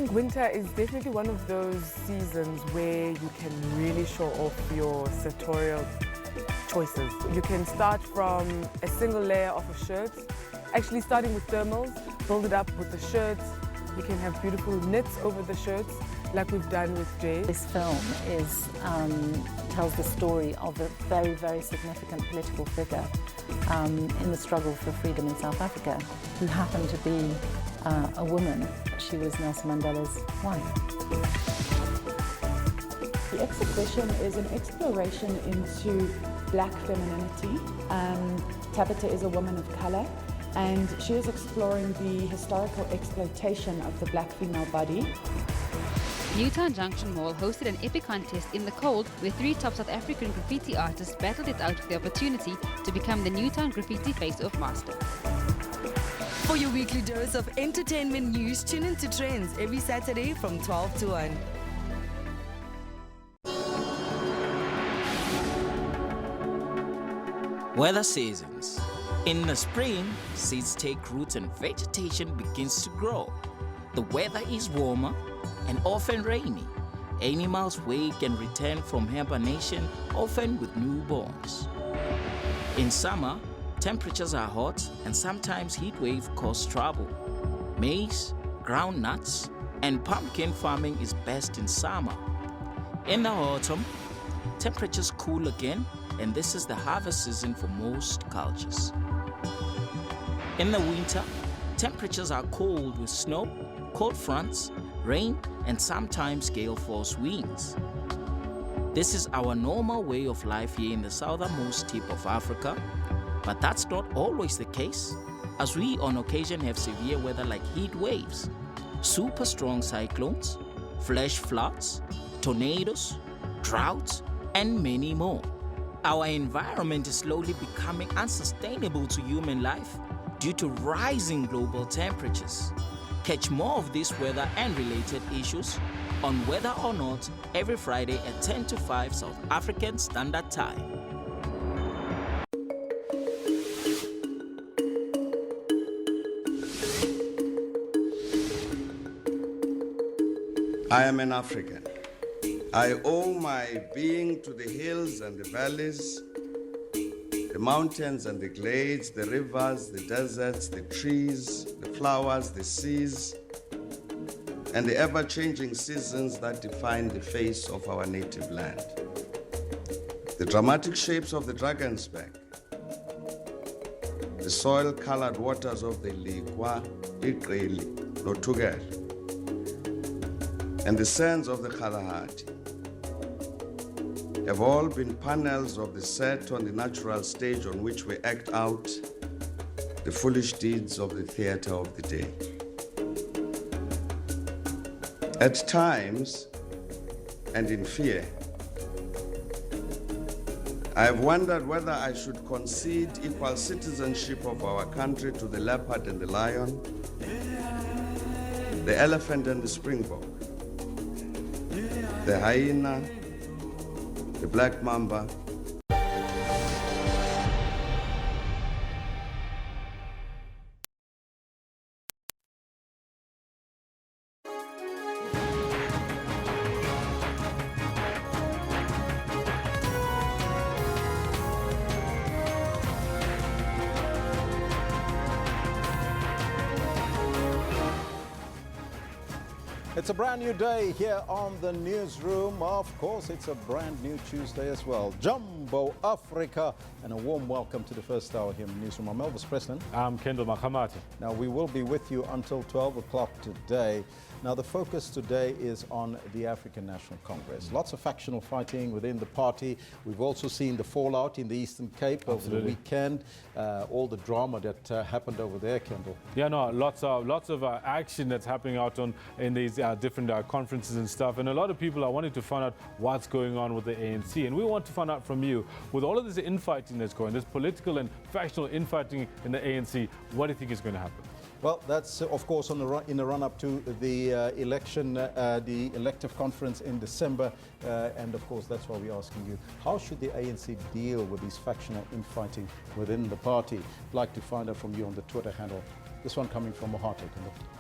think winter is definitely one of those seasons where you can really show off your sartorial choices. You can start from a single layer of a shirt, actually starting with thermals, build it up with the shirts. You can have beautiful knits over the shirts, like we've done with Jay. This film tells the story of a very, very significant political figure in the struggle for freedom in South Africa, who happened to be a woman. She was Nelson Mandela's wife. The exhibition is an exploration into black femininity. Tabitha is a woman of colour, and she is exploring the historical exploitation of the black female body. Newtown Junction Mall hosted an epic contest in the cold where 3 top South African graffiti artists battled it out for the opportunity to become the Newtown Graffiti Face-Off Master. For your weekly dose of entertainment news, tune into Trends every Saturday from 12 to 1. Weather seasons. In the spring, seeds take root and vegetation begins to grow. The weather is warmer and often rainy. Animals wake and return from hibernation, often with newborns. In summer, temperatures are hot and sometimes heat waves cause trouble. Maize, groundnuts, and pumpkin farming is best in summer. In the autumn, temperatures cool again, and this is the harvest season for most cultures. In the winter, temperatures are cold with snow, cold fronts, rain, and sometimes gale force winds. This is our normal way of life here in the southernmost tip of Africa, but that's not always the case, as we on occasion have severe weather like heat waves, super strong cyclones, flash floods, tornadoes, droughts, and many more. Our environment is slowly becoming unsustainable to human life due to rising global temperatures. Catch more of this weather and related issues on Whether or Not every Friday at 10 to 5 South African Standard Time. I am an African. I owe my being to the hills and the valleys, the mountains and the glades, the rivers, the deserts, the trees, the flowers, the seas, and the ever-changing seasons that define the face of our native land. The dramatic shapes of the Dragon's Back, the soil-colored waters of the Likwa, Iqeli, Notugel, and the sands of the Kalahati have all been panels of the set on the natural stage on which we act out the foolish deeds of the theater of the day. At times, and in fear, I have wondered whether I should concede equal citizenship of our country to the leopard and the lion, the elephant and the springbok, the hyena, the black mamba. It's a brand new day here on the Newsroom. Of course, it's a brand new Tuesday as well. Jumbo Africa, and a warm welcome to the first hour here in the Newsroom. I'm Elvis Preston. I'm Kendall Makamati. Now, we will be with you until 12 o'clock today. Now, the focus today is on the African National Congress. Lots of factional fighting within the party. We've also seen the fallout in the Eastern Cape over the weekend. All the drama that happened over there, Kendall. Yeah, no, lots of action that's happening out in these different conferences and stuff. And a lot of people are wanting to find out what's going on with the ANC. And we want to find out from you, with all of this infighting that's going, this political and factional infighting in the ANC, what do you think is going to happen? Well, that's of course in the run-up to the election, the elective conference in December, and of course that's why we're asking you, how should the ANC deal with these factional infighting within the party? I'd like to find out from you on the Twitter handle This one coming from Mohate.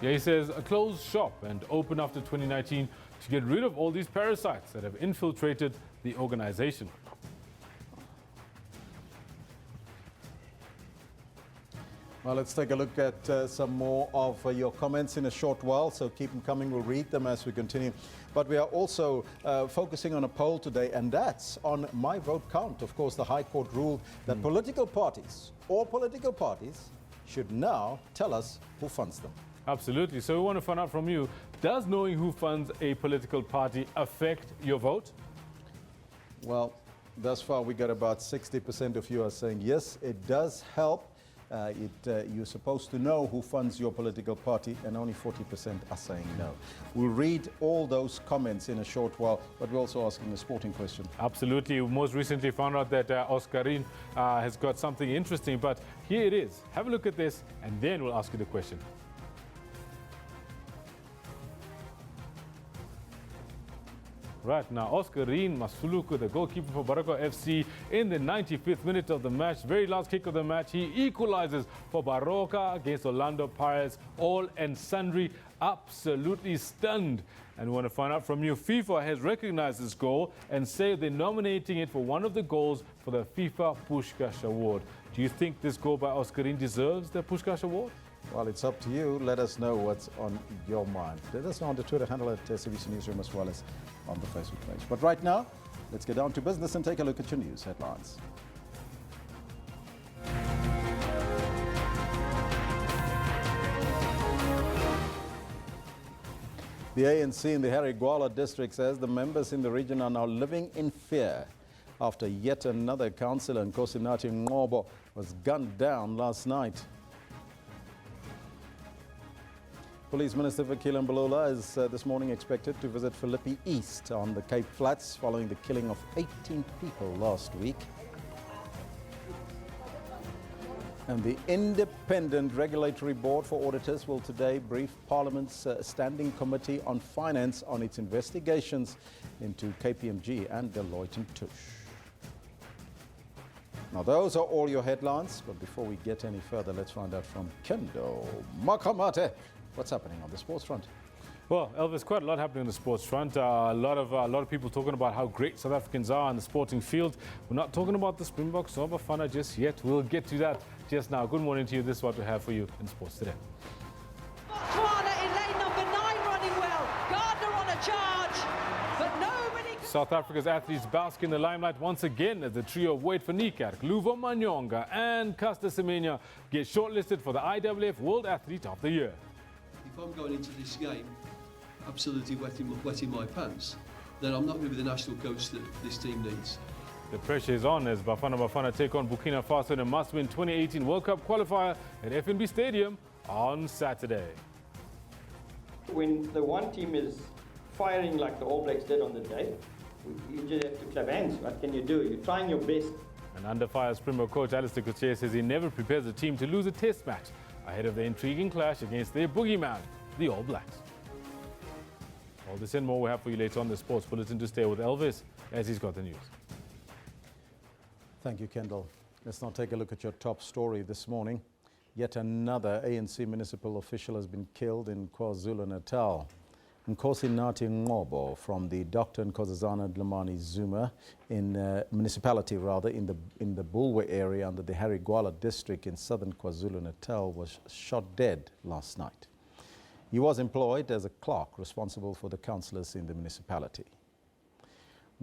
Yeah, he says, close shop and open after 2019 to get rid of all these parasites that have infiltrated the organization. Well, let's take a look at some more of your comments in a short while, so keep them coming. We'll read them as we continue. But we are also focusing on a poll today, and that's on My Vote Count. Of course, the High Court ruled that political parties, all political parties, should now tell us who funds them. Absolutely. So we want to find out from you, does knowing who funds a political party affect your vote? Well, thus far we got about 60% of you are saying yes, it does help. You're supposed to know who funds your political party, and only 40% are saying no. We'll read all those comments in a short while, but we're also asking a sporting question. Absolutely. We most recently found out that Oscarine has got something interesting, but here it is. Have a look at this, and then we'll ask you the question. Right now, Oscarine Masuluku, the goalkeeper for Baraka FC, in the 95th minute of the match, very last kick of the match, he equalizes for Baraka against Orlando Pirates, all and sundry, absolutely stunned. And we want to find out from you, FIFA has recognized this goal and say they're nominating it for one of the goals for the FIFA Pushback Award. Do you think this goal by Oscarine deserves the Pushback Award? Well, it's up to you. Let us know what's on your mind. Let us know on the Twitter handle at SABC Newsroom, as well as on the Facebook page. But right now, let's get down to business and take a look at your news headlines. The ANC in the Harry Gwala district says the members in the region are now living in fear after yet another councillor, Nkosinathi Ngobo, was gunned down last night. Police Minister Vakile Mbalula is this morning expected to visit Philippi East on the Cape Flats following the killing of 18 people last week. And the Independent Regulatory Board for Auditors will today brief Parliament's Standing Committee on Finance on its investigations into KPMG and Deloitte & Touche. Now, those are all your headlines, but before we get any further, let's find out from Kendo Makamate. What's happening on the sports front? Well, Elvis, quite a lot happening on the sports front. A lot of people talking about how great South Africans are in the sporting field. We're not talking about the Springboks or Bafana just yet. We'll get to that just now. Good morning to you. This is what we have for you in sports today. Botswana in lane number 9 running well. Gardner on a charge, but nobody. South Africa's athletes bask in the limelight once again as the trio of Wade van Niekerk, Luvo Manyonga and Caster Semenya get shortlisted for the IWF World Athlete of the Year. If I'm going into this game absolutely wetting my pants, then I'm not going to be the national coach that this team needs. The pressure is on as Bafana take on Burkina Faso in a must-win 2018 World Cup qualifier at FNB Stadium on Saturday. When the one team is firing like the All Blacks did on the day, you just have to clap hands. What can you do? You're trying your best. And under fire Springbok coach Alistair Coetzee says he never prepares the team to lose a test match ahead of the intriguing clash against their boogeyman, the All Blacks. All this and more we have for you later on the Sports Bulletin. To stay with Elvis as he's got the news. Thank you, Kendall. Let's now take a look at your top story this morning. Yet another ANC municipal official has been killed in KwaZulu-Natal. Nkosinathi Ngobo from the Dr. Nkosazana Dlamini Zuma municipality in the Bulwer area under the Harry Gwala district in southern KwaZulu-Natal was shot dead last night. He was employed as a clerk responsible for the councillors in the municipality.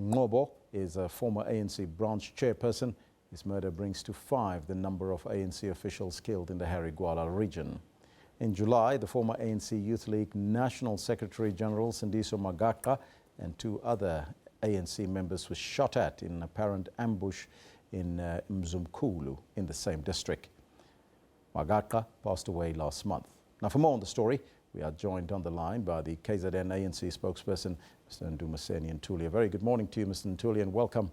Ngobo is a former ANC branch chairperson. His murder brings to 5 the number of ANC officials killed in the Harry Gwala region. In July, the former ANC Youth League National Secretary General Sindiso Magaka and 2 other ANC members were shot at in an apparent ambush in Mzumkulu in the same district. Magaka passed away last month. Now, for more on the story, we are joined on the line by the KZN ANC spokesperson, Mr. Ndumiseni Ntuli. A very good morning to you, Mr. Ntuli, and welcome.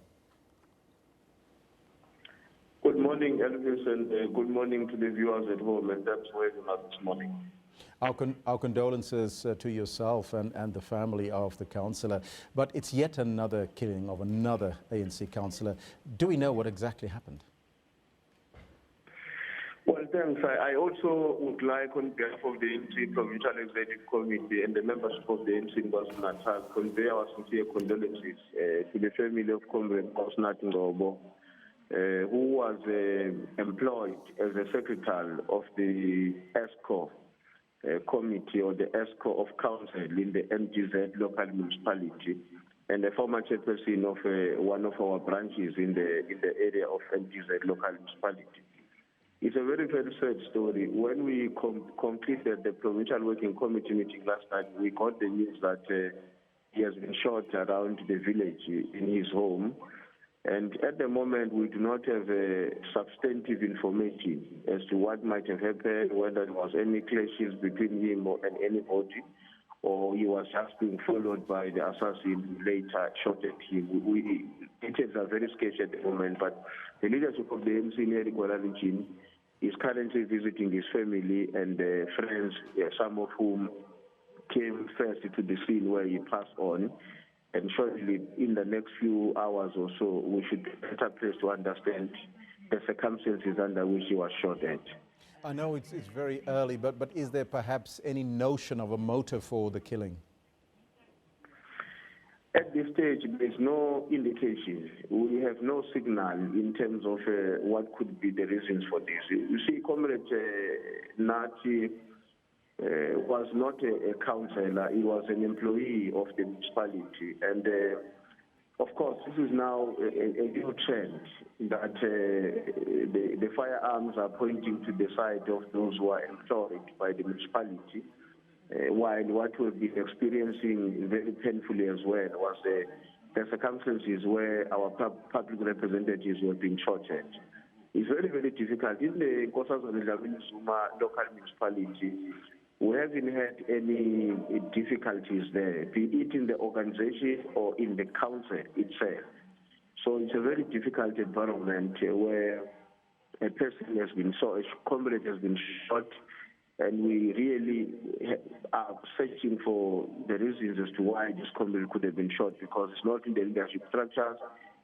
Good morning, Elvis, and good morning to the viewers at home, and that's where we are this morning. Our condolences to yourself and the family of the councillor. But it's yet another killing of another ANC councillor. Do we know what exactly happened? Well, thanks. I also would like, on behalf of the ANC Provincial Executive Committee and the membership of the ANC in KwaZulu-Natal, convey our sincere condolences to the family of Comrade Nkosinathi Ngobo, who was employed as a secretary of the ESCO committee, or the ESCO of council in the MGZ local municipality, and a former chairperson of one of our branches in the area of MGZ local municipality. It's a very, very sad story. When we completed the provincial working committee meeting last night, we got the news that he has been shot around the village in his home. And at the moment, we do not have substantive information as to what might have happened, whether there was any clashes between him and anybody, or he was just being followed by the assassin who later shot at him. Details are very sketchy at the moment, but the leadership of the MC in Kuala Lumpur is currently visiting his family and friends, some of whom came first to the scene where he passed on. And shortly, in the next few hours or so, we should be better placed to understand the circumstances under which he was shot at. I know it's very early, but is there perhaps any notion of a motive for the killing? At this stage, there's no indication. We have no signal in terms of what could be the reasons for this. You see, Comrade Nati was not a councillor, he was an employee of the municipality. And of course, this is now a new trend that the firearms are pointing to the side of those who are employed by the municipality. While what we've been experiencing very painfully as well was the circumstances where our public representatives were being shot at. It's very, very difficult. In the Zuma local municipality, we haven't had any difficulties there, be it in the organization or in the council itself. So it's a very difficult environment where a person has been shot, a comrade has been shot, and we really are searching for the reasons as to why this comrade could have been shot, because it's not in the leadership structures.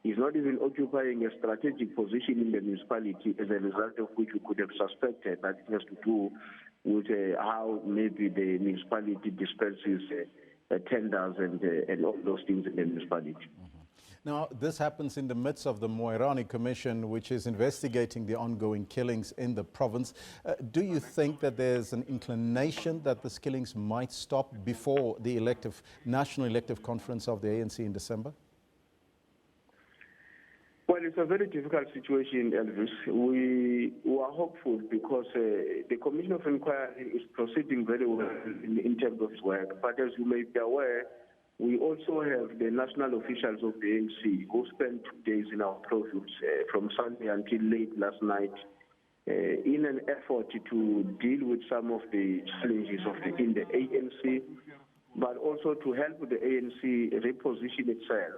He's not even occupying a strategic position in the municipality, as a result of which we could have suspected that it has to do with how maybe the municipality dispenses tenders and all those things in the municipality. Now, this happens in the midst of the Moerani Commission, which is investigating the ongoing killings in the province. Do you think that there's an inclination that these killings might stop before the national elective conference of the ANC in December? Well, it's a very difficult situation, Elvis. We are hopeful because the Commission of Inquiry is proceeding very well in terms of its work. But as you may be aware, we also have the national officials of the ANC who spent 2 days in our province from Sunday until late last night in an effort to deal with some of the challenges in the ANC, but also to help the ANC reposition itself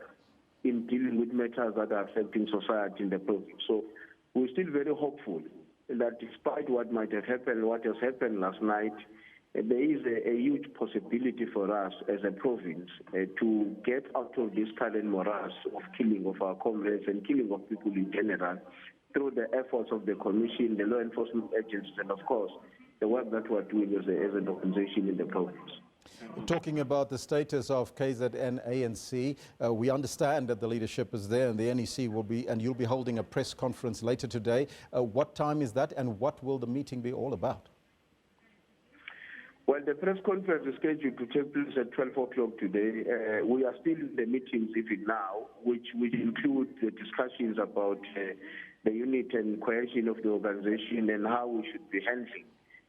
in dealing with matters that are affecting society in the province. So we're still very hopeful that despite what might have happened, what has happened last night, there is a huge possibility for us as a province to get out of this current morass of killing of our comrades and killing of people in general through the efforts of the Commission, the law enforcement agencies, and of course, the work that we're doing as an organization in the province. Talking about the status of KZN ANC, we understand that the leadership is there and the NEC will be, and you'll be holding a press conference later today. What time is that and what will the meeting be all about? Well, the press conference is scheduled to take place at 12 o'clock today. We are still in the meetings even now, which include the discussions about the unit and cohesion of the organization and how we should be handling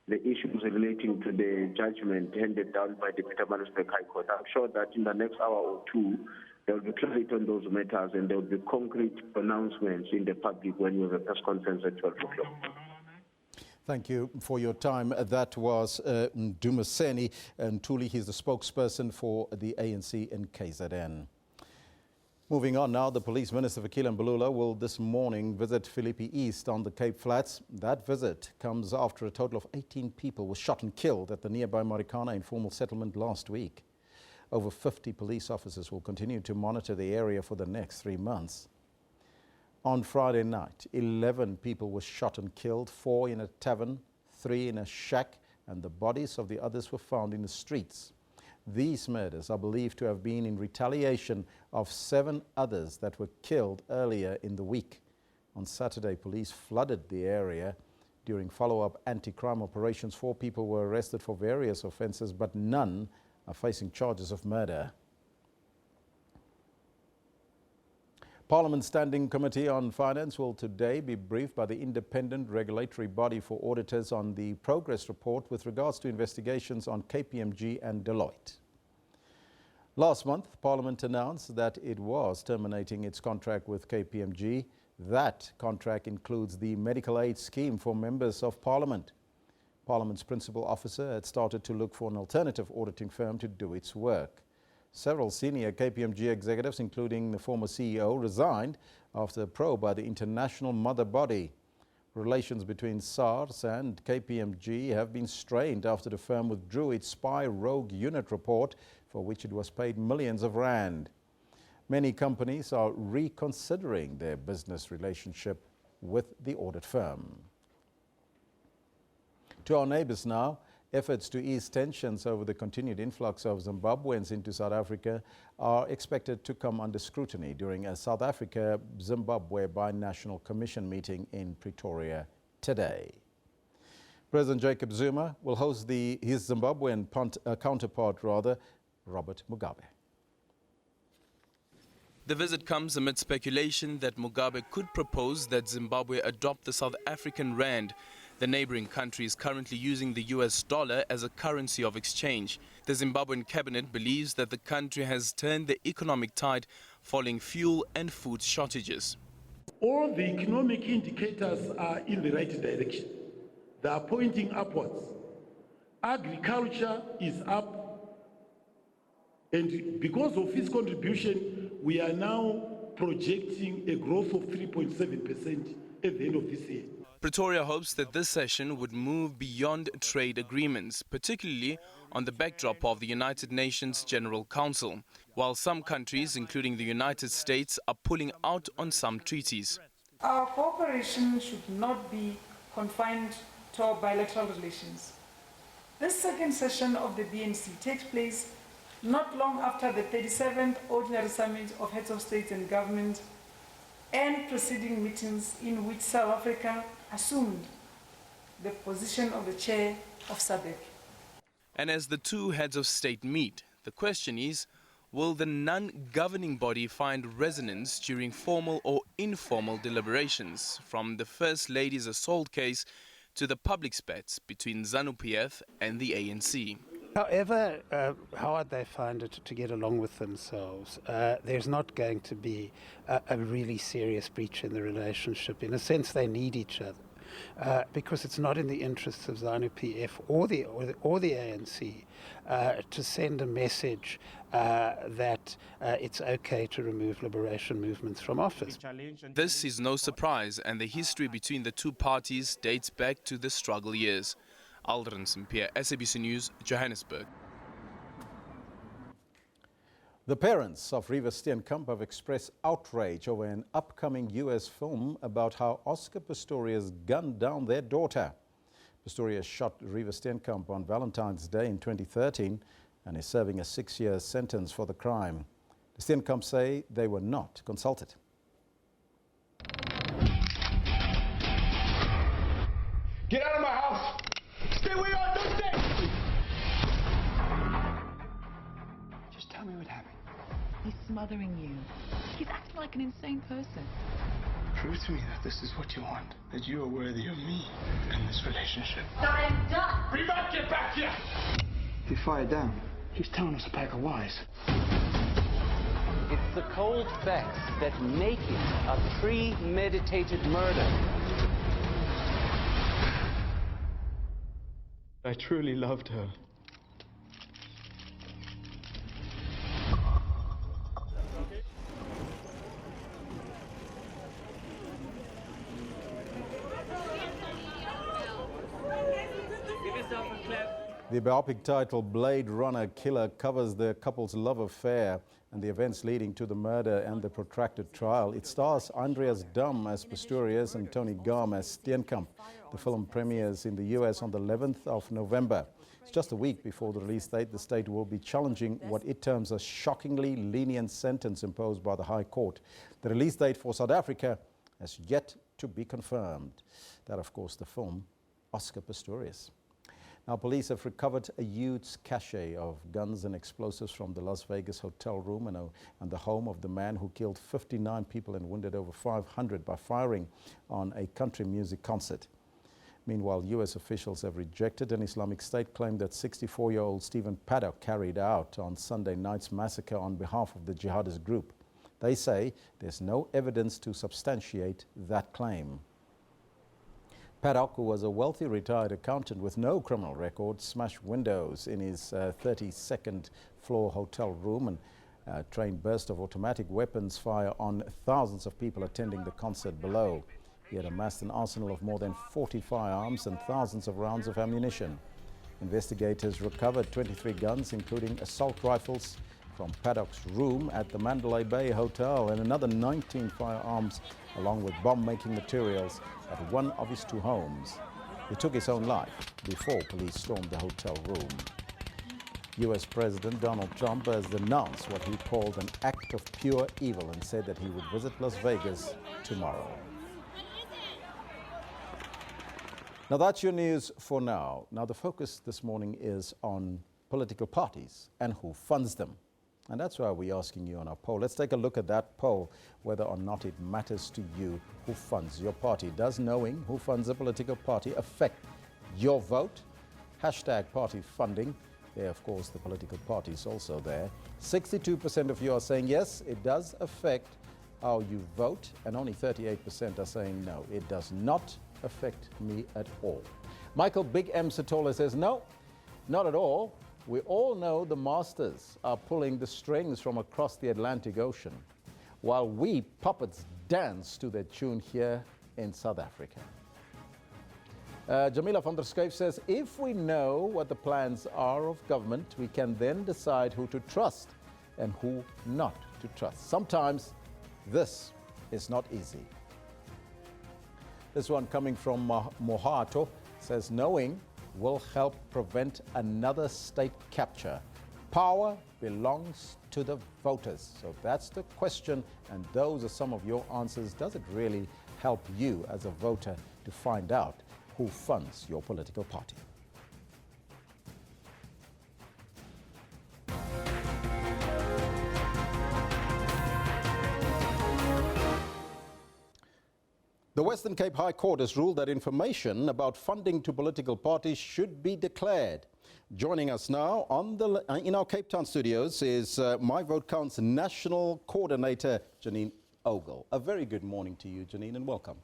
the issues relating to the judgment handed down by the Pietermaritzburg High Court. I'm sure that in the next hour or two, there will be clarity on those matters and there will be concrete announcements in the public when we have a press conference at 12 o'clock. Thank you for your time. That was Dumaseni Ntuli. He's the spokesperson for the ANC in KZN. Moving on now, the Police Minister Fikile Mbalula will this morning visit Philippi East on the Cape Flats. That visit comes after a total of 18 people were shot and killed at the nearby Marikana informal settlement last week. Over 50 police officers will continue to monitor the area for the next 3 months. On Friday night, 11 people were shot and killed, 4 in a tavern, 3 in a shack, and the bodies of the others were found in the streets. These murders are believed to have been in retaliation of 7 others that were killed earlier in the week. On Saturday, police flooded the area. During follow-up anti-crime operations, 4 people were arrested for various offences, but none are facing charges of murder. Parliament's Standing Committee on Finance will today be briefed by the independent regulatory body for auditors on the progress report with regards to investigations on KPMG and Deloitte. Last month, Parliament announced that it was terminating its contract with KPMG. That contract includes the medical aid scheme for members of Parliament. Parliament's principal officer had started to look for an alternative auditing firm to do its work. Several senior KPMG executives, including the former CEO, resigned after a probe by the international mother body. Relations between SARS and KPMG have been strained after the firm withdrew its spy rogue unit report, for which it was paid millions of rand. Many companies are reconsidering their business relationship with the audit firm. To our neighbours now. Efforts to ease tensions over the continued influx of Zimbabweans into South Africa are expected to come under scrutiny during a South Africa-Zimbabwe Binational Commission meeting in Pretoria today. President Jacob Zuma will host his Zimbabwean counterpart, Robert Mugabe. The visit comes amid speculation that Mugabe could propose that Zimbabwe adopt the South African rand. The neighboring country is currently using the US dollar as a currency of exchange. The Zimbabwean cabinet believes that the country has turned the economic tide following fuel and food shortages. All the economic indicators are in the right direction. They are pointing upwards. Agriculture is up, and because of its contribution, we are now projecting a growth of 3.7% at the end of this year. Pretoria hopes that this session would move beyond trade agreements, particularly on the backdrop of the United Nations General Council, while some countries, including the United States, are pulling out on some treaties. Our cooperation should not be confined to our bilateral relations. This second session of the BNC takes place not long after the 37th Ordinary Summit of Heads of State and Government and preceding meetings in which South Africa assumed the position of the chair of SABC. And as the two heads of state meet, the question is, will the non-governing body find resonance during formal or informal deliberations, from the First Lady's assault case to the public spats between ZANU-PF and the ANC? However hard they find it to get along with themselves, there's not going to be a really serious breach in the relationship. In a sense, they need each other because it's not in the interests of ZANU-PF or the ANC to send a message that it's okay to remove liberation movements from office. This is no surprise, and the history between the two parties dates back to the struggle years. Aldrin St-Pierre, SABC News, Johannesburg. The parents of Riva Steenkamp have expressed outrage over an upcoming US film about how Oscar Pistorius gunned down their daughter. Pistorius shot Riva Steenkamp on Valentine's Day in 2013 and is serving a 6-year sentence for the crime. The Steenkamp say they were not consulted. Get out of my house! Stay where you are, don't stay! Just tell me what happened. He's smothering you. He's acting like an insane person. Prove to me that this is what you want, that you are worthy of me and this relationship. I'm done! Reebok, get back here! He fired down. He's telling us a pack of lies. It's the cold facts that make it a premeditated murder. I truly loved her. Give yourself a clap. The biopic title Blade Runner Killer covers the couple's love affair and the events leading to the murder and the protracted trial. It stars Andreas Dam as Pistorius and Tony Gam as Steenkamp. The film premieres in the US on the 11th of November. It's just a week before the release date. The state will be challenging what it terms a shockingly lenient sentence imposed by the High Court. The release date for South Africa has yet to be confirmed. That, of course, the film Oscar Pistorius. Now, police have recovered a huge cache of guns and explosives from the Las Vegas hotel room and the home of the man who killed 59 people and wounded over 500 by firing on a country music concert. Meanwhile, US officials have rejected an Islamic State claim that 64-year-old Stephen Paddock carried out on Sunday night's massacre on behalf of the jihadist group. They say there's no evidence to substantiate that claim. Paddock, who was a wealthy retired accountant with no criminal record, smashed windows in his 32nd floor hotel room and trained burst of automatic weapons fire on thousands of people attending the concert below. He had amassed an arsenal of more than 40 firearms and thousands of rounds of ammunition. Investigators recovered 23 guns, including assault rifles, from Paddock's room at the Mandalay Bay Hotel and another 19 firearms along with bomb-making materials at one of his two homes. He took his own life before police stormed the hotel room. US President Donald Trump has announced what he called an act of pure evil and said that he would visit Las Vegas tomorrow. Now that's your news for now. Now the focus this morning is on political parties and who funds them. And that's why we're asking you on our poll. Let's take a look at that poll, whether or not it matters to you who funds your party. Does knowing who funds a political party affect your vote? Hashtag party funding. There, of course, the political party is also there. 62% of you are saying yes, it does affect how you vote, and only 38% are saying no, it does not affect me at all. Michael Big M Satola says no, not at all. We all know the masters are pulling the strings from across the Atlantic Ocean, while we puppets dance to their tune here in South Africa. Jamila van der Skyf says, if we know what the plans are of government, we can then decide who to trust and who not to trust. Sometimes this is not easy. This one coming from Mohato says, knowing will help prevent another state capture. Power belongs to the voters. So that's the question, and those are some of your answers. Does it really help you as a voter to find out who funds your political party? The Western Cape High Court has ruled that information about funding to political parties should be declared. Joining us now in our Cape Town studios is My Vote Counts National Coordinator, Janine Ogle. A very good morning to you, Janine, and welcome.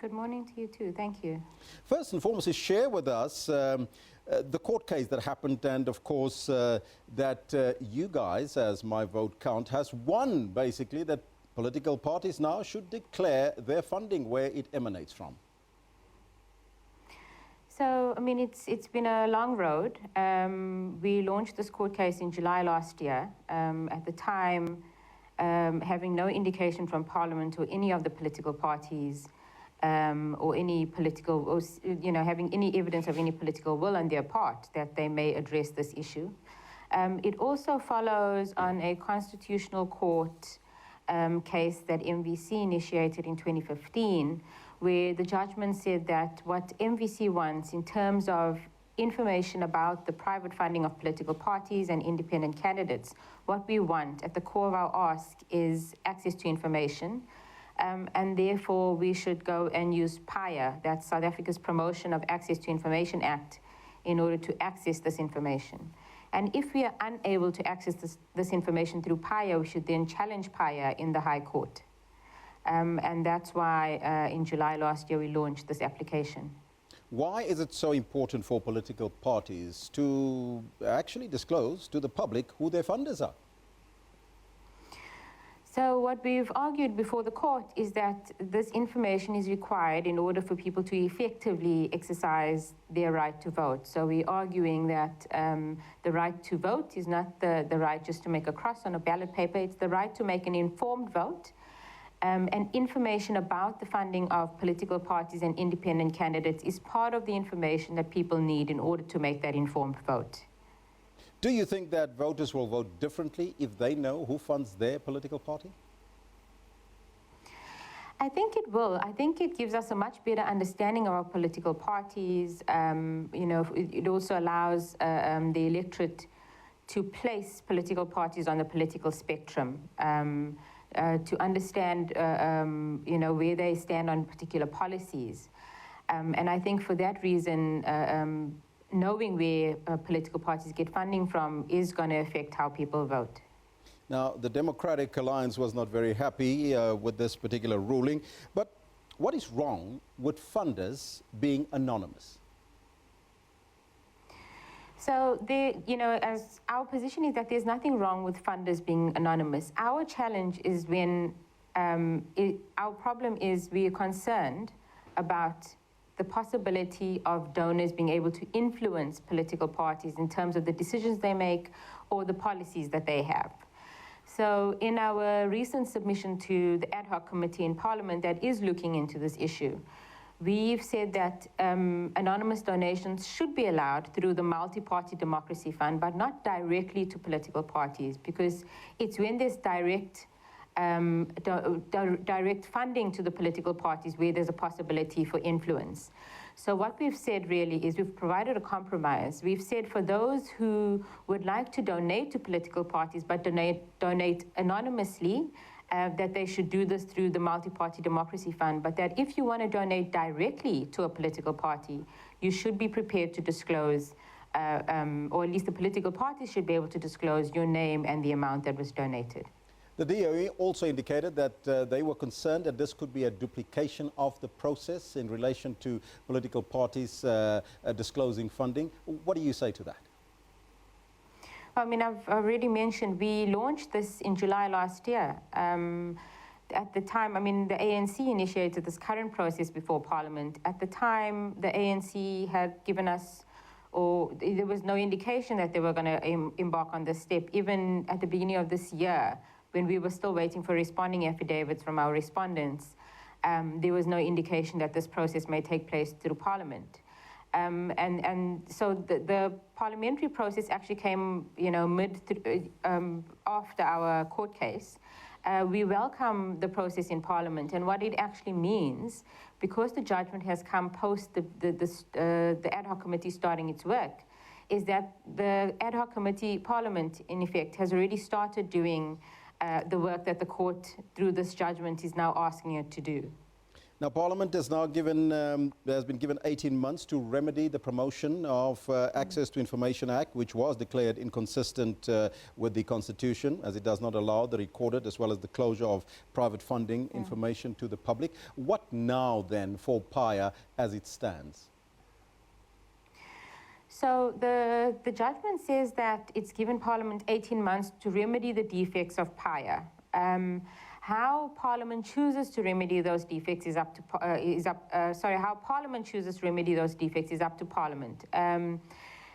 Good morning to you too. Thank you. First and foremost, share with us the court case that happened, and of course that you guys, as My Vote Count, has won, basically, that political parties now should declare their funding, where it emanates from. So, I mean, it's been a long road. We launched this court case in July last year. At the time, having no indication from Parliament or any of the political parties, or any political, or, you know, having any evidence of any political will on their part that they may address this issue. It also follows on a constitutional court case that MVC initiated in 2015, where the judgment said that what MVC wants in terms of information about the private funding of political parties and independent candidates, what we want at the core of our ask is access to information, and therefore we should go and use PIA, that's South Africa's Promotion of Access to Information Act, in order to access this information. And if we are unable to access this information through PIA, we should then challenge PIA in the High Court. And that's why in July last year we launched this application. Why is it so important for political parties to actually disclose to the public who their funders are? So what we've argued before the court is that this information is required in order for people to effectively exercise their right to vote. So we're arguing that the right to vote is not the right just to make a cross on a ballot paper, it's the right to make an informed vote. And information about the funding of political parties and independent candidates is part of the information that people need in order to make that informed vote. Do you think that voters will vote differently if they know who funds their political party? I think it will. I think it gives us a much better understanding of our political parties. You know, it also allows the electorate to place political parties on the political spectrum, to understand, you know, where they stand on particular policies. And I think for that reason, knowing where political parties get funding from is going to affect how people vote. Now, the Democratic Alliance was not very happy with this particular ruling, but what is wrong with funders being anonymous? So, you know, as our position is that there's nothing wrong with funders being anonymous. Our challenge is when our problem is we are concerned about the possibility of donors being able to influence political parties in terms of the decisions they make or the policies that they have. So in our recent submission to the ad hoc committee in Parliament that is looking into this issue, we've said that anonymous donations should be allowed through the Multiparty Democracy Fund, but not directly to political parties, because it's when there's direct funding to the political parties where there's a possibility for influence. So what we've said really is we've provided a compromise. We've said for those who would like to donate to political parties but donate anonymously, that they should do this through the Multiparty Democracy Fund, but that if you want to donate directly to a political party, you should be prepared to disclose, or at least the political parties should be able to disclose your name and the amount that was donated. The DOE also indicated that they were concerned that this could be a duplication of the process in relation to political parties disclosing funding. What do you say to that? I mean, I've already mentioned we launched this in July last year. At the time, I mean, the ANC initiated this current process before Parliament. At the time, the ANC had given us, or there was no indication that they were going to embark on this step. Even at the beginning of this year, when we were still waiting for responding affidavits from our respondents, there was no indication that this process may take place through Parliament. And so the parliamentary process actually came, you know, after our court case. We welcome the process in Parliament, and what it actually means, because the judgment has come post the ad hoc committee starting its work, is that the ad hoc committee, Parliament, in effect, has already started doing the work that the court, through this judgment, is now asking it to do. Now, Parliament has now has been given 18 months to remedy the Promotion of Access to Information Act, which was declared inconsistent with the Constitution, as it does not allow the recorded as well as the closure of private funding information to the public. What now, then, for PAIA as it stands? So the judgment says that it's given Parliament 18 months to remedy the defects of PAIA. How Parliament chooses to remedy those defects is up to how Parliament chooses to remedy those defects is up to Parliament.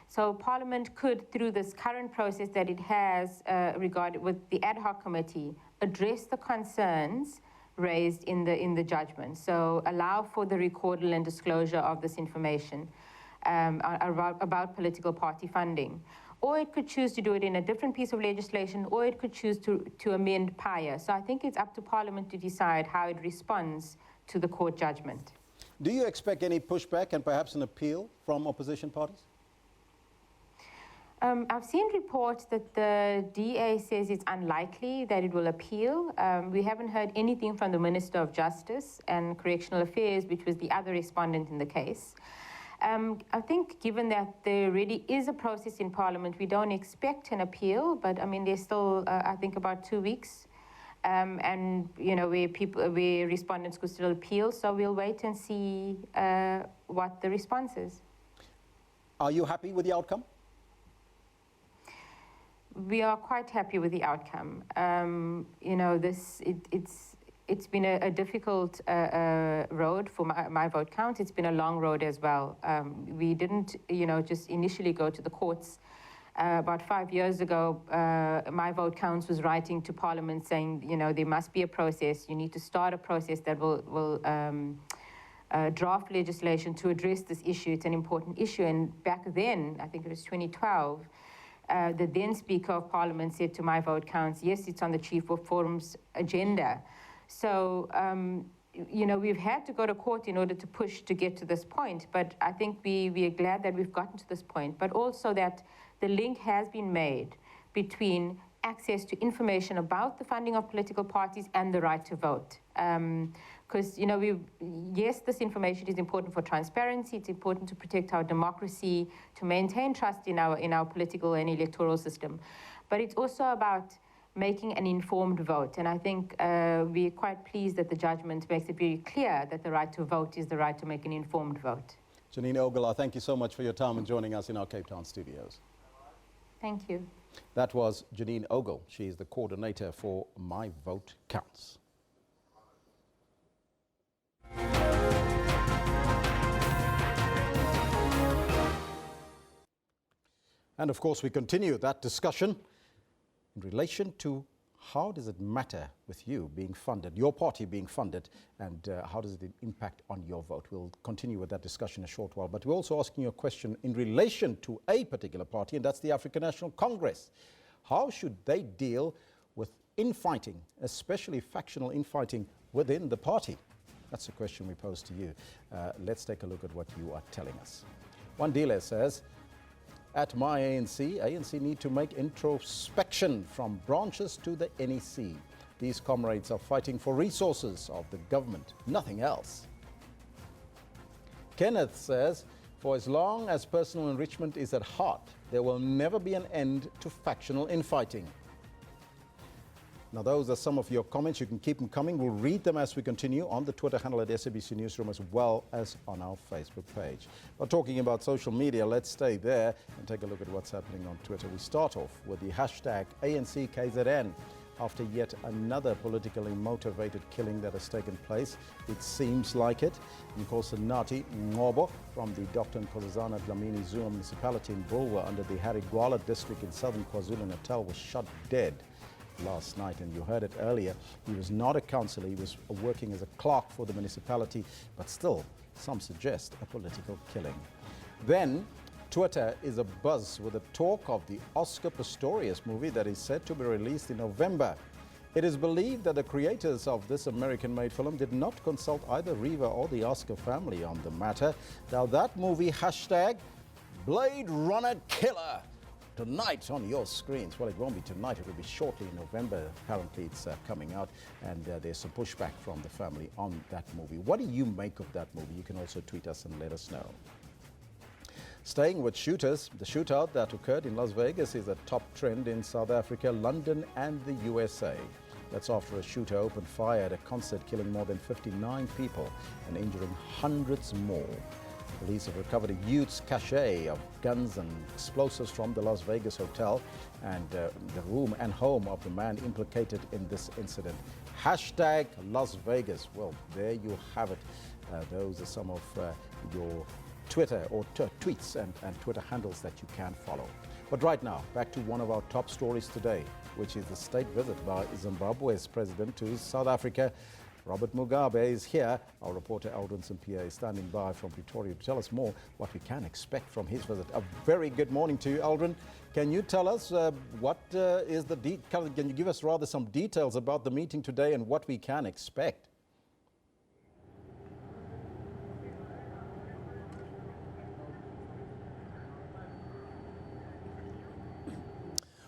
So Parliament could, through this current process that it has regarded with the ad hoc committee, address the concerns raised in the judgment. So allow for the recordal and disclosure of this information about political party funding. Or it could choose to do it in a different piece of legislation, or it could choose to amend PAIA. So I think it's up to Parliament to decide how it responds to the court judgment. Do you expect any pushback and perhaps an appeal from opposition parties? I've seen reports that the DA says it's unlikely that it will appeal. We haven't heard anything from the Minister of Justice and Correctional Affairs, which was the other respondent in the case. I think given that there already is a process in Parliament, we don't expect an appeal, but I mean, there's still, I think, about 2 weeks, and, you know, where respondents could still appeal, so we'll wait and see what the response is. Are you happy with the outcome? we are quite happy with the outcome. You know, it's been a difficult road for my vote count. It's been a long road as well. We didn't, you know, just initially go to the courts. About 5 years ago, my vote counts was writing to Parliament saying, you know, there must be a process. You need to start a process that will draft legislation to address this issue. It's an important issue. And back then, I think it was 2012, the then Speaker of Parliament said to my vote counts, yes, it's on the Chief of Forum's agenda. So, you know, we've had to go to court in order to push to get to this point. But I think we are glad that we've gotten to this point, but also that the link has been made between access to information about the funding of political parties and the right to vote. Because, you know, yes, this information is important for transparency. It's important to protect our democracy, to maintain trust in our political and electoral system. But it's also about making an informed vote. And I think we're quite pleased that the judgment makes it very clear that the right to vote is the right to make an informed vote. Janine Ogle, thank you so much for your time and joining us in our Cape Town studios. Thank you. That was Janine Ogle. She is the coordinator for My Vote Counts. And of course, we continue that discussion in relation to how does it matter with you being funded, your party being funded, and how does it impact on your vote? We'll continue with that discussion in a short while, but we're also asking you a question in relation to a particular party, and that's the African National Congress. How should they deal with infighting, especially factional infighting within the party? That's the question we pose to you. Let's take a look at what you are telling us. One dealer says, at my ANC need to make introspection from branches to the NEC. These comrades are fighting for resources of the government, nothing else. Kenneth says, for as long as personal enrichment is at heart, there will never be an end to factional infighting. Now, those are some of your comments. You can keep them coming. We'll read them as we continue on the Twitter handle at SABC Newsroom as well as on our Facebook page. But talking about social media, let's stay there and take a look at what's happening on Twitter. We start off with the hashtag ANCKZN. After yet another politically motivated killing that has taken place, it seems like it. Nkosinati Ngobo from the Dr. Nkosazana Dlamini Zuma municipality in Bulwer under the Harigwala district in southern KwaZulu-Natal was shot dead last night, and you heard it earlier. He was not a councillor, he was working as a clerk for the municipality, but still, some suggest a political killing. Then, Twitter is abuzz with the talk of the Oscar Pistorius movie that is set to be released in November. It is believed that the creators of this American-made film did not consult either Riva or the Oscar family on the matter. Now that movie, hashtag Blade Runner Killer, tonight on your screens. Well, it won't be tonight, it will be shortly in November. Apparently it's coming out, and there's some pushback from the family on that movie. What do you make of that movie? You can also tweet us and let us know. Staying with shooters, the shootout that occurred in Las Vegas is a top trend in South Africa, London and the USA. That's after a shooter opened fire at a concert, killing more than 59 people and injuring hundreds more. Police have recovered a huge cache of guns and explosives from the Las Vegas hotel and the room and home of the man implicated in this incident. Hashtag Las Vegas. Well, there you have it. Those are some of your Twitter or tweets and Twitter handles that you can follow. But right now, back to one of our top stories today, which is the state visit by Zimbabwe's president to South Africa. Robert Mugabe is here. Our reporter Eldrin St-Pierre is standing by from Pretoria to tell us more what we can expect from his visit. A very good morning to you, Eldrin. Can you tell us what is the can you give us rather some details about the meeting today and what we can expect?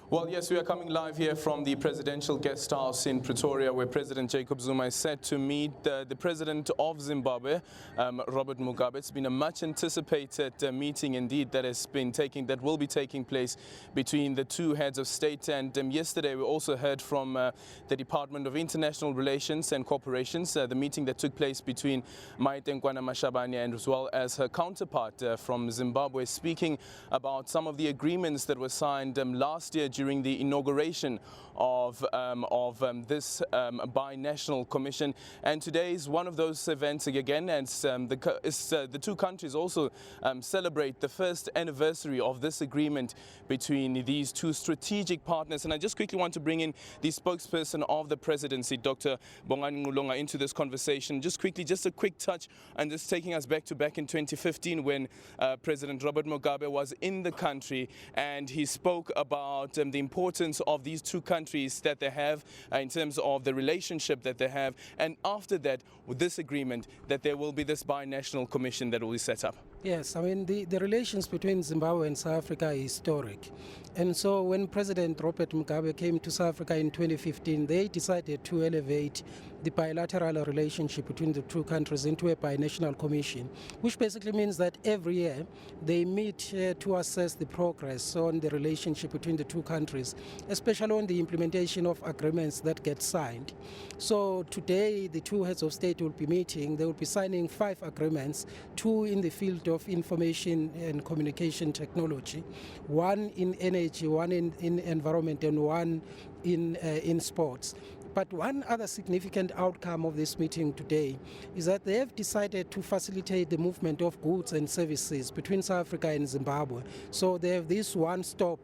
Well, yes, we are coming live here from the Presidential Guest House in Pretoria, where President Jacob Zuma is set to meet the President of Zimbabwe, Robert Mugabe. It's been a much-anticipated meeting, indeed, that will be taking place between the two heads of state. And yesterday, we also heard from the Department of International Relations and Corporations, the meeting that took place between Maite Nkwana Mashabane and as well as her counterpart from Zimbabwe, speaking about some of the agreements that were signed last year, during the inauguration of this binational commission. And today is one of those events again, and the two countries also celebrate the first anniversary of this agreement between these two strategic partners. And I just quickly want to bring in the spokesperson of the presidency, Dr. Bongani Ngulunga, into this conversation. Just quickly, just a quick touch, and just taking us back in 2015 when President Robert Mugabe was in the country, and he spoke about the importance of these two countries that they have in terms of the relationship that they have. And after that, with this agreement, that there will be this binational commission that will be set up. Yes, I mean, the relations between Zimbabwe and South Africa are historic. And so when President Robert Mugabe came to South Africa in 2015, they decided to elevate the bilateral relationship between the two countries into a binational commission, which basically means that every year they meet to assess the progress on the relationship between the two countries, especially on the implementation of agreements that get signed. So today the two heads of state will be meeting. They will be signing 5 agreements, 2 in the field of information and communication technology, 1 in energy, 1 in environment, and 1 in sports. But one other significant outcome of this meeting today is that they have decided to facilitate the movement of goods and services between South Africa and Zimbabwe. So they have this one-stop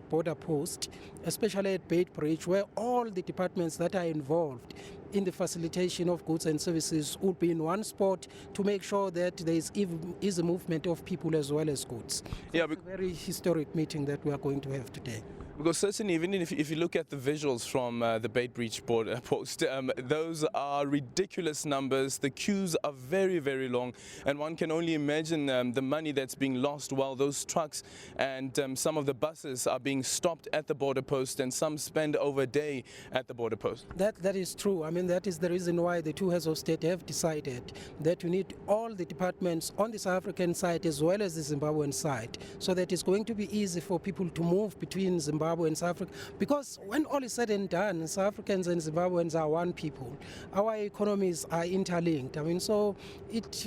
border post, especially at Beit Bridge, where all the departments that are involved in the facilitation of goods and services will be in one spot to make sure that there is easy movement of people as well as goods. So it's a very historic meeting that we are going to have today. Because certainly, even if you look at the visuals from the Beit Bridge border post, those are ridiculous numbers. The queues are very, very long, and one can only imagine the money that's being lost while those trucks and some of the buses are being stopped at the border post, and some spend over a day at the border post. That is true. I mean, that is the reason why the two heads of state have decided that we need all the departments on the South African side as well as the Zimbabwean side, so that it's going to be easy for people to move between Zimbabwe and South Africa, because when all is said and done, South Africans and Zimbabweans are one people. Our economies are interlinked. I mean, so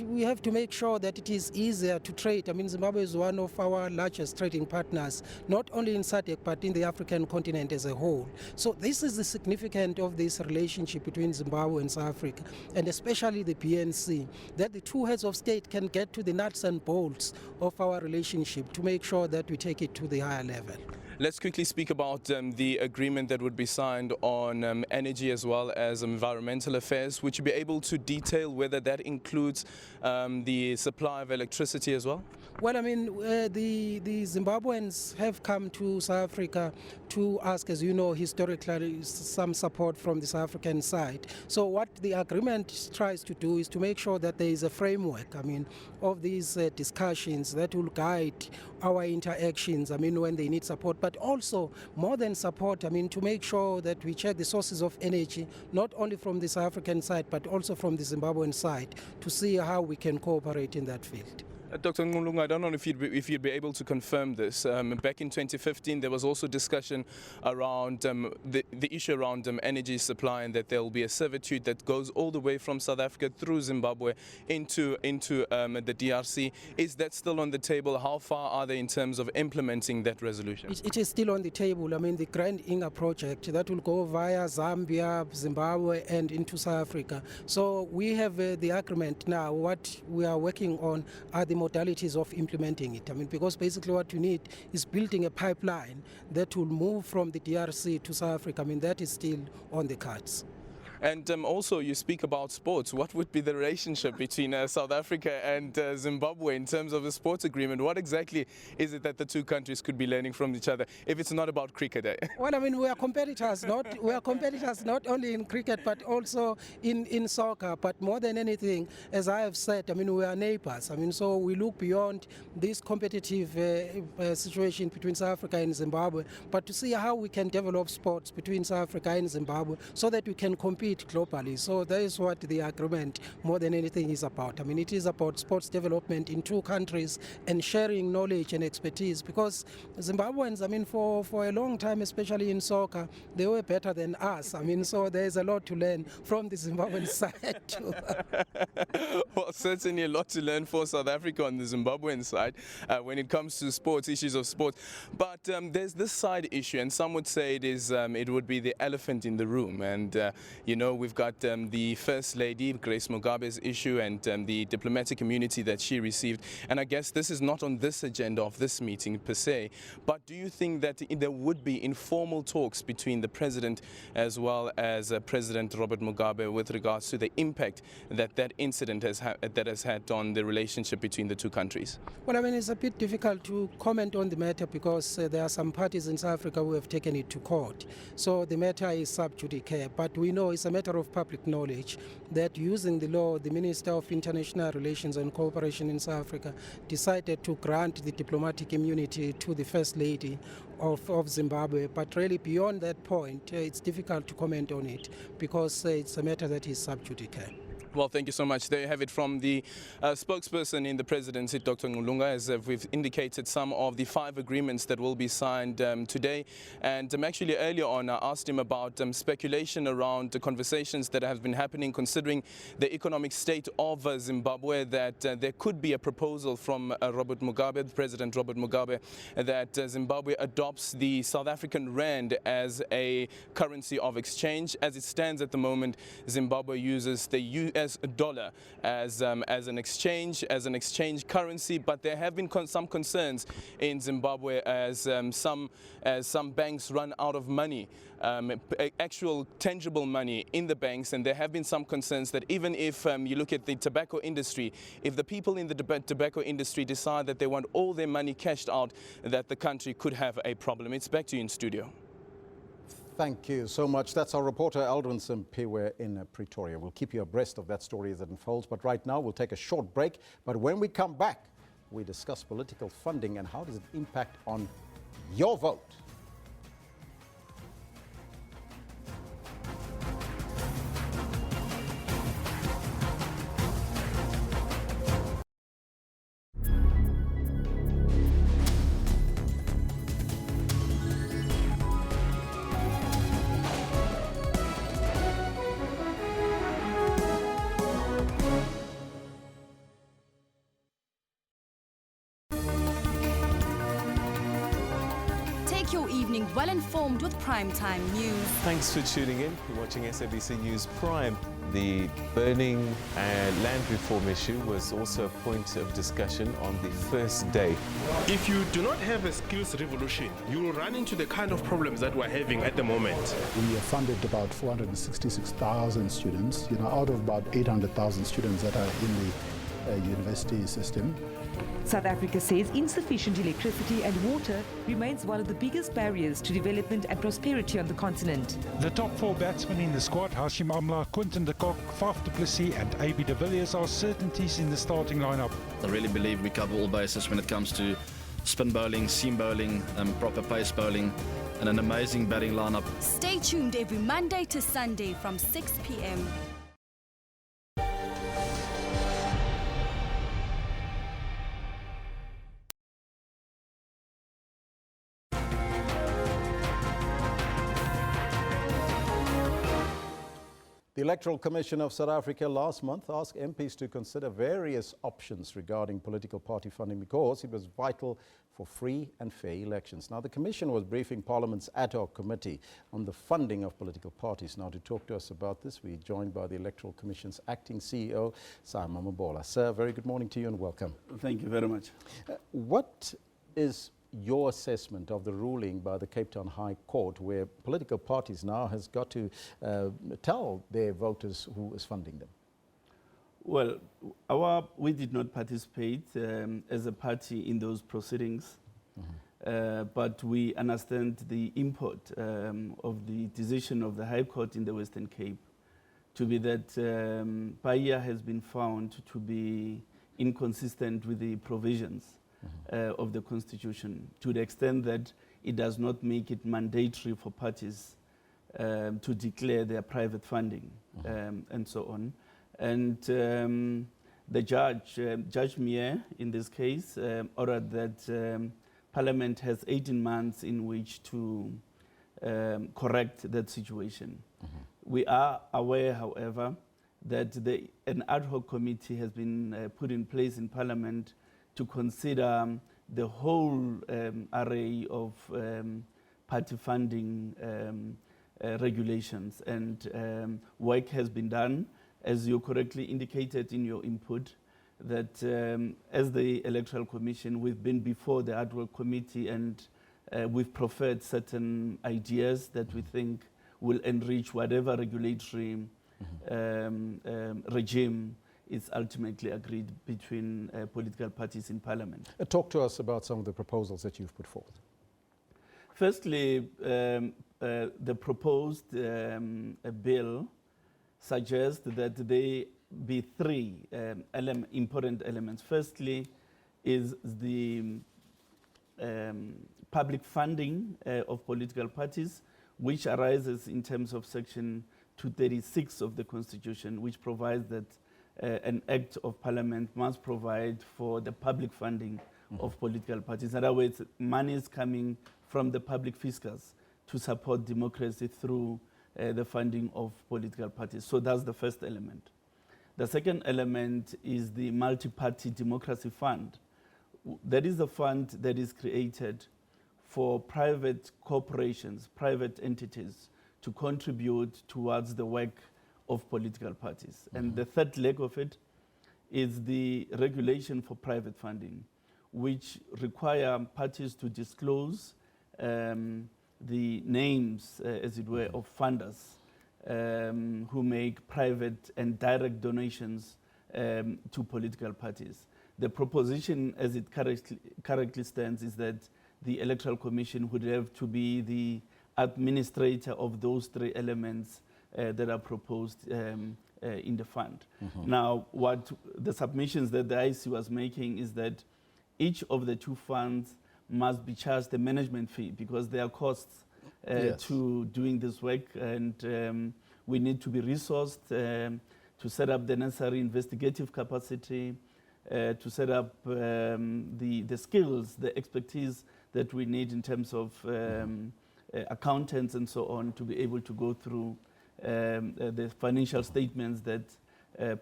we have to make sure that it is easier to trade. I mean, Zimbabwe is one of our largest trading partners, not only in SADC, but in the African continent as a whole. So this is the significance of this relationship between Zimbabwe and South Africa, and especially the BNC, that the two heads of state can get to the nuts and bolts of our relationship to make sure that we take it to the higher level. Let's quickly speak about the agreement that would be signed on energy as well as environmental affairs. Would you be able to detail whether that includes the supply of electricity as well? Well, I mean, the Zimbabweans have come to South Africa to ask, as you know, historically, some support from the South African side. So what the agreement tries to do is to make sure that there is a framework, I mean, of these discussions that will guide our interactions, I mean, when they need support, but also more than support, I mean, to make sure that we check the sources of energy, not only from the South African side, but also from the Zimbabwean side, to see how we can cooperate in that field. Dr. Ngulunga, I don't know if you'd be able to confirm this. Back in 2015, there was also discussion around the issue around energy supply, and that there will be a servitude that goes all the way from South Africa through Zimbabwe into the DRC. Is that still on the table? How far are they in terms of implementing that resolution? It is still on the table. I mean, the Grand Inga project that will go via Zambia, Zimbabwe, and into South Africa. So we have the agreement now. What we are working on are the modalities of implementing it. I mean, because basically what you need is building a pipeline that will move from the DRC to South Africa. I mean, that is still on the cards. And also, you speak about sports. What would be the relationship between South Africa and Zimbabwe in terms of a sports agreement? What exactly is it that the two countries could be learning from each other, if it's not about cricket? Well, I mean, we are competitors not only in cricket, but also in soccer. But more than anything, as I have said, I mean, we are neighbors. I mean, so we look beyond this competitive situation between South Africa and Zimbabwe, but to see how we can develop sports between South Africa and Zimbabwe so that we can compete compete globally. So that is what the agreement more than anything is about. I mean, it is about sports development in two countries and sharing knowledge and expertise, because Zimbabweans, I mean, for a long time, especially in soccer, they were better than us. I mean, so there's a lot to learn from the Zimbabwean side too. Well, certainly a lot to learn for South Africa on the Zimbabwean side when it comes to sports, issues of sports. But there's this side issue, and some would say it would be the elephant in the room. And, you know, we've got the First Lady, Grace Mugabe's issue, and the diplomatic immunity that she received. And I guess this is not on this agenda of this meeting per se, but do you think that there would be informal talks between the President as well as President Robert Mugabe with regards to the impact that that incident has had on the relationship between the two countries? Well, I mean, it's a bit difficult to comment on the matter because there are some parties in South Africa who have taken it to court. So the matter is sub judice, but we know it's a matter of public knowledge that using the law, the Minister of International Relations and Cooperation in South Africa decided to grant the diplomatic immunity to the First Lady of Zimbabwe. But really beyond that point, it's difficult to comment on it because it's a matter that is sub judice. Well, thank you so much. There you have it from the spokesperson in the presidency, Dr. Ngulunga, as we've indicated some of the 5 agreements that will be signed today. And actually earlier on, I asked him about speculation around the conversations that have been happening considering the economic state of Zimbabwe, that there could be a proposal from Robert Mugabe, President Robert Mugabe, that Zimbabwe adopts the South African rand as a currency of exchange. As it stands at the moment, Zimbabwe uses the US dollar as an exchange currency, but there have been some concerns in Zimbabwe as some banks run out of money, actual tangible money in the banks, and there have been some concerns that even if you look at the tobacco industry, if the people in the tobacco industry decide that they want all their money cashed out, that the country could have a problem. It's back to you in studio. Thank you so much. That's our reporter, Aldrin Simpiwe in Pretoria. We'll keep you abreast of that story as it unfolds. But right now, we'll take a short break. But when we come back, we discuss political funding and how does it impact on your vote. Well-informed with primetime news. Thanks for tuning in. You're watching SABC News Prime. The burning land reform issue was also a point of discussion on the first day. If you do not have a skills revolution, you will run into the kind of problems that we're having at the moment. We have funded about 466,000 students, out of about 800,000 students that are in the university system. South Africa says insufficient electricity and water remains one of the biggest barriers to development and prosperity on the continent. The top 4 batsmen in the squad, Hashim Amla, Quinton de Kock, Faf du Plessis and AB de Villiers, are certainties in the starting lineup. I really believe we cover all bases when it comes to spin bowling, seam bowling, proper pace bowling, and an amazing batting lineup. Stay tuned every Monday to Sunday from 6 p.m. The Electoral Commission of South Africa last month asked MPs to consider various options regarding political party funding because it was vital for free and fair elections. Now, the Commission was briefing Parliament's ad hoc committee on the funding of political parties. Now, to talk to us about this, we're joined by the Electoral Commission's acting CEO, Simon Mabola. Sir, very good morning to you and welcome. Thank you very much. What is your assessment of the ruling by the Cape Town High Court, where political parties now has got to tell their voters who is funding them? Well, we did not participate as a party in those proceedings, but we understand the import of the decision of the High Court in the Western Cape to be that PAIA has been found to be inconsistent with the provisions of the Constitution, to the extent that it does not make it mandatory for parties to declare their private funding and so on. And the judge, Judge Mier, in this case, ordered that Parliament has 18 months in which to correct that situation. We are aware, however, that an ad hoc committee has been put in place in Parliament to consider the whole array of party funding regulations, and work has been done, as you correctly indicated in your input, that as the Electoral Commission, we've been before the ad hoc committee and we've proffered certain ideas that we think will enrich whatever regulatory regime is ultimately agreed between political parties in Parliament. Talk to us about some of the proposals that you've put forward. Firstly, the proposed bill suggests that there be three important elements. Firstly is the public funding of political parties, which arises in terms of Section 236 of the Constitution, which provides that an Act of Parliament must provide for the public funding of political parties. In other words, money is coming from the public fiscus to support democracy through the funding of political parties. So that's the first element. The second element is the Multiparty Democracy Fund. That is the fund that is created for private corporations, private entities, to contribute towards the work of political parties. And the third leg of it is the regulation for private funding, which require parties to disclose the names, as it were, of funders who make private and direct donations to political parties. The proposition, as it currently stands, is that the Electoral Commission would have to be the administrator of those three elements that are proposed in the fund. Now, what the submissions that the IC was making is that each of the two funds must be charged a management fee because there are costs to doing this work, and we need to be resourced to set up the necessary investigative capacity, to set up the skills, the expertise that we need in terms of accountants and so on, to be able to go through the financial statements that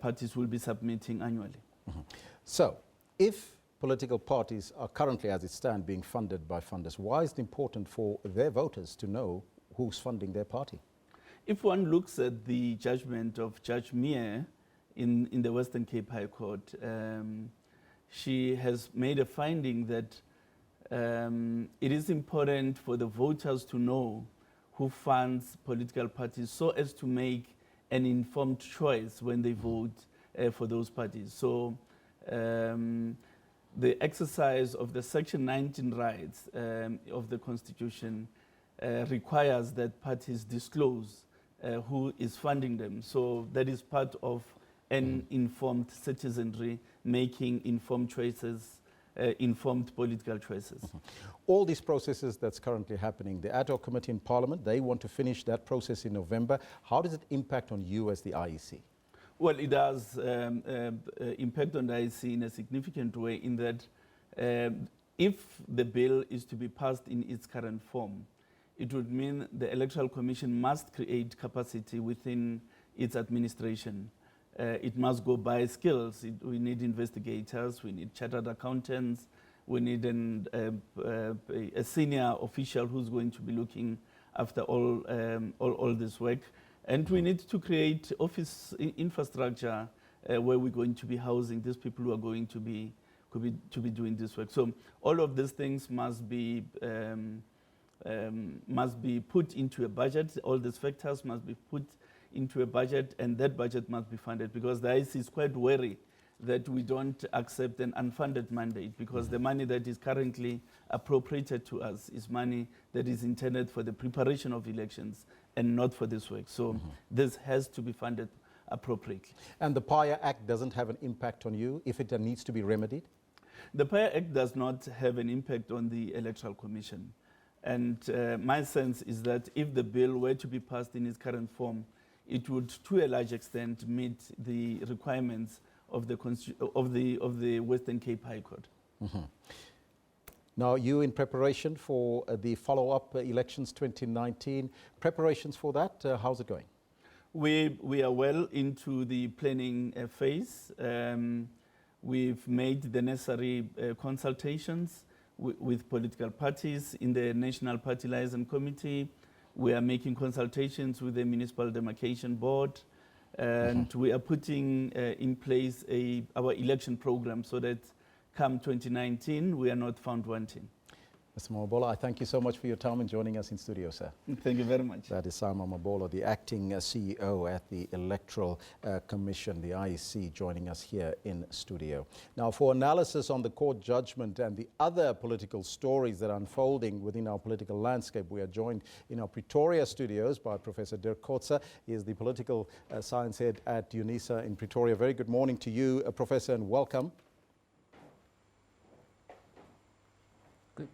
parties will be submitting annually. So, if political parties are currently, as it stands, being funded by funders, why is it important for their voters to know who's funding their party? If one looks at the judgment of Judge Mier in the Western Cape High Court, she has made a finding that it is important for the voters to know who funds political parties so as to make an informed choice when they vote for those parties. So the exercise of the Section 19 rights of the Constitution requires that parties disclose who is funding them. So that is part of an informed citizenry making informed choices, informed political choices. All these processes that's currently happening, the ad hoc committee in Parliament, they want to finish that process in November. How does it impact on you as the IEC? Well, it does impact on the IEC in a significant way in that if the bill is to be passed in its current form, it would mean the Electoral Commission must create capacity within its administration. It must go by skills. We need investigators, we need chartered accountants, we need a senior official who's going to be looking after all this work. And we need to create office infrastructure where we're going to be housing these people who are going to be doing this work. So all of these things must be put into a budget. All these factors must be put into a budget, and that budget must be funded, because the IEC is quite wary that we don't accept an unfunded mandate, because the money that is currently appropriated to us is money that is intended for the preparation of elections and not for this work. So this has to be funded appropriately. And the PIA Act doesn't have an impact on you if it needs to be remedied? The PIA Act does not have an impact on the Electoral Commission. And my sense is that if the bill were to be passed in its current form, it would, to a large extent, meet the requirements of the Western Cape High Court. Mm-hmm. Now, you in preparation for the follow-up elections 2019, preparations for that, how's it going? We are well into the planning phase. We've made the necessary consultations with political parties in the National Party Liaison Committee. We are making consultations with the Municipal Demarcation Board, and we are putting in place our election program so that come 2019, we are not found wanting. Mr. Mabola, I thank you so much for your time and joining us in studio, sir. Thank you very much. That is Simon Mabola, the acting CEO at the Electoral Commission, the IEC, joining us here in studio. Now, for analysis on the court judgment and the other political stories that are unfolding within our political landscape, we are joined in our Pretoria studios by Professor Dirk Kotze. He is the political science head at UNISA in Pretoria. Very good morning to you, Professor, and welcome.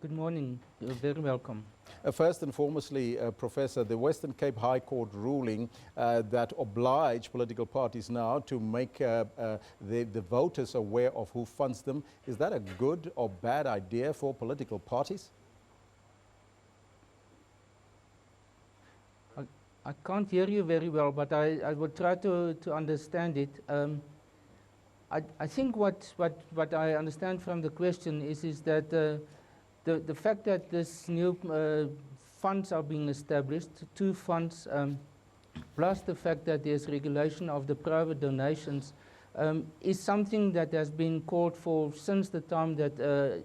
Good morning. You're very welcome. First and foremostly, Professor, the Western Cape High Court ruling that oblige political parties now to make the voters aware of who funds them, is that a good or bad idea for political parties? I can't hear you very well, but I will try to understand it. I think what I understand from the question is that the fact that this new funds are being established, two funds, plus the fact that there's regulation of the private donations, is something that has been called for since the time that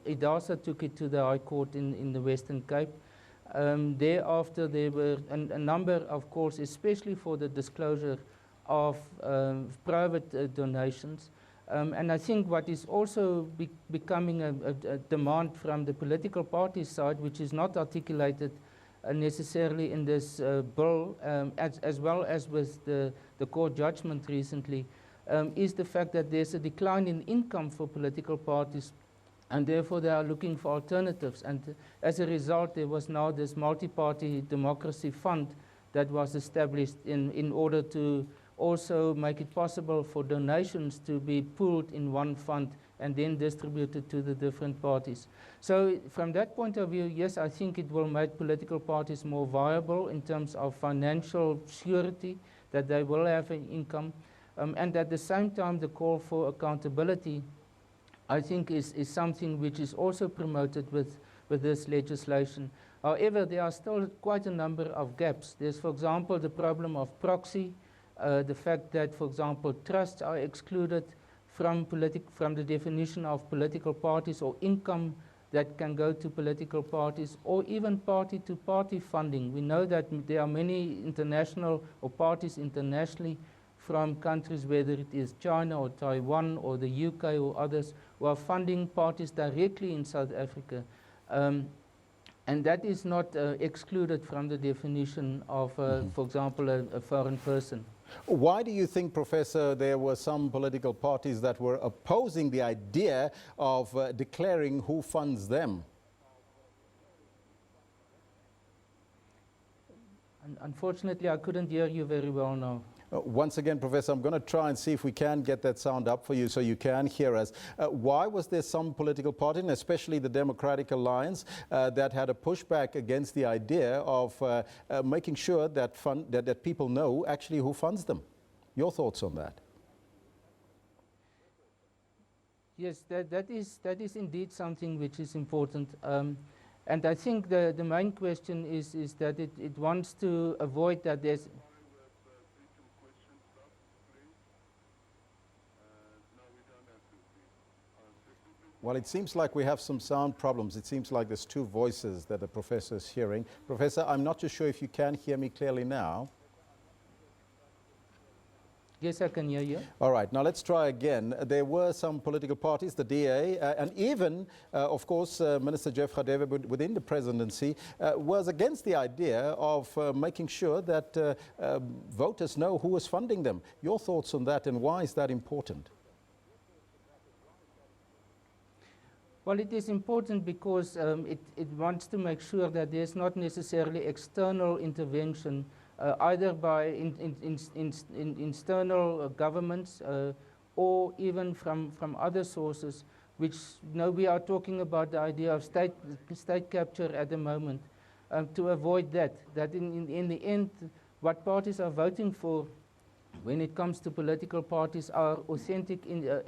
IDASA took it to the High Court in the Western Cape. Thereafter, there were a number of calls, especially for the disclosure of private donations. And I think what is also becoming a demand from the political party side, which is not articulated necessarily in this bill, as well as with the court judgment recently, is the fact that there's a decline in income for political parties, and therefore they are looking for alternatives. And as a result, there was now this multi-party democracy fund that was established in order to also make it possible for donations to be pooled in one fund and then distributed to the different parties. So from that point of view, yes, I think it will make political parties more viable in terms of financial surety, that they will have an income. And at the same time, the call for accountability, I think, is something which is also promoted with this legislation. However, there are still quite a number of gaps. There's, for example, the problem of proxy, the fact that, for example, trusts are excluded from the definition of political parties, or income that can go to political parties, or even party-to-party funding. We know that there are many international or parties internationally from countries, whether it is China or Taiwan or the UK or others, who are funding parties directly in South Africa. And that is not excluded from the definition of, for example, a foreign person. Why do you think, Professor, there were some political parties that were opposing the idea of declaring who funds them? Unfortunately, I couldn't hear you very well now. Once again, Professor, I'm going to try and see if we can get that sound up for you so you can hear us. Why was there some political party, and especially the Democratic Alliance, that had a pushback against the idea of making sure that, that people know actually who funds them? Your thoughts on that? Yes, that is indeed something which is important. And I think the main question is that it wants to avoid that there's... Well, it seems like we have some sound problems. It seems like there's two voices that the professor is hearing. Professor, I'm not too sure if you can hear me clearly now. Yes, I can hear you. All right, now let's try again. There were some political parties, the DA, and even, of course, Minister Jeff Radebe within the presidency was against the idea of making sure that voters know who is funding them. Your thoughts on that, and why is that important? Well, it is important because it wants to make sure that there's not necessarily external intervention, either by external governments or even from other sources, which we are talking about the idea of state capture at the moment, to avoid that in the end, what parties are voting for when it comes to political parties are authentic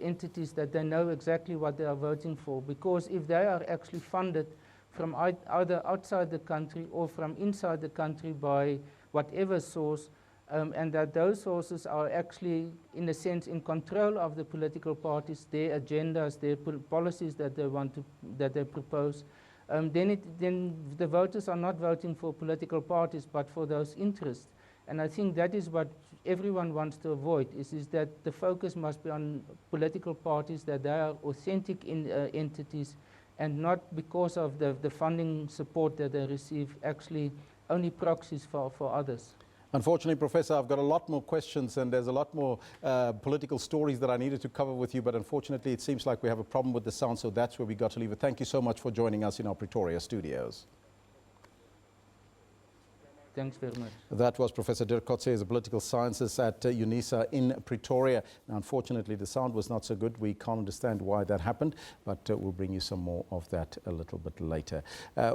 entities that they know exactly what they are voting for. Because if they are actually funded from either outside the country or from inside the country by whatever source, and that those sources are actually, in a sense, in control of the political parties, their agendas, their policies that they propose, then the voters are not voting for political parties, but for those interests. And I think that is what everyone wants to avoid, is that the focus must be on political parties, that they are authentic entities, and not because of the funding support that they receive, actually only proxies for others. Unfortunately, Professor, I've got a lot more questions and there's a lot more political stories that I needed to cover with you, but unfortunately it seems like we have a problem with the sound, so that's where we got to leave it. Thank you so much for joining us in our Pretoria studios. Thanks very much. That was Professor Dirk Coetzee, a political sciences at UNISA in Pretoria. Now, unfortunately, the sound was not so good. We can't understand why that happened, but we'll bring you some more of that a little bit later.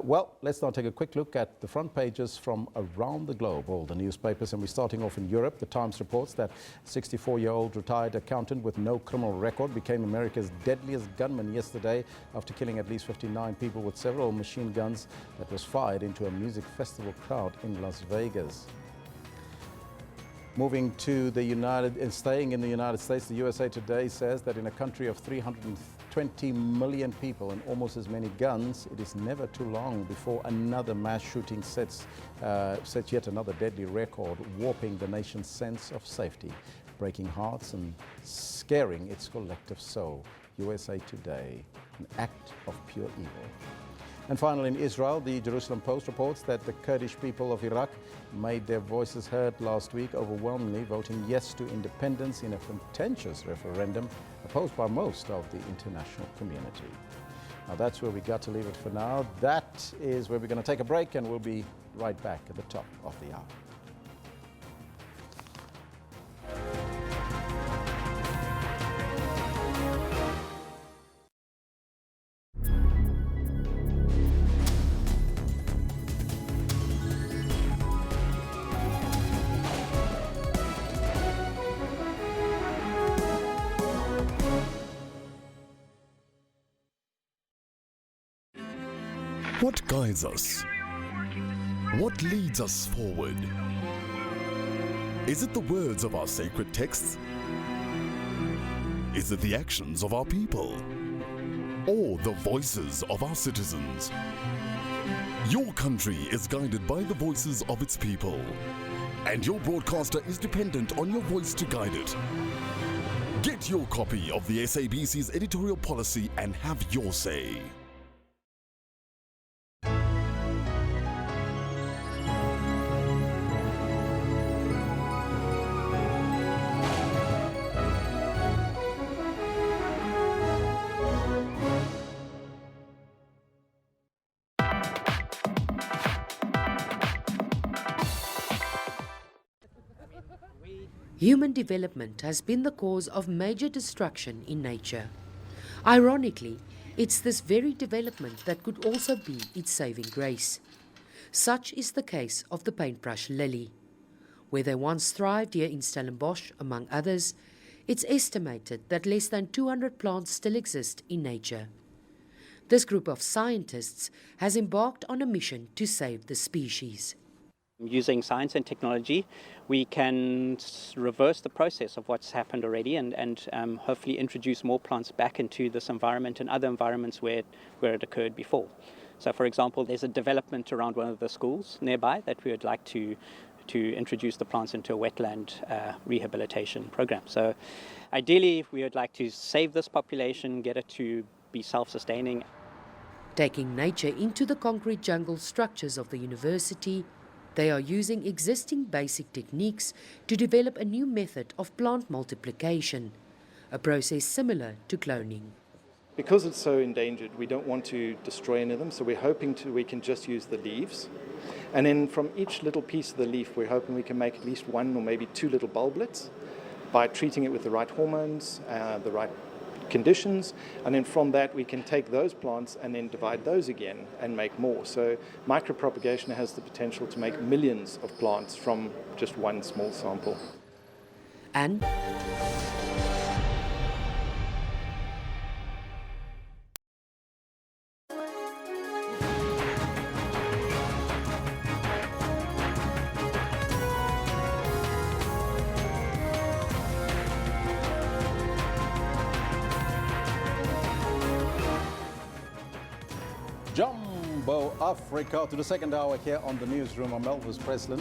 Well, let's now take a quick look at the front pages from around the globe, all the newspapers, and we're starting off in Europe. The Times reports that 64-year-old retired accountant with no criminal record became America's deadliest gunman yesterday after killing at least 59 people with several machine guns that was fired into a music festival crowd in Las Vegas. Moving to staying in the United States, the USA Today says that in a country of 320 million people and almost as many guns, it is never too long before another mass shooting sets yet another deadly record, warping the nation's sense of safety, breaking hearts and scaring its collective soul. USA Today, an act of pure evil. And finally, in Israel, the Jerusalem Post reports that the Kurdish people of Iraq made their voices heard last week, overwhelmingly voting yes to independence in a contentious referendum opposed by most of the international community. Now, that's where we got to leave it for now. That is where we're going to take a break, and we'll be right back at the top of the hour. What guides us? What leads us forward? Is it the words of our sacred texts? Is it the actions of our people? Or the voices of our citizens? Your country is guided by the voices of its people, and your broadcaster is dependent on your voice to guide it. Get your copy of the SABC's editorial policy and have your say. Human development has been the cause of major destruction in nature. Ironically, it's this very development that could also be its saving grace. Such is the case of the paintbrush lily. Where they once thrived here in Stellenbosch, among others, it's estimated that less than 200 plants still exist in nature. This group of scientists has embarked on a mission to save the species. Using science and technology, we can reverse the process of what's happened already and hopefully introduce more plants back into this environment and other environments where it occurred before. So, for example, there's a development around one of the schools nearby that we would like to introduce the plants into a wetland rehabilitation program. So, ideally, we would like to save this population, get it to be self-sustaining. Taking nature into the concrete jungle structures of the university, they are using existing basic techniques to develop a new method of plant multiplication, a process similar to cloning. Because it's so endangered, we don't want to destroy any of them, so we're hoping we can just use the leaves. And then from each little piece of the leaf, we're hoping we can make at least 1 or maybe 2 little bulblets by treating it with the right hormones, the right conditions, and then from that we can take those plants and then divide those again and make more. So micropropagation has the potential to make millions of plants from just one small sample. And Jumbo Africa to the second hour here on the Newsroom. I'm Elvis Preslin.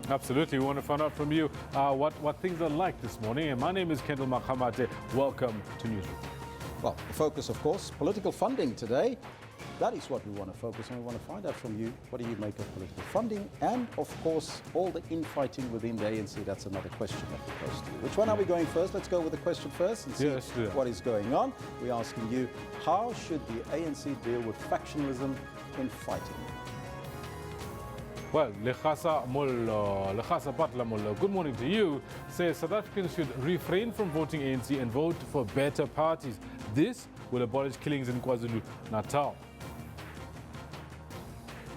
Absolutely. We want to find out from you what things are like this morning. And my name is Kendall Makhamate. Welcome to Newsroom. Well, the focus, of course, political funding today. That is what we want to focus on. We want to find out from you, what do you make of political funding? And, of course, all the infighting within the ANC. That's another question that we pose to you. Which one are we going first? Let's go with the question first and see what is going on. We're asking you, how should the ANC deal with factionalism in fighting? Well, Lechasa Mullo, Lechasa Patla Mullo, good morning to you, says South Africans should refrain from voting ANC and vote for better parties. This will abolish killings in KwaZulu-Natal.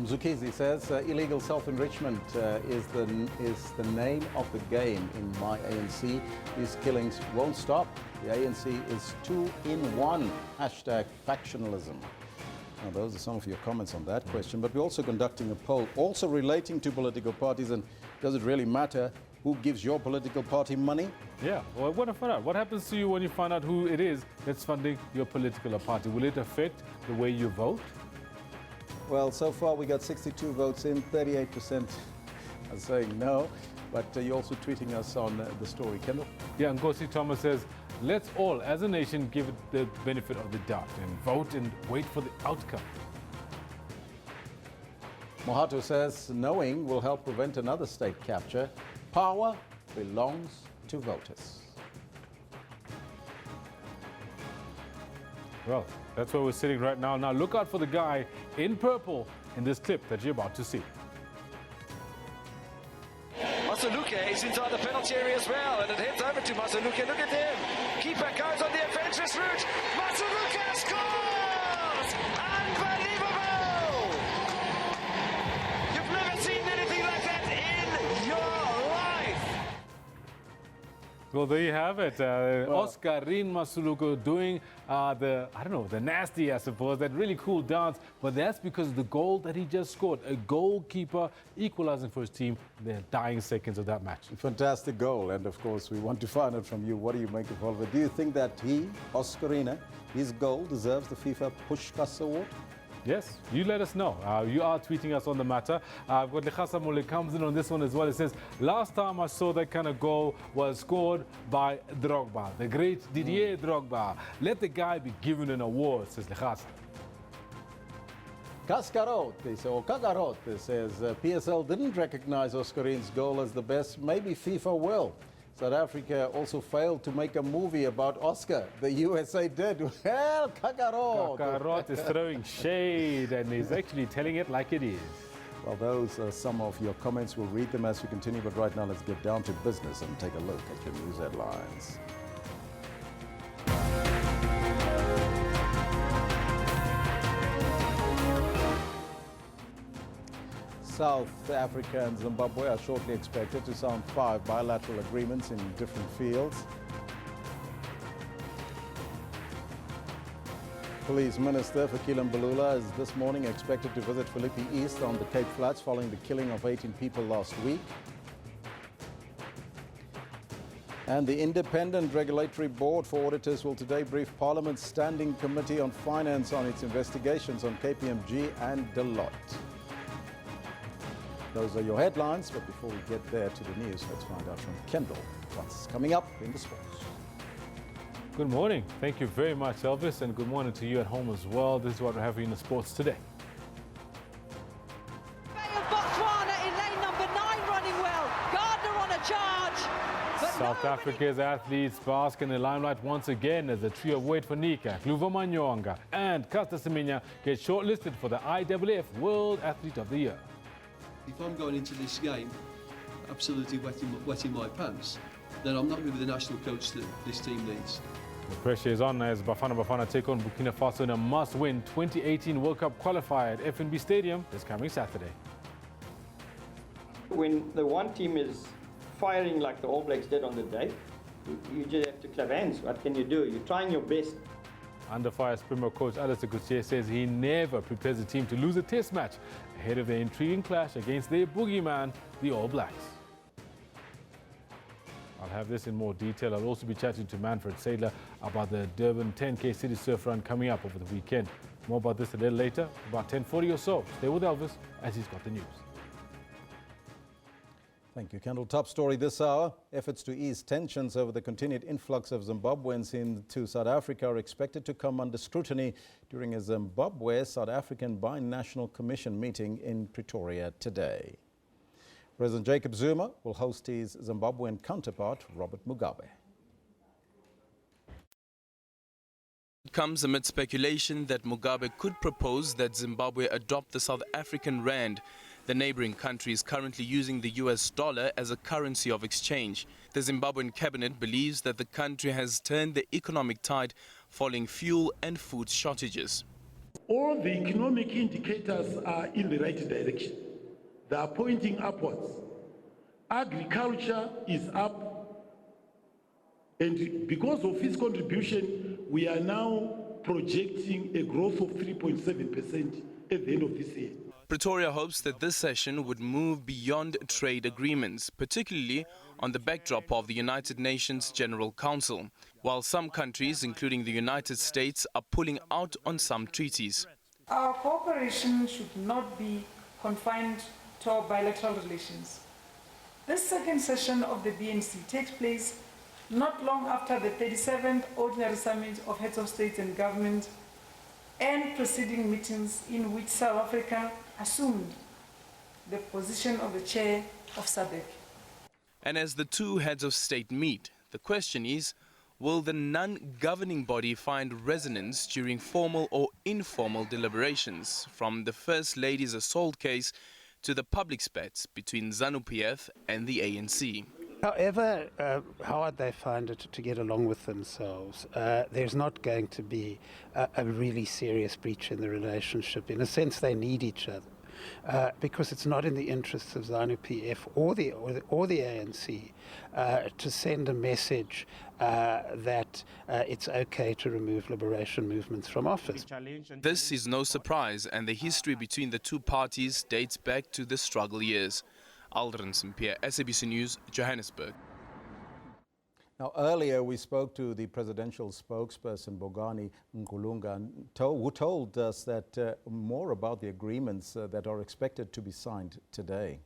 Mzukizi says illegal self-enrichment is the name of the game in my ANC. These killings won't stop. The ANC is 2 in 1. Hashtag factionalism. Now, those are some of your comments on that question. But we're also conducting a poll also relating to political parties. And does it really matter who gives your political party money? Yeah, well, I want to find out. What happens to you when you find out who it is that's funding your political party? Will it affect the way you vote? Well, so far we got 62 votes in, 38% are saying no. But you're also tweeting us on the story, Kendall. Yeah, and Ngosi Thomas says, let's all, as a nation, give it the benefit of the doubt and vote and wait for the outcome. Mohato says, knowing will help prevent another state capture. Power belongs to voters. Well, that's where we're sitting right now. Now look out for the guy in purple in this clip that you're about to see. Masaluke is inside the penalty area as well, and it heads over to Masaluke. Look at him. Keeper goes on the adventurous route. Masaluke scores! Unbelievable! You've never seen anything like that in your life. Well, there you have it. Oscarine Masuluko doing the nasty, I suppose, that really cool dance. But that's because of the goal that he just scored. A goalkeeper equalizing for his team in the dying seconds of that match. Fantastic goal. And of course, we want to find out from you, what do you make of all of it? Do you think that Oscarina, his goal deserves the FIFA Pushback award? Yes, you let us know. You are tweeting us on the matter. I've got Lechasa Mole comes in on this one as well. It says, last time I saw that kind of goal was scored by Drogba, the great Didier Drogba. Let the guy be given an award, says Lechasa. Kagarote says, PSL didn't recognize Oscarin's goal as the best. Maybe FIFA will. South Africa also failed to make a movie about Oscar. The USA did. Well, Kagarote. Kagarote is throwing shade and he's actually telling it like it is. Well, those are some of your comments. We'll read them as we continue. But right now, let's get down to business and take a look at your news headlines. South Africa and Zimbabwe are shortly expected to sign 5 bilateral agreements in different fields. Police Minister Fikile Mbalula is this morning expected to visit Philippi East on the Cape Flats following the killing of 18 people last week. And the Independent Regulatory Board for Auditors will today brief Parliament's Standing Committee on Finance on its investigations on KPMG and Deloitte. Those are your headlines, but before we get there to the news, let's find out from Kendall what's coming up in the sports. Good morning. Thank you very much, Elvis, and good morning to you at home as well. This is what we have in the sports today. Botswana in lane number 9 running well. Gardner on a charge, but South Africa's athletes bask in the limelight once again as the trio wait for Nika, Kluva Manyonga and Caster Semenya get shortlisted for the IAAF World Athlete of the Year. If I'm going into this game absolutely wetting my pants, then I'm not going to be the national coach that this team needs. The pressure is on as Bafana take on Burkina Faso in a must-win 2018 World Cup qualifier at FNB Stadium this coming Saturday. When the one team is firing like the All Blacks did on the day, you just have to clap hands. What can you do? You're trying your best. Under fire Springbok coach Alistair Coetzee says he never prepares the team to lose a test match ahead of their intriguing clash against their boogeyman, the All Blacks. I'll have this in more detail. I'll also be chatting to Manfred Sadler about the Durban 10K City Surf Run coming up over the weekend. More about this a little later, about 10:40 or so. Stay with Elvis as he's got the news. Thank you, Kendall. Top story this hour. Efforts to ease tensions over the continued influx of Zimbabweans into South Africa are expected to come under scrutiny during a Zimbabwe-South African Binational Commission meeting in Pretoria today. President Jacob Zuma will host his Zimbabwean counterpart, Robert Mugabe. It comes amid speculation that Mugabe could propose that Zimbabwe adopt the South African rand. The neighboring country is currently using the US dollar as a currency of exchange. The Zimbabwean cabinet believes that the country has turned the economic tide following fuel and food shortages. All the economic indicators are in the right direction. They are pointing upwards. Agriculture is up, and because of its contribution, we are now projecting a growth of 3.7% at the end of this year. Pretoria hopes that this session would move beyond trade agreements, particularly on the backdrop of the United Nations General Council, while some countries, including the United States, are pulling out on some treaties. Our cooperation should not be confined to our bilateral relations. This second session of the BNC takes place not long after the 37th Ordinary Summit of Heads of State and Government and preceding meetings in which South Africa assumed the position of the chair of SABC. And as the two heads of state meet, the question is, will the non-governing body find resonance during formal or informal deliberations, from the First Lady's assault case to the public spats between ZANU-PF and the ANC? However hard they find it to get along with themselves, there's not going to be a really serious breach in the relationship. In a sense, they need each other because it's not in the interests of ZANU-PF or the ANC to send a message that it's okay to remove liberation movements from office. This is no surprise, and the history between the two parties dates back to the struggle years. Aldrin St-Pierre, SABC News, Johannesburg. Now, earlier we spoke to the presidential spokesperson, Bongani Nkulunga, who told us that more about the agreements that are expected to be signed today.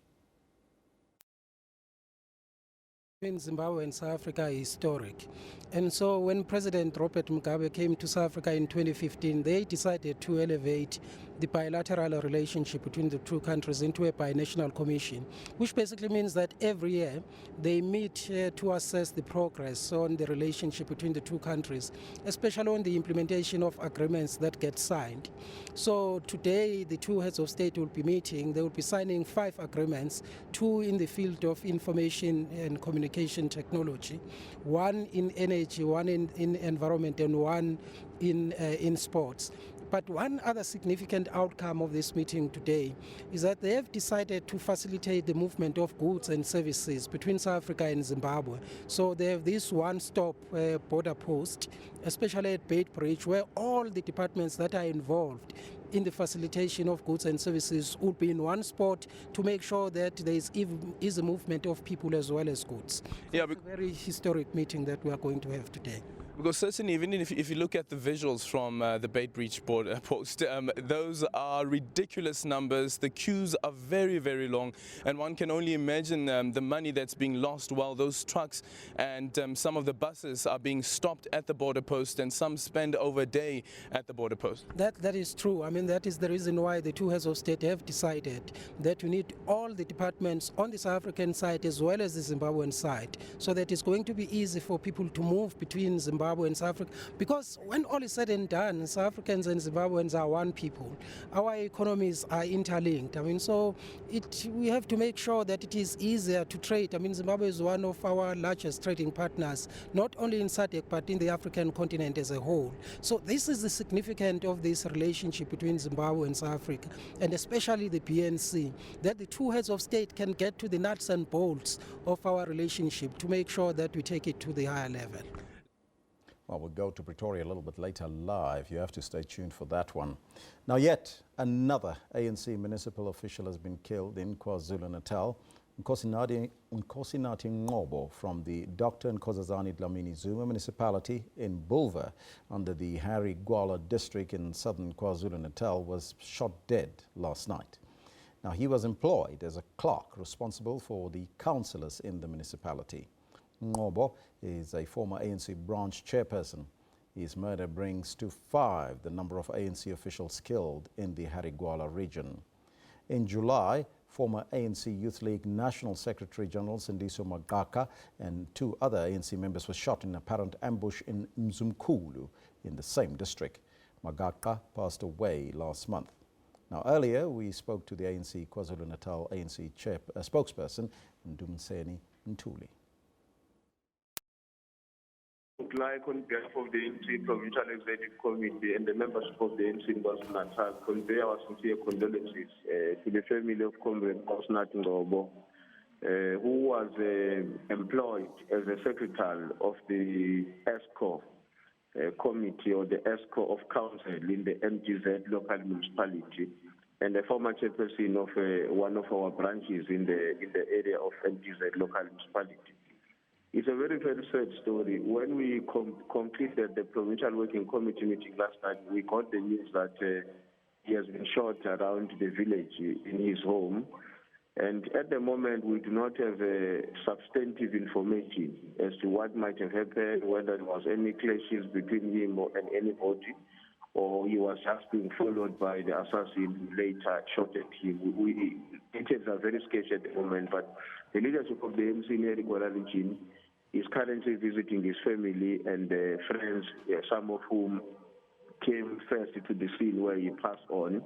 Between Zimbabwe and South Africa is historic. And so when President Robert Mugabe came to South Africa in 2015, they decided to elevate the bilateral relationship between the two countries into a binational commission, which basically means that every year they meet to assess the progress on the relationship between the two countries, especially on the implementation of agreements that get signed. So today the two heads of state will be meeting. They will be signing 5 agreements, 2 in the field of information and communication technology, 1 in energy, 1 in environment, and 1 in sports. But one other significant outcome of this meeting today is that they have decided to facilitate the movement of goods and services between South Africa and Zimbabwe. So they have this one-stop border post, especially at Beitbridge, where all the departments that are involved in the facilitation of goods and services will be in one spot to make sure that there is a movement of people as well as goods. Yeah, it's a very historic meeting that we are going to have today. Because certainly, even if you look at the visuals from the Bait Breach post, those are ridiculous numbers. The queues are very, very long, and one can only imagine the money that's being lost while those trucks and some of the buses are being stopped at the border post, and some spend over a day at the border post. That is true. I mean, that is the reason why the two heads of state have decided that we need all the departments on the South African side as well as the Zimbabwean side, so that it's going to be easy for people to move between Zimbabwe and South Africa. Because when all is said and done, South Africans and Zimbabweans are one people. Our economies are interlinked. I mean, so we have to make sure that it is easier to trade. I mean, Zimbabwe is one of our largest trading partners, not only in SADC, but in the African continent as a whole. So this is the significance of this relationship between Zimbabwe and South Africa, and especially the BNC, that the two heads of state can get to the nuts and bolts of our relationship to make sure that we take it to the higher level. Well, we'll go to Pretoria a little bit later live. You have to stay tuned for that one. Now, yet another ANC municipal official has been killed in KwaZulu-Natal. Nkosinathi Ngobo from the Dr. Nkosazana Dlamini Zuma municipality in Bulwer under the Harry Gwala district in southern KwaZulu-Natal was shot dead last night. Now, he was employed as a clerk responsible for the councillors in the municipality. Ngobo is a former ANC branch chairperson. His murder brings to 5 the number of ANC officials killed in the Harry Gwala region. In July, former ANC Youth League National Secretary General Sindiso Magaka and 2 other ANC members were shot in an apparent ambush in Mzumkulu in the same district. Magaka passed away last month. Now, earlier we spoke to the ANC KwaZulu-Natal ANC spokesperson Ndumseni Ntuli. Like on behalf of the ANC Provincial Executive Committee and the membership of the ANC in KwaZulu-Natal, convey our sincere condolences to the family of Comrade Nkosinathi Ngobo, who was employed as a secretary of the ESCO committee or the ESCO of council in the MGZ local municipality, and a former chairperson of one of our branches in the area of MGZ local municipality. It's a very, very sad story. When we completed the Provincial Working Committee meeting last night, we got the news that he has been shot around the village in his home. And at the moment, we do not have substantive information as to what might have happened, whether there was any clashes between him and anybody, or he was just being followed by the assassin who later shot at him. Details are very sketchy at the moment, but the leadership of the MC in Harry Gwala region is currently visiting his family and friends, some of whom came first to the scene where he passed on.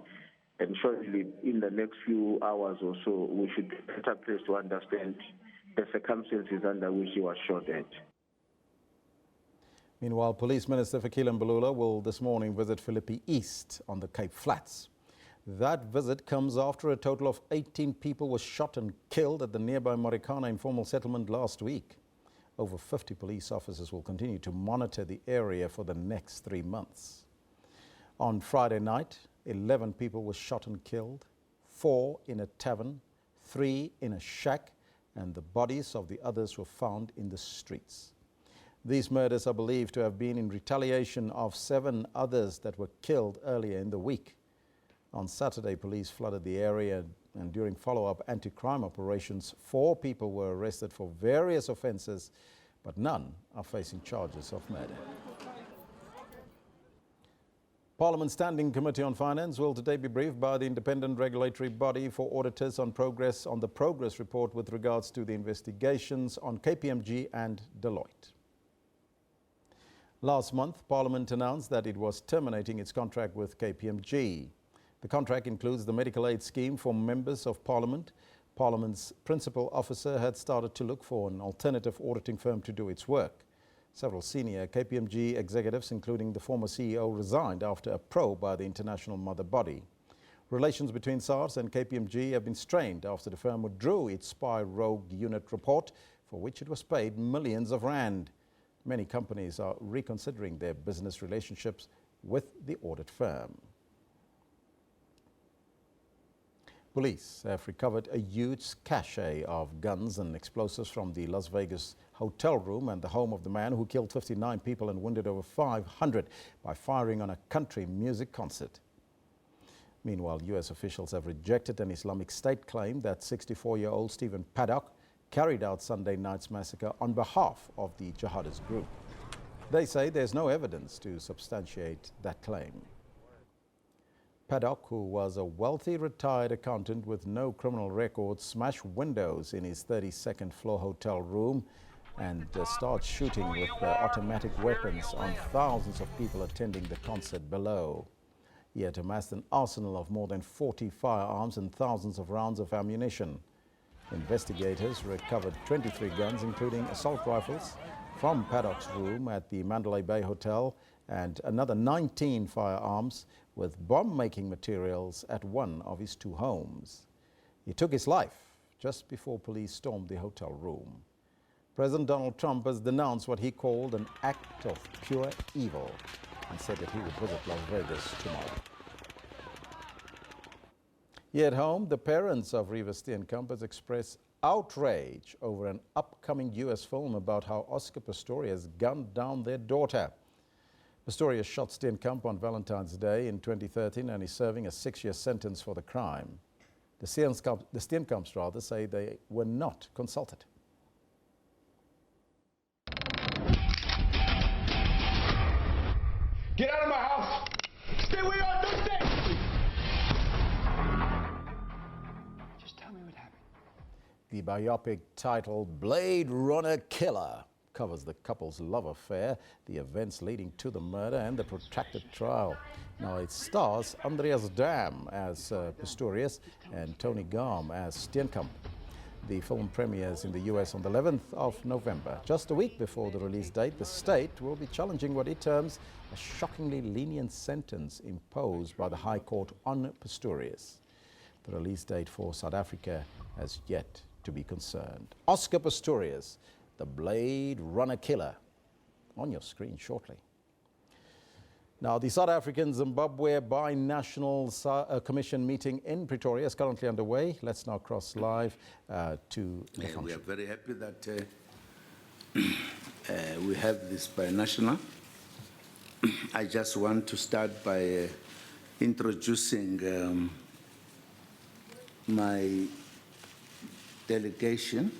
And shortly, in the next few hours or so, we should be better placed to understand the circumstances under which he was shot at. Meanwhile, Police Minister Fikile Mbalula will this morning visit Philippi East on the Cape Flats. That visit comes after a total of 18 people were shot and killed at the nearby Marikana informal settlement last week. Over 50 police officers will continue to monitor the area for the next 3 months. On Friday night, 11 people were shot and killed, 4 in a tavern, 3 in a shack, and the bodies of the others were found in the streets. These murders are believed to have been in retaliation of 7 others that were killed earlier in the week. On Saturday, police flooded the area, and during follow-up anti-crime operations, 4 people were arrested for various offences, but none are facing charges of murder. Parliament's Standing Committee on Finance will today be briefed by the independent regulatory body for auditors on the progress report with regards to the investigations on KPMG and Deloitte. Last month, Parliament announced that it was terminating its contract with KPMG. The contract includes the medical aid scheme for members of Parliament. Parliament's principal officer had started to look for an alternative auditing firm to do its work. Several senior KPMG executives, including the former CEO, resigned after a probe by the international mother body. Relations between SARS and KPMG have been strained after the firm withdrew its spy rogue unit report, for which it was paid millions of rand. Many companies are reconsidering their business relationships with the audit firm. Police have recovered a huge cache of guns and explosives from the Las Vegas hotel room and the home of the man who killed 59 people and wounded over 500 by firing on a country music concert. Meanwhile, U.S. officials have rejected an Islamic State claim that 64-year-old Stephen Paddock carried out Sunday night's massacre on behalf of the jihadist group. They say there's no evidence to substantiate that claim. Paddock, who was a wealthy retired accountant with no criminal record, smashed windows in his 32nd floor hotel room and started shooting with automatic weapons on thousands of people attending the concert below. He had amassed an arsenal of more than 40 firearms and thousands of rounds of ammunition. Investigators recovered 23 guns, including assault rifles, from Paddock's room at the Mandalay Bay Hotel and another 19 firearms with bomb-making materials at one of his two homes. He took his life just before police stormed the hotel room. President Donald Trump has denounced what he called an act of pure evil and said that he would visit Las Vegas tomorrow. Here at home, the parents of Reeva Steenkamp has expressed outrage over an upcoming U.S. film about how Oscar Pistorius gunned down their daughter. Pistorius shot Steenkamp on Valentine's Day in 2013 and is serving a 6-year sentence for the crime. The Steenkamps say they were not consulted. Get out of my house! Stay where you are, don't stay! Just tell me what happened. The biopic titled Blade Runner Killer covers the couple's love affair, the events leading to the murder and the protracted trial. Now it stars Andreas Dam as Pistorius and Tony Garm as Steenkamp. The film premieres in the US on the 11th of November. Just a week before the release date, the state will be challenging what it terms a shockingly lenient sentence imposed by the High Court on Pistorius. The release date for South Africa has yet to be confirmed. Oscar Pistorius, the Blade Runner Killer, on your screen shortly. Now, the South African Zimbabwe Binational Commission meeting in Pretoria is currently underway. Let's now cross live to the function. We are very happy that we have this binational. I just want to start by introducing my delegation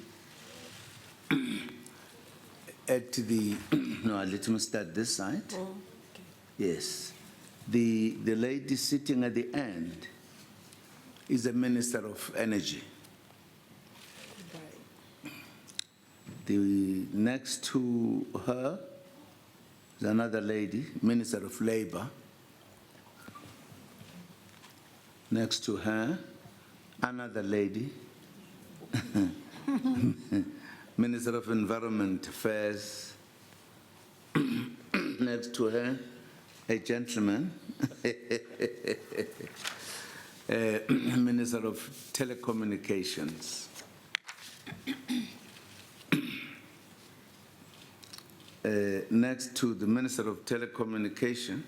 at the, no, let me start this side. Oh, okay. Yes. The lady sitting at the end is the Minister of Energy. The next to her is another lady, Minister of Labor. Next to her, another lady, Minister of Environment Affairs. Next to her, a gentleman, Minister of Telecommunications. Next to the Minister of Telecommunication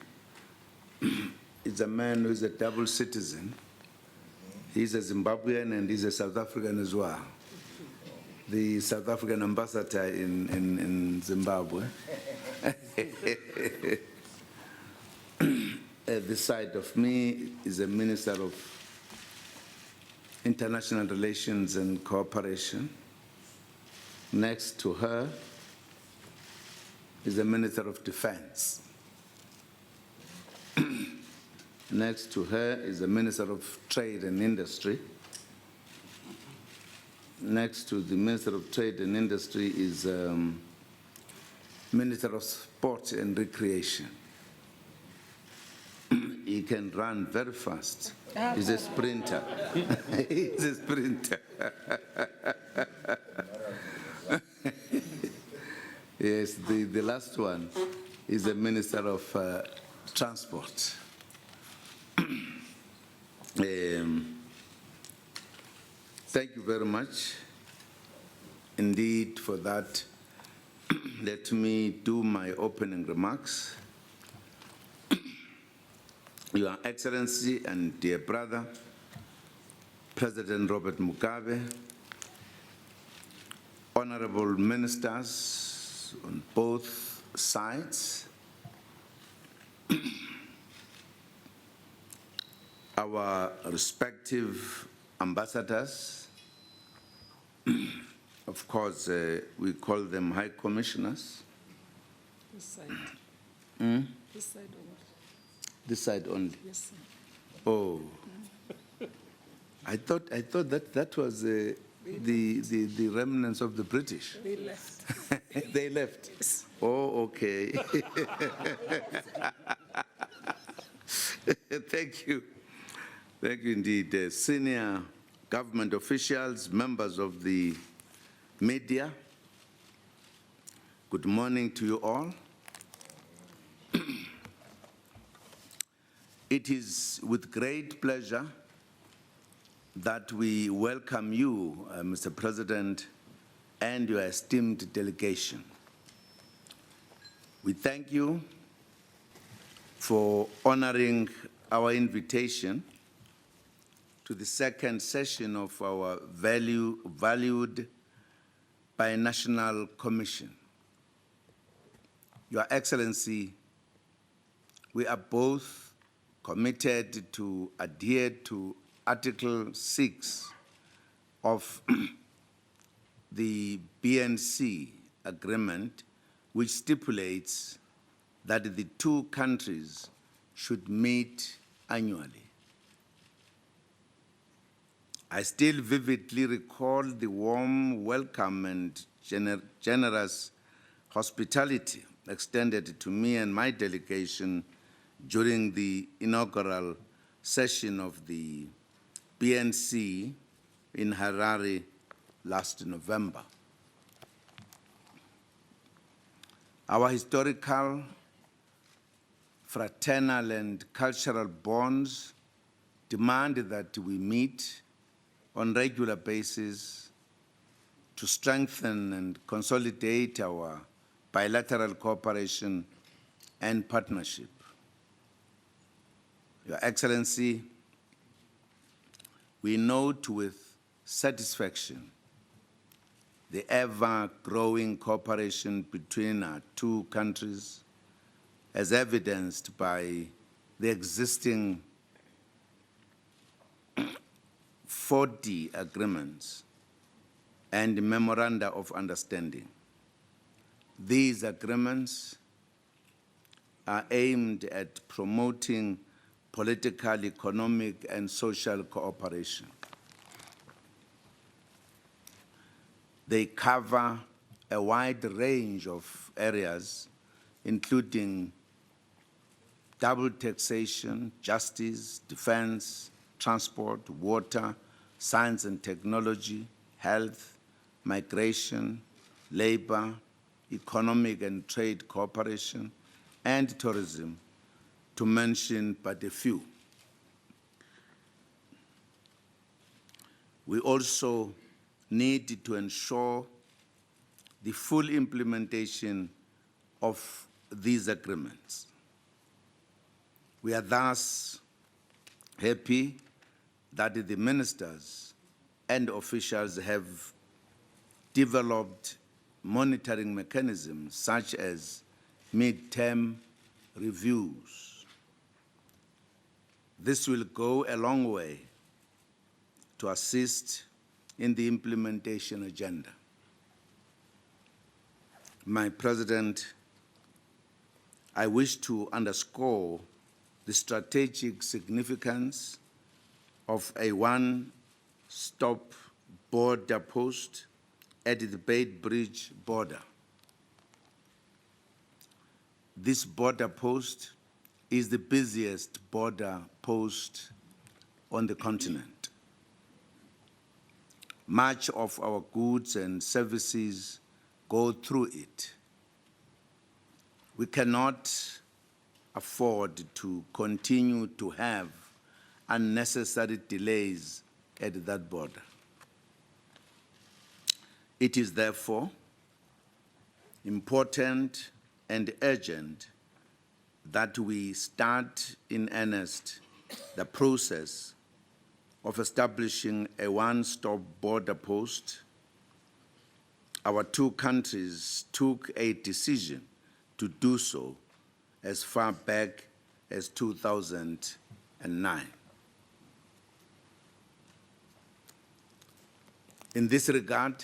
is a man who is a double citizen. He's a Zimbabwean and he's a South African as well. The South African ambassador in Zimbabwe. At the side of me is a Minister of International Relations and Cooperation. Next to her is the Minister of Defense. Next to her is the Minister of Trade and Industry. Next to the Minister of Trade and Industry is Minister of Sport and Recreation. He can run very fast. He's a sprinter. He's a sprinter. Yes, the last one is the Minister of Transport. Thank you very much indeed for that. Let me do my opening remarks. Your Excellency and dear brother, President Robert Mugabe, honorable ministers on both sides, our respective ambassadors, of course, we call them high commissioners. This side. This side only. This side only? Yes, sir. Oh. I thought that was the remnants of the British. They left. They left? Yes. Oh, okay. Thank you. Thank you indeed. Senior government officials, members of the media, good morning to you all. It is with great pleasure that we welcome you, Mr. President, and your esteemed delegation. We thank you for honoring our invitation to the second session of our valued Binational Commission. Your Excellency, we are both committed to adhere to Article 6 of the BNC agreement, which stipulates that the two countries should meet annually. I still vividly recall the warm welcome and generous hospitality extended to me and my delegation during the inaugural session of the BNC in Harare last November. Our historical, fraternal, and cultural bonds demand that we meet on a regular basis to strengthen and consolidate our bilateral cooperation and partnership. Your Excellency, we note with satisfaction the ever-growing cooperation between our two countries, as evidenced by the existing 40 agreements and memoranda of understanding. These agreements are aimed at promoting political, economic, and social cooperation. They cover a wide range of areas, including double taxation, justice, defense, transport, water, science and technology, health, migration, labor, economic and trade cooperation, and tourism, to mention but a few. We also need to ensure the full implementation of these agreements. We are thus happy that the ministers and officials have developed monitoring mechanisms such as mid-term reviews. This will go a long way to assist in the implementation agenda. My President, I wish to underscore the strategic significance of a one-stop border post at the Bay Bridge border. This border post is the busiest border post on the continent. Much of our goods and services go through it. We cannot afford to continue to have unnecessary delays at that border. It is therefore important and urgent that we start in earnest the process of establishing a one-stop border post our two countries took a decision to do so as far back as 2009. In this regard,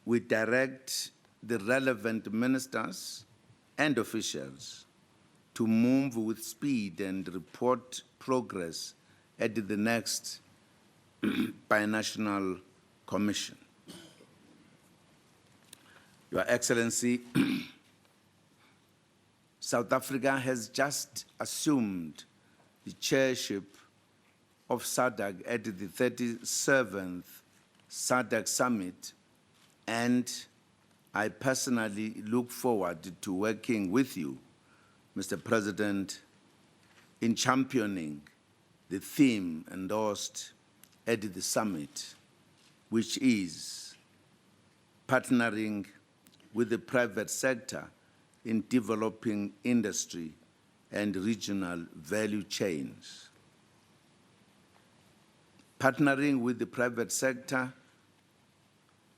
we direct the relevant ministers and officials to move with speed and report progress at the next binational commission. Your Excellency, South Africa has just assumed the chairship of SADC at the 37th SADC Summit, and I personally look forward to working with you, Mr. President, in championing the theme endorsed at the summit, which is partnering with the private sector in developing industry and regional value chains. Partnering with the private sector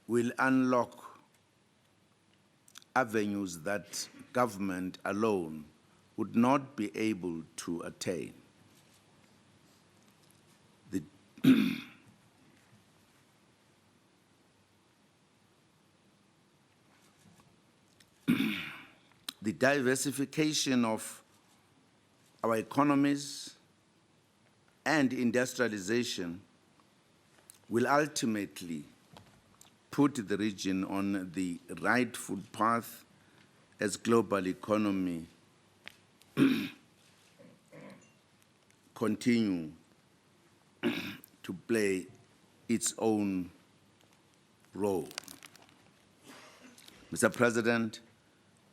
will unlock avenues that government alone would not be able to attain. The diversification of our economies and industrialization will ultimately put the region on the rightful path as global economy continue to play its own role. Mr. President,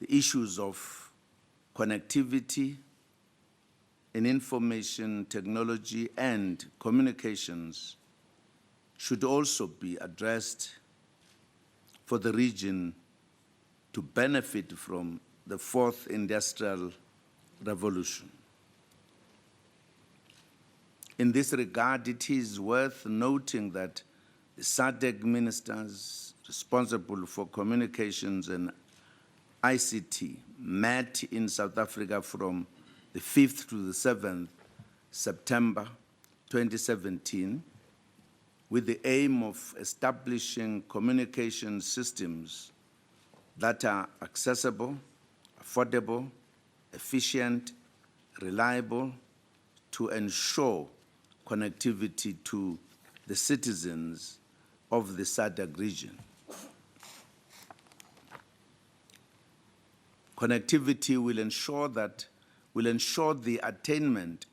the issues of connectivity in information technology and communications should also be addressed for the region to benefit from the fourth industrial revolution. In this regard, it is worth noting that the SADC ministers responsible for communications and ICT met in South Africa from the 5th to the 7th September 2017 with the aim of establishing communication systems that are accessible, affordable, efficient, reliable, to ensure connectivity to the citizens of the SADC region. Connectivity will ensure the attainment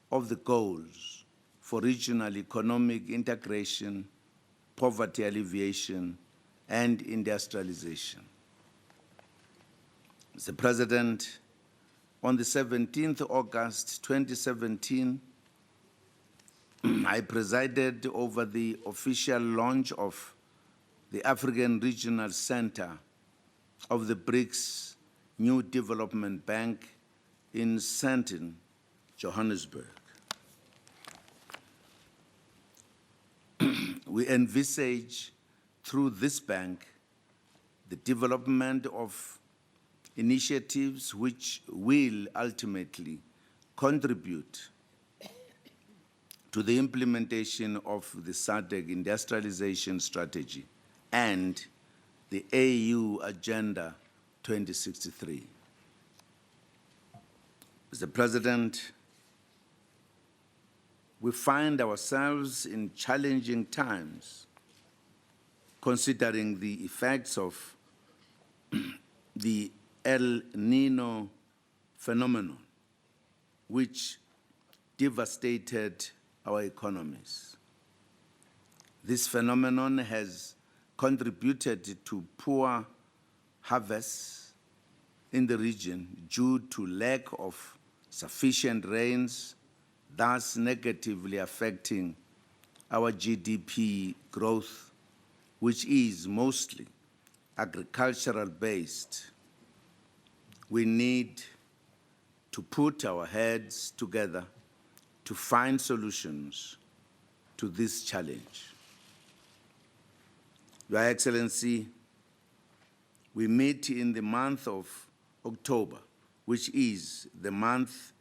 of the goals for regional economic integration, poverty alleviation, and industrialization. Mr. President, on the 17th of August 2017, I presided over the official launch of the African Regional Center of the BRICS New Development Bank in Sandton, Johannesburg. We envisage through this bank the development of initiatives which will ultimately contribute to the implementation of the SADC industrialization strategy and the AU Agenda 2063. Mr. President, we find ourselves in challenging times considering the effects of the El Nino phenomenon, which devastated our economies. This phenomenon has contributed to poor harvests in the region due to lack of sufficient rains, thus negatively affecting our GDP growth, which is mostly agricultural based. We need to put our heads together to find solutions to this challenge. Your Excellency, we meet in the month of October, which is the month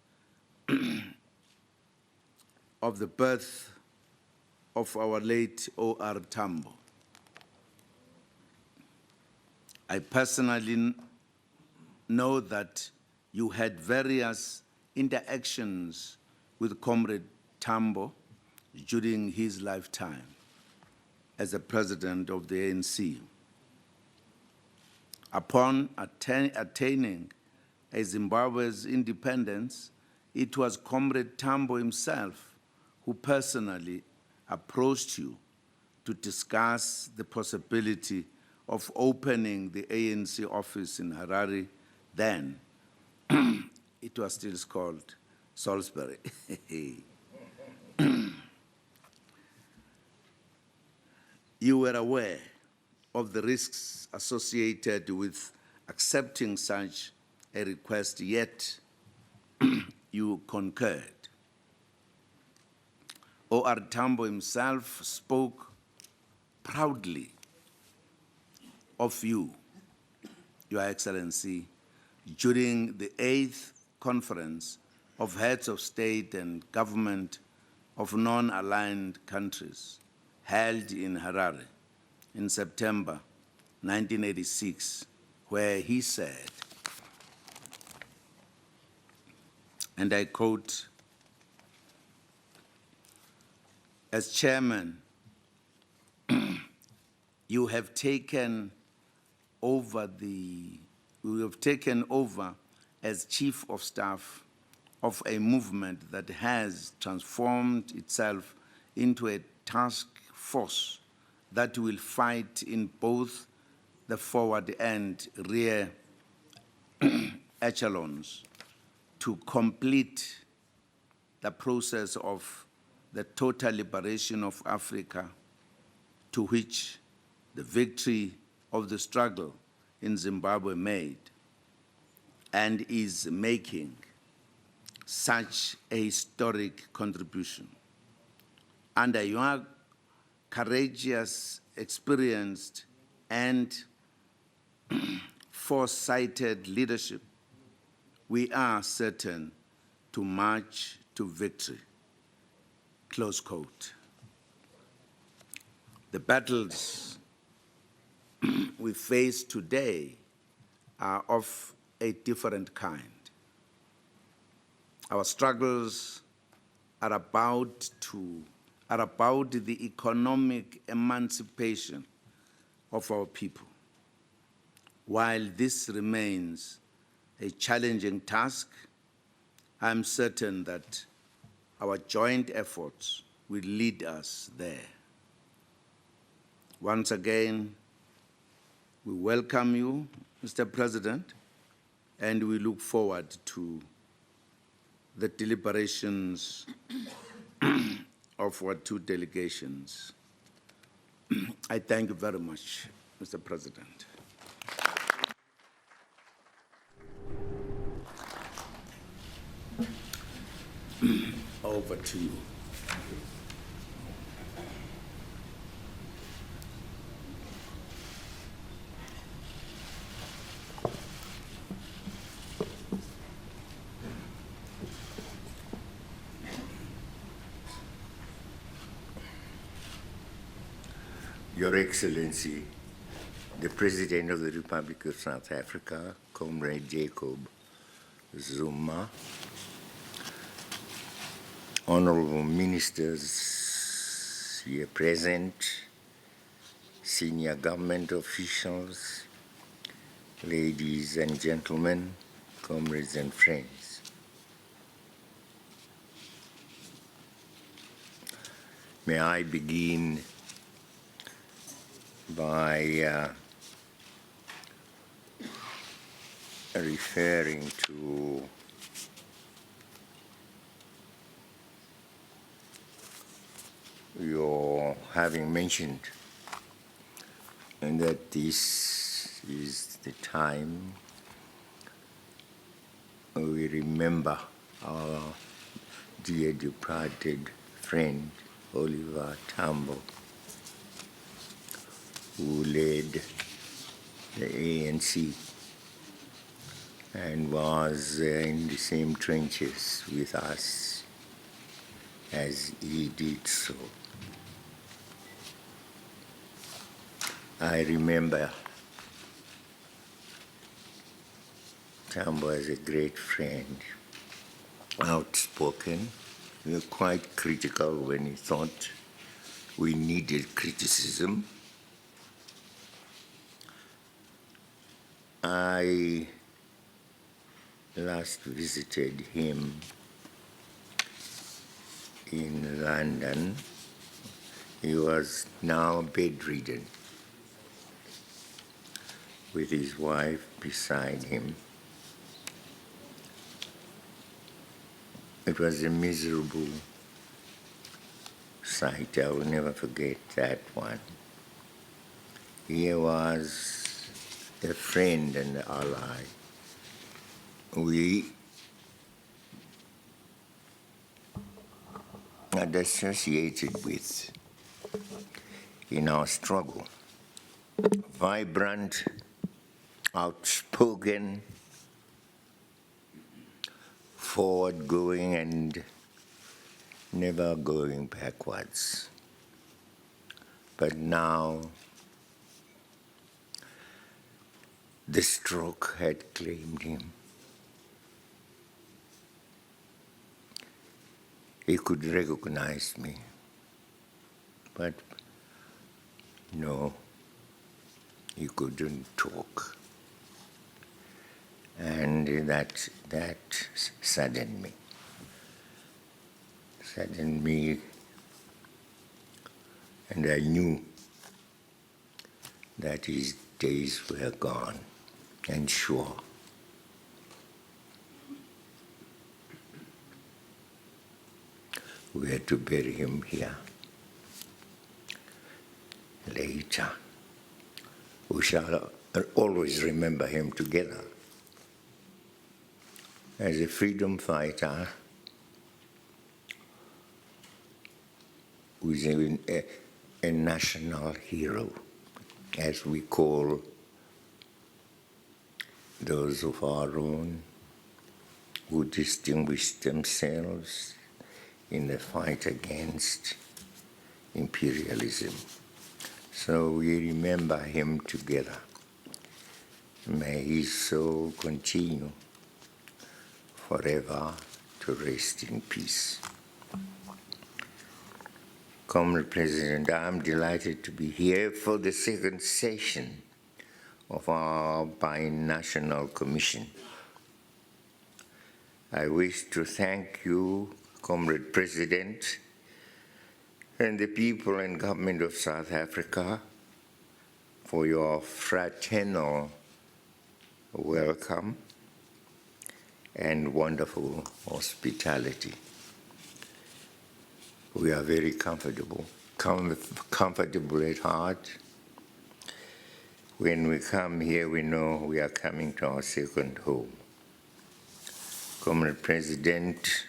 of the birth of our late O.R. Tambo. I personally know that you had various interactions with Comrade Tambo during his lifetime as the president of the ANC. Upon attaining Zimbabwe's independence, it was Comrade Tambo himself who personally approached you to discuss the possibility of opening the ANC office in Harare. Then it was still called Salisbury. You were aware of the risks associated with accepting such a request, yet you concurred. O.R. Tambo himself spoke proudly of you, Your Excellency, during the 8th Conference of Heads of State and Government of Non-Aligned Countries held in Harare in September 1986, where he said, and I quote, "As chairman, you have taken over as chief of staff of a movement that has transformed itself into a task force that will fight in both the forward and rear echelons to complete the process of the total liberation of Africa, to which the victory of the struggle in Zimbabwe made and is making such a historic contribution. Under your courageous, experienced, and foresighted leadership, we are certain to march to victory." Close quote. The battles we face today are of a different kind. Our struggles are about the economic emancipation of our people. While this remains a challenging task, I'm certain that our joint efforts will lead us there. Once again, we welcome you, Mr. President, and we look forward to the deliberations of our two delegations. I thank you very much, Mr. President. Over to you. Your Excellency, the President of the Republic of South Africa, Comrade Jacob Zuma, honorable ministers here present, senior government officials, ladies and gentlemen, comrades and friends. May I begin by referring to your having mentioned that this is the time we remember our dear departed friend Oliver Tambo, who led the ANC, and was in the same trenches with us as he did so. I remember Tambo was a great friend, outspoken, quite critical when he thought we needed criticism. I last visited him in London. He was now bedridden with his wife beside him. It was a miserable sight. I will never forget that one. He was a friend and ally. We had associated with in our struggle. Vibrant, outspoken, forward-going, and never going backwards. But now the stroke had claimed him. He could recognize me, but no, he couldn't talk. And that saddened me, and I knew that his days were gone, and sure. We had to bury him here. Later, we shall always remember him together. As a freedom fighter, who is a national hero, as we call those of our own who distinguished themselves in the fight against imperialism. So we remember him together. May his soul continue forever to rest in peace. Comrade President, I am delighted to be here for the second session of our Binational Commission. I wish to thank you, Comrade President, and the people and government of South Africa for your fraternal welcome and wonderful hospitality. We are very comfortable at heart. When we come here, we know we are coming to our second home. Comrade President,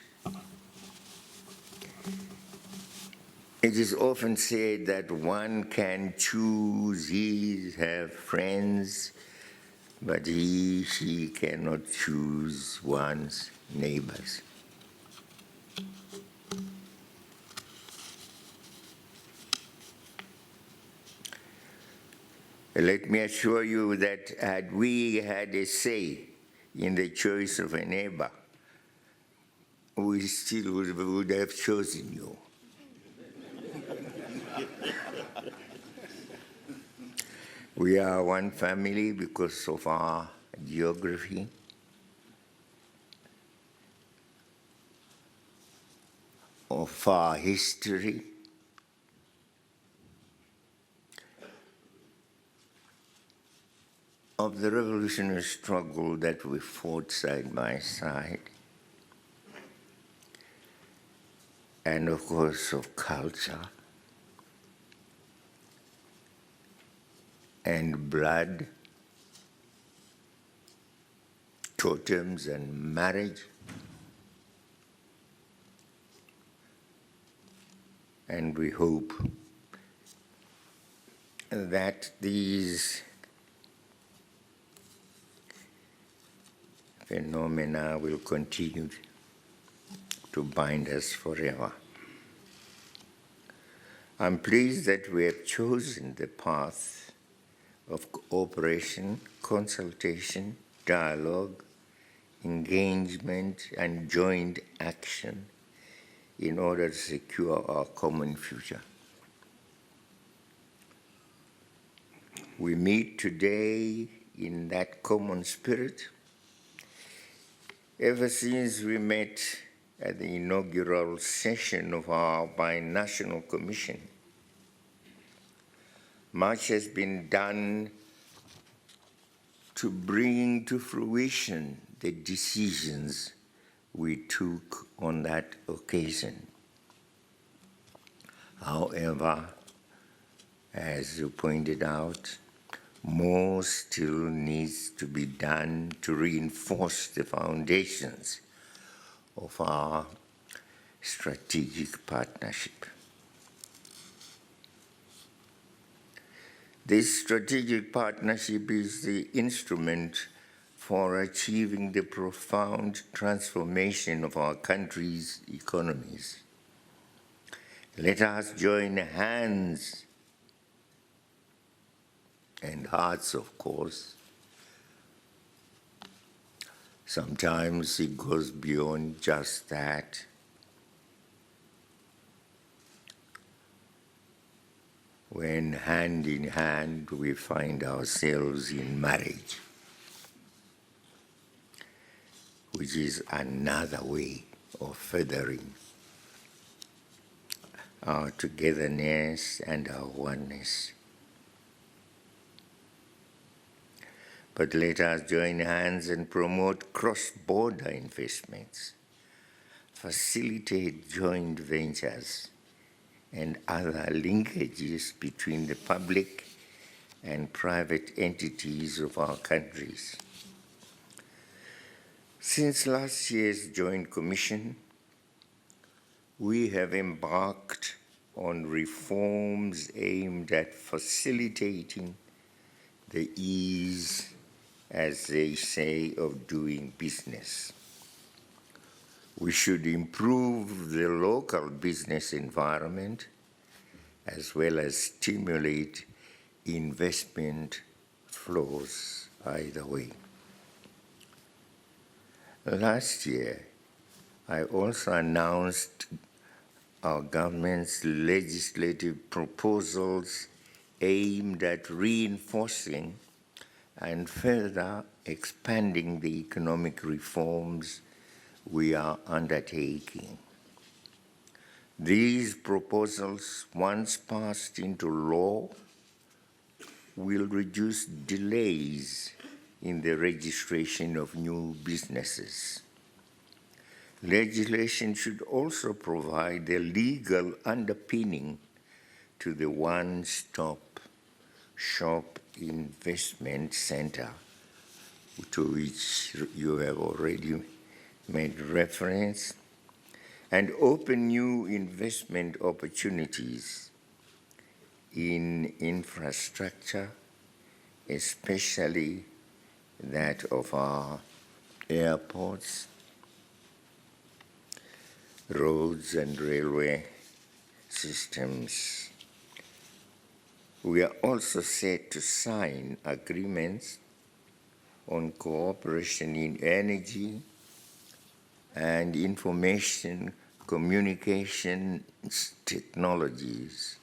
it is often said that one can choose have friends, but she cannot choose one's neighbors. Let me assure you that had we had a say in the choice of a neighbor, we still would have chosen you. We are one family because of our geography, of our history, of the revolutionary struggle that we fought side by side, and of course of culture and blood, totems and marriage. And we hope that these phenomena will continue to bind us forever. I'm pleased that we have chosen the path of cooperation, consultation, dialogue, engagement, and joint action in order to secure our common future. We meet today in that common spirit. Ever since we met at the inaugural session of our binational commission, much has been done to bring to fruition the decisions we took on that occasion. However, as you pointed out, more still needs to be done to reinforce the foundations of our strategic partnership. This strategic partnership is the instrument for achieving the profound transformation of our country's economies. Let us join hands and hearts, of course. Sometimes it goes beyond just that. When hand in hand we find ourselves in marriage, which is another way of furthering our togetherness and our oneness. But let us join hands and promote cross-border investments, facilitate joint ventures, and other linkages between the public and private entities of our countries. Since last year's Joint Commission, we have embarked on reforms aimed at facilitating the ease, as they say, of doing business. We should improve the local business environment as well as stimulate investment flows either way. Last year, I also announced our government's legislative proposals aimed at reinforcing and further expanding the economic reforms we are undertaking. These proposals, once passed into law, will reduce delays in the registration of new businesses. Legislation should also provide a legal underpinning to the one-stop shop investment center, to which you have already made reference, and open new investment opportunities in infrastructure, especially that of our airports, roads and railway systems. We are also set to sign agreements on cooperation in energy and information communications technologies.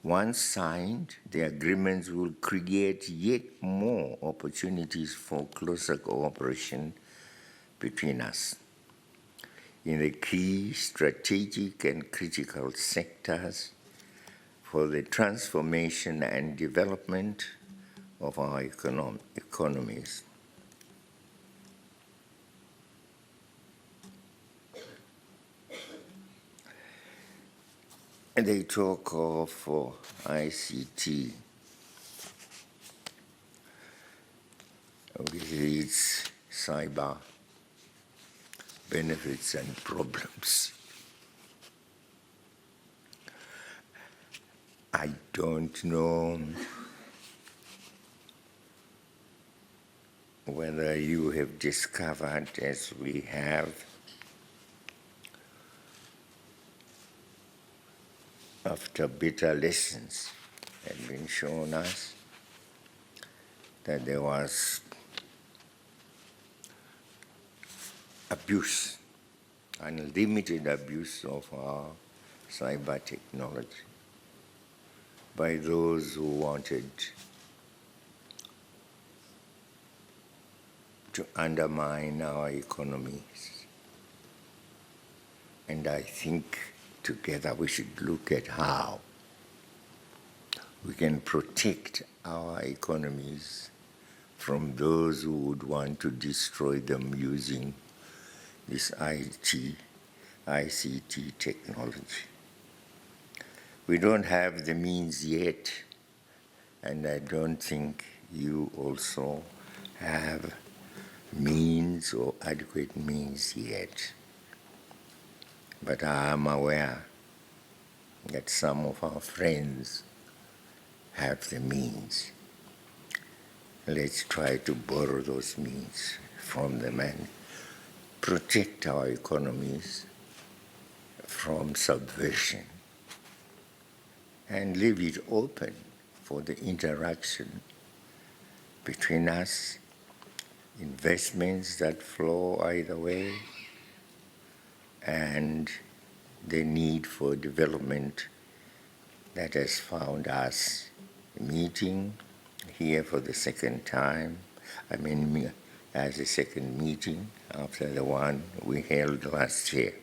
Once signed, the agreements will create yet more opportunities for closer cooperation between us in the key strategic and critical sectors for the transformation and development of our economies. And they talk of ICT with its cyber benefits and problems. I don't know whether you have discovered, as we have, after bitter lessons had been shown us, that there was abuse, unlimited abuse of our cyber technology by those who wanted to undermine our economies. And I think together we should look at how we can protect our economies from those who would want to destroy them using this ICT technology. We don't have the means yet, and I don't think you also have means or adequate means yet. But I am aware that some of our friends have the means. Let's try to borrow those means from them and protect our economies from subversion and leave it open for the interaction between us, investments that flow either way, and the need for development that has found us meeting here for the second time. I mean, as a second meeting after the one we held last year.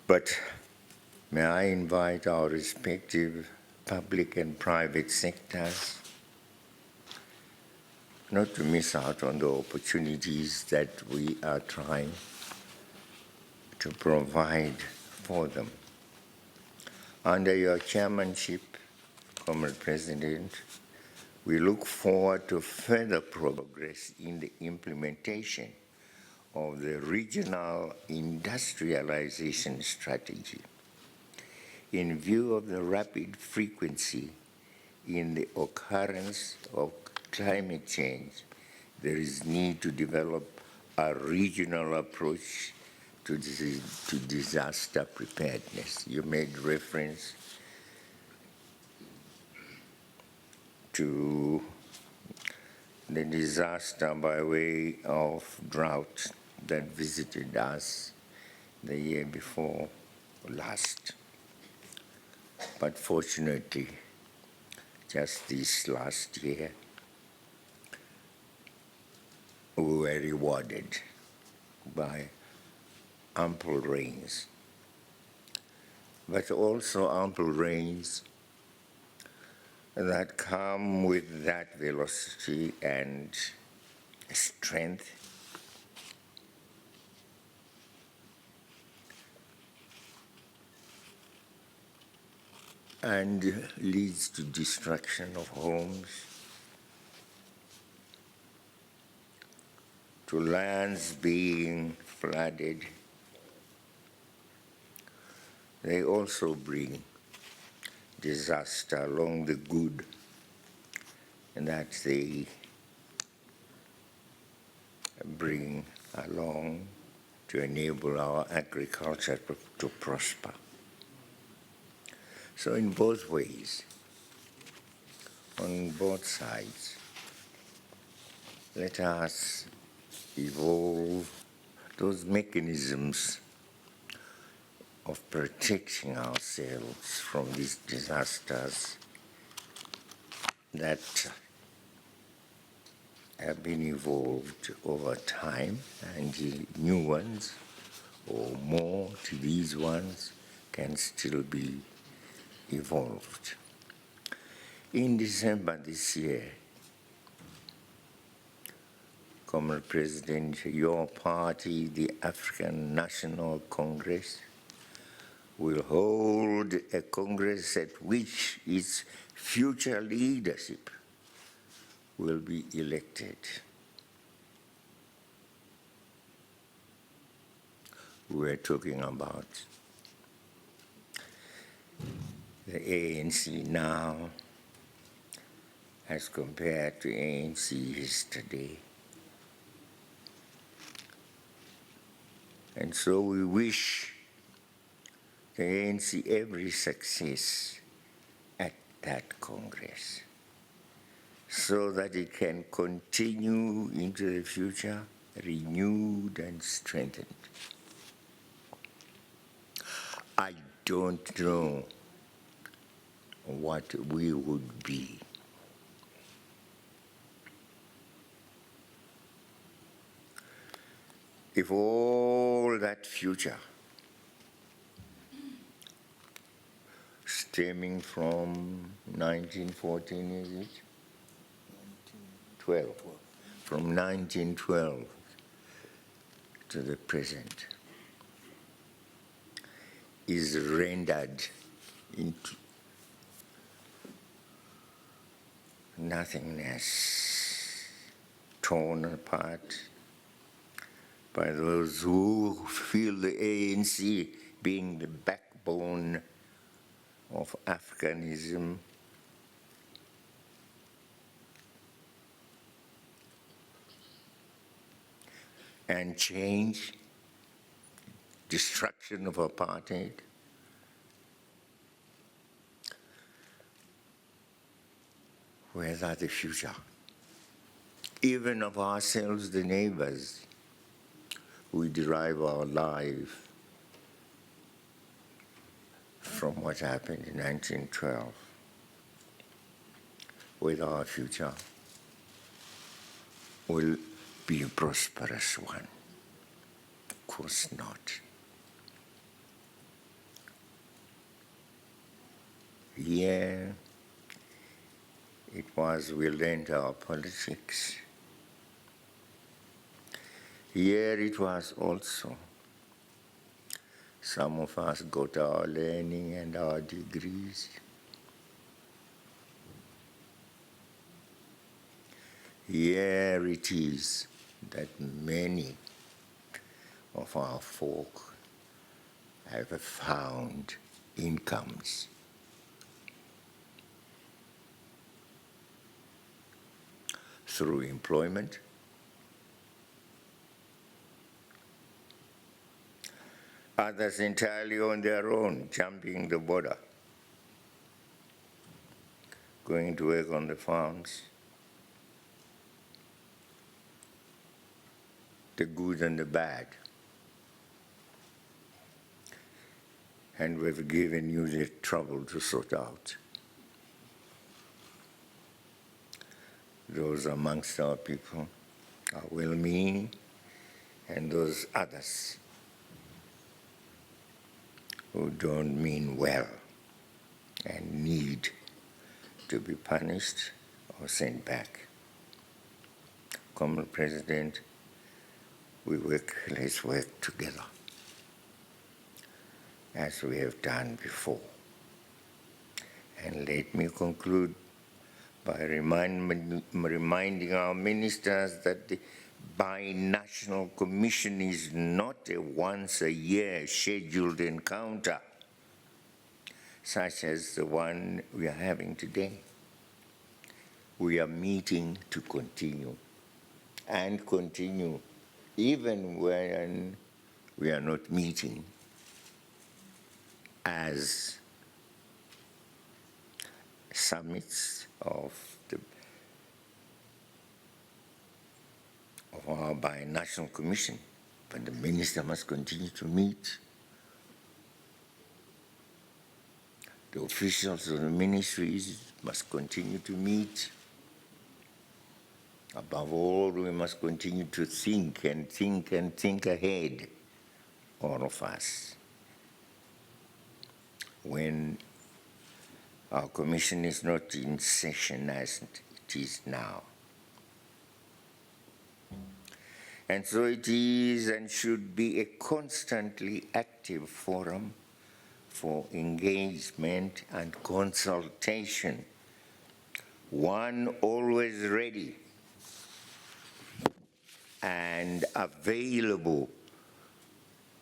But may I invite our respective public and private sectors not to miss out on the opportunities that we are trying to provide for them. Under your chairmanship, Comrade President, we look forward to further progress in the implementation of the regional industrialization strategy. In view of the rapid frequency in the occurrence of climate change, there is need to develop a regional approach to disaster preparedness. You made reference to the disaster by way of drought that visited us the year before last. But fortunately, just this last year, we were rewarded by ample rains, but also ample rains that come with that velocity and strength and leads to destruction of homes, to lands being flooded. They also bring disaster along the good that they bring along to enable our agriculture to prosper. So in both ways, on both sides, let us evolve those mechanisms of protecting ourselves from these disasters that have been evolved over time, and new ones or more to these ones can still be evolved. In December this year, Comrade President, your party, the African National Congress, will hold a Congress at which its future leadership will be elected. We're talking about the ANC now as compared to ANC yesterday. And so we wish the ANC every success at that Congress, so that it can continue into the future renewed and strengthened. I don't know what we would be. If all that future stemming from 1914, is it? 12. From 1912 to the present is rendered into nothingness, torn apart by those who feel the ANC being the backbone of Africanism, and change, destruction of apartheid. Where's the future? Even of ourselves, the neighbors, we derive our life from what happened in 1912. Whether our future will be a prosperous one. Of course not. Here it was we learned our politics. Here it was also some of us got our learning and our degrees. Here it is that many of our folk have found incomes. Through employment, others entirely on their own, jumping the border, going to work on the farms, the good and the bad. And we've given you the trouble to sort out. Those amongst our people are well-meaning, and those others who don't mean well and need to be punished or sent back. Common President, let's work together as we have done before. And let me conclude by reminding our ministers that the Binational Commission is not a once-a-year scheduled encounter, such as the one we are having today. We are meeting to continue, and continue even when we are not meeting as summits of our Binational Commission, but the minister must continue to meet. The officials of the ministries must continue to meet. Above all, we must continue to think and think and think ahead, all of us. When our commission is not in session as it is now. And so it is and should be a constantly active forum for engagement and consultation, one always ready and available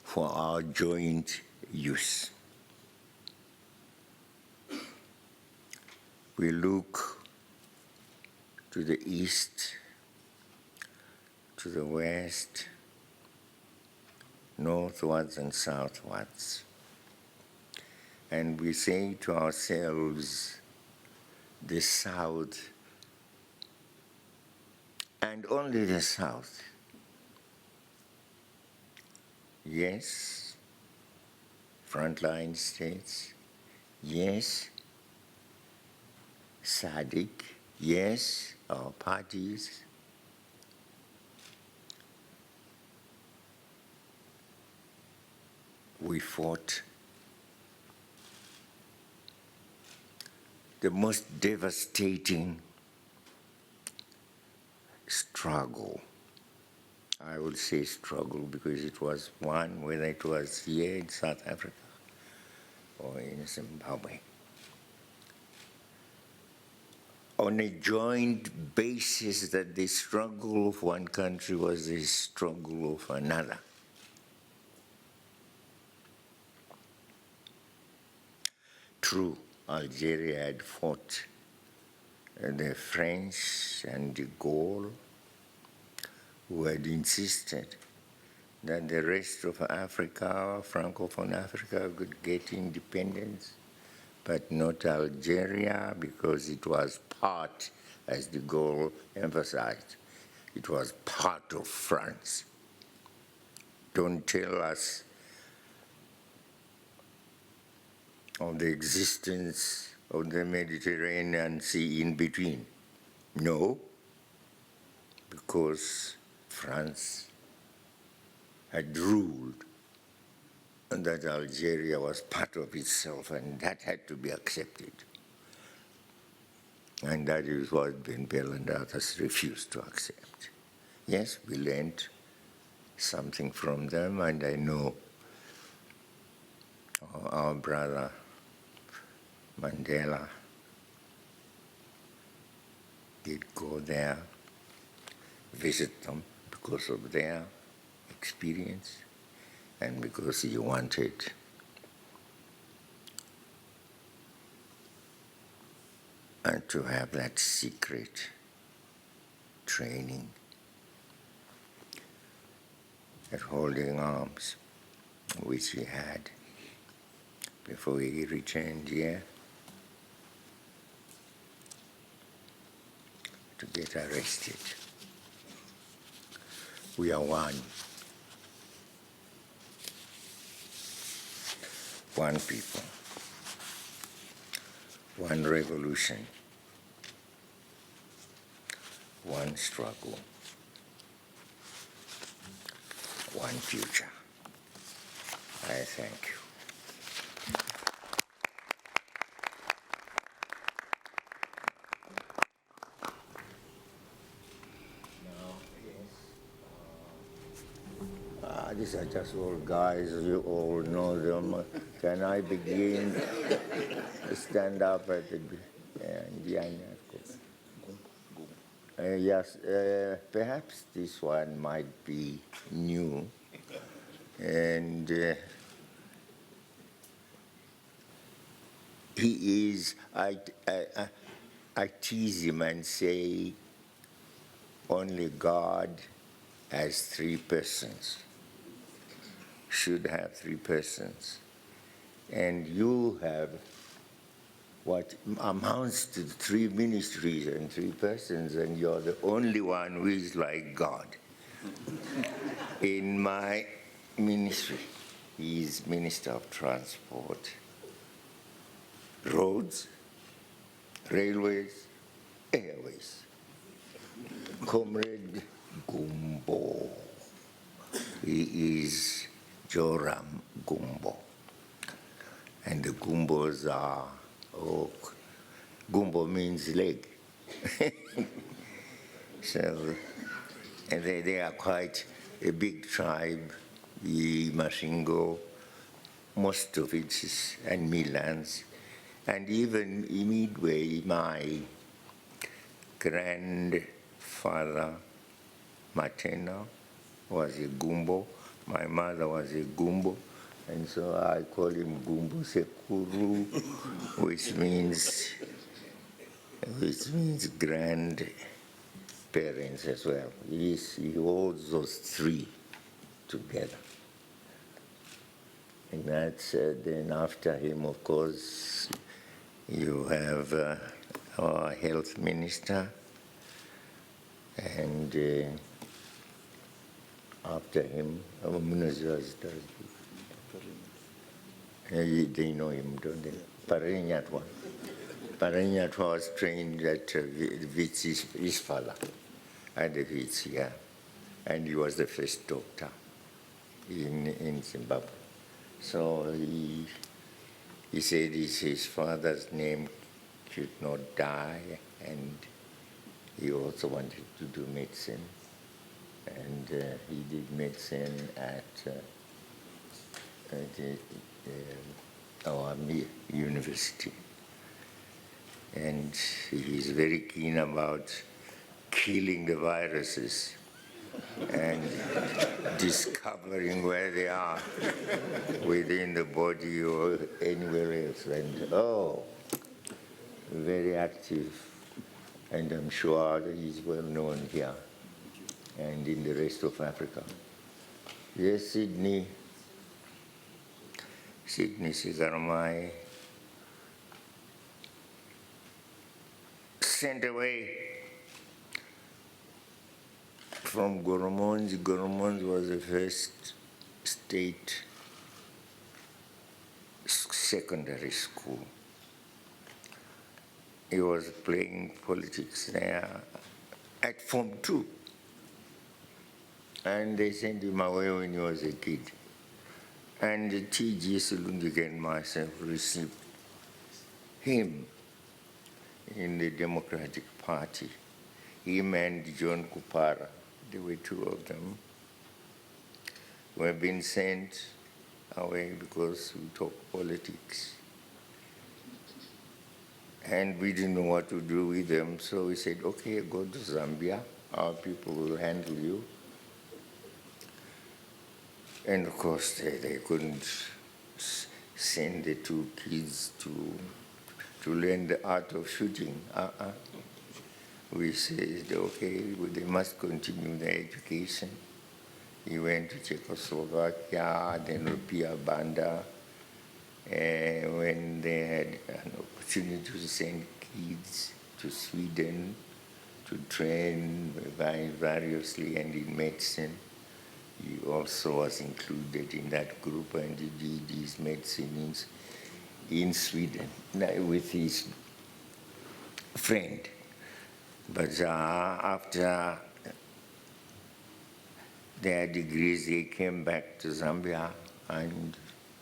for our joint use. We look to the east, to the west, northwards and southwards. And we say to ourselves, the South, and only the South. Yes, frontline states. Yes, SADC. Yes, our parties. We fought the most devastating struggle. I would say struggle because it was one, whether it was here in South Africa or in Zimbabwe, on a joint basis that the struggle of one country was the struggle of another. True, Algeria had fought the French and de Gaulle, who had insisted that the rest of Africa, Francophone Africa, could get independence, but not Algeria, because it was part, as de Gaulle emphasized, it was part of France. Don't tell us of the existence of the Mediterranean Sea in between. No, because France had ruled that Algeria was part of itself, and that had to be accepted. And that is what Ben Bell and others refused to accept. Yes, we learned something from them, and I know our brother Mandela did go there, visit them because of their experience and because he wanted to have that secret training at holding arms, which he had before he returned here to get arrested. We are one. One people. One revolution. One struggle. One future. I thank you. These are just all guys, you all know them. Can I begin? Stand up at the yes, perhaps this one might be new. And he is, I tease him and say, only God has three persons. Should have three persons. And you have what amounts to three ministries and three persons, and you're the only one who is like God. In my ministry, he is Minister of Transport, Roads, Railways, Airways. Comrade Gumbo. He is Joram Gumbo. And the Gumbos are, Gumbo means leg. So, and they are quite a big tribe, the Mashingo, most of it is, and Milans. And even in Midway, my grandfather, maternal, was a Gumbo. My mother was a Gumbo, and so I call him Gumbo Sekuru, which means parents as well. He holds those three together. And that's, then after him, of course, you have our health minister, and after him, our minister they know him, don't they? Parenyatwa. Parenyatwa was trained at Wits Isfala, at the Wits, yeah. And he was the first doctor in Zimbabwe. So he said his father's name should not die, and he also wanted to do medicine. And he did medicine at our university. And he's very keen about killing the viruses and discovering where they are within the body or anywhere else. And very active. And I'm sure that he's well known here and in the rest of Africa. Yes, Sydney Sigaramai sent away from Goromonzi. Goromonzi was the first state secondary school. He was playing politics there at Form 2. And they sent him away when he was a kid. And T.G. Silungi and myself received him in the Democratic Party. Him and John Kupara, there were two of them, who have been sent away because we talk politics. And we didn't know what to do with them, so we said, okay, go to Zambia, our people will handle you. And of course, they couldn't send the two kids to learn the art of shooting. We said, okay, well, they must continue their education. He went to Czechoslovakia, then Rupia Banda, when they had an opportunity to send kids to Sweden to train variously and in medicine. He also was included in that group, and he did his medicine in Sweden with his friend. But after their degrees, they came back to Zambia, and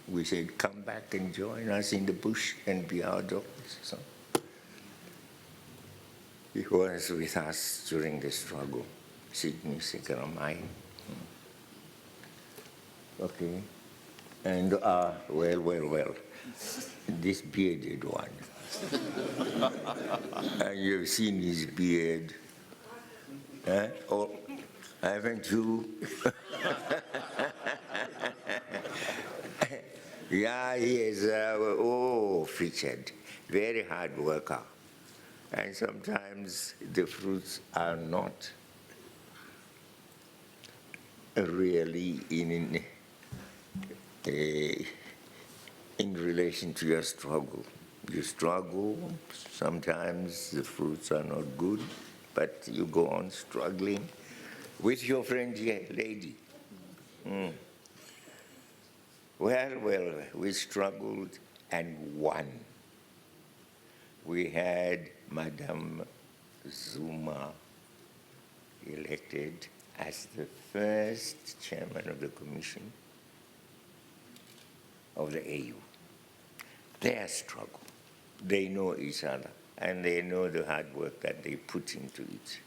we said, come back and join us in the bush and be our doctors. So he was with us during the struggle, Sydney Sikaramai. Okay. And, well, this bearded one. And you've seen his beard. Oh, haven't you? Yeah, he is, featured, very hard worker. And sometimes the fruits are not really in relation to your struggle. You struggle, sometimes the fruits are not good, but you go on struggling with your friend here, lady. Well, we struggled and won. We had Madame Zuma elected as the first chairman of the commission of the AU. Their struggle. They know each other, and they know the hard work that they put into it.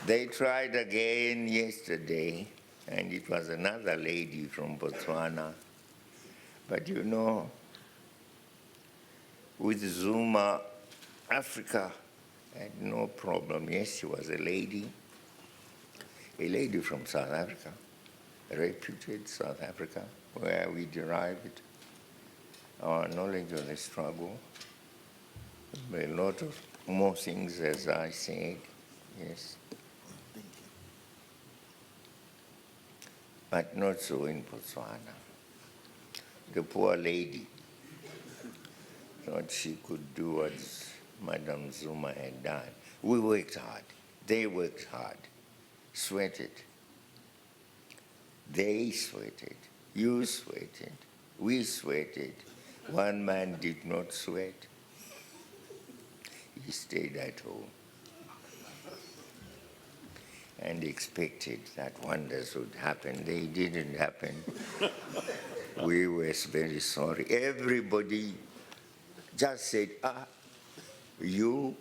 They tried again yesterday, and it was another lady from Botswana. But you know, with Zuma, Africa had no problem. Yes, she was a lady from South Africa, reputed South Africa, where we derived our knowledge of the struggle. A lot of more things, as I said, yes. But not so in Botswana. The poor lady thought she could do what Madam Zuma had done. We worked hard. They worked hard. Sweated. They sweated. You sweated. We sweated. One man did not sweat. He stayed at home and expected that wonders would happen. They didn't happen. We were very sorry. Everybody just said, we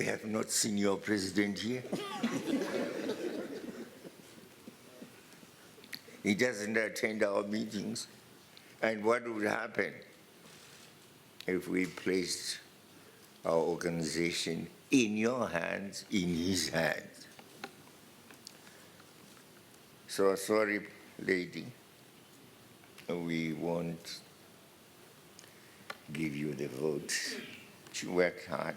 have not seen your president here. He doesn't attend our meetings. And what would happen if we placed our organization in your hands, in his hands? So sorry, lady, we won't give you the vote. She worked hard.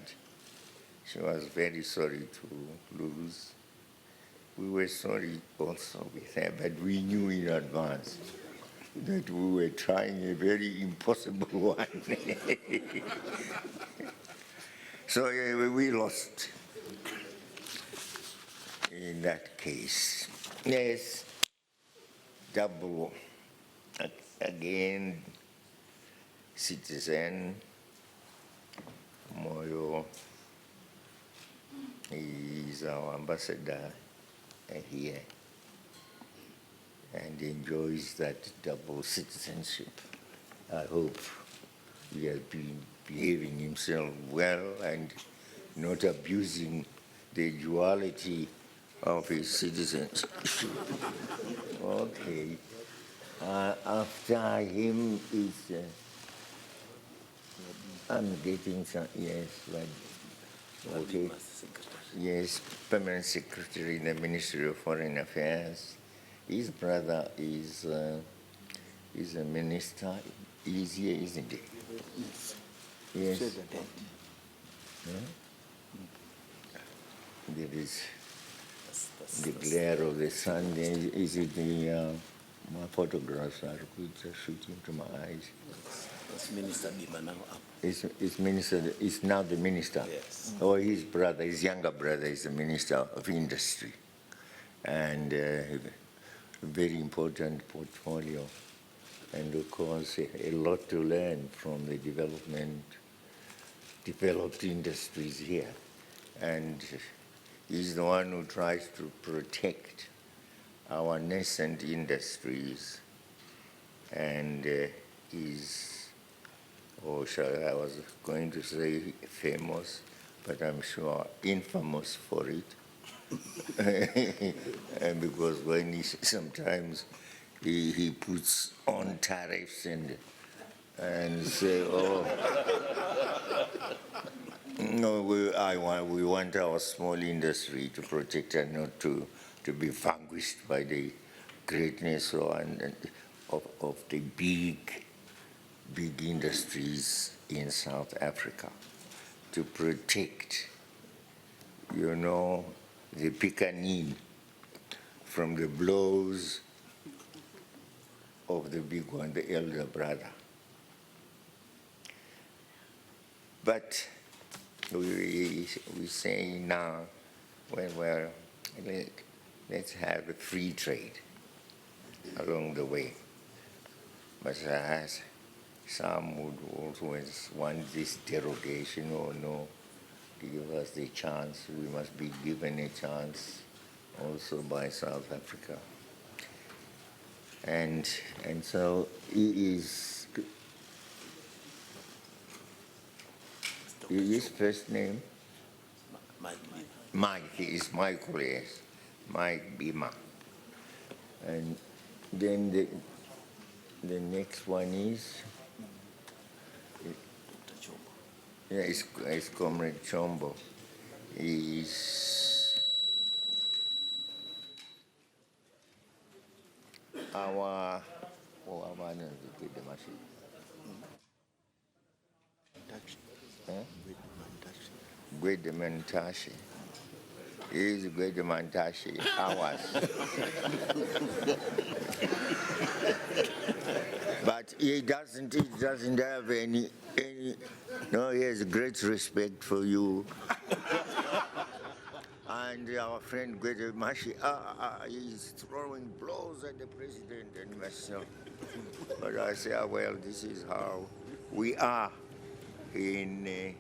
She was very sorry to lose. We were sorry also with her, but we knew in advance that we were trying a very impossible one. So we lost in that case. Yes, double again, citizen Moyo is our ambassador here and enjoys that double citizenship. I hope he has been behaving himself well and not abusing the duality of his citizenship. Okay. After him is, I'm getting some, yes, but, okay. Yes, Permanent Secretary in the Ministry of Foreign Affairs. His brother is a minister. He's here, isn't he? Yes. Yeah? There is the glare of the sun. Is it the my photographs are good, shooting to my eyes? It's Minister Bima now up. Is now the minister? Yes. Or his brother, his younger brother is the Minister of Industry. And a very important portfolio. And of course, a lot to learn from the developed industries here. And he's the one who tries to protect our nascent industries and is, I was going to say famous, but I'm sure infamous for it. And because when sometimes he puts on tariffs and say, no, we want our small industry to protect and not to be vanquished by the greatness of the big industries in South Africa, to protect, the Piccanin from the blows of the big one, the elder brother. But we say now, well, let's have a free trade along the way. But some would always want this derogation or no, give us the chance. We must be given a chance also by South Africa. And so he is, his first name? Mike, he is Michael, yes. Mike Bima. And then the next one is, it's Comrade Chombo. He is our, Mantashi. He's Gwede Mantashi, ours. But he doesn't have any, no, he has great respect for you. And our friend Gwede Mashi, he's throwing blows at the president and myself. But I say, well, this is how we are in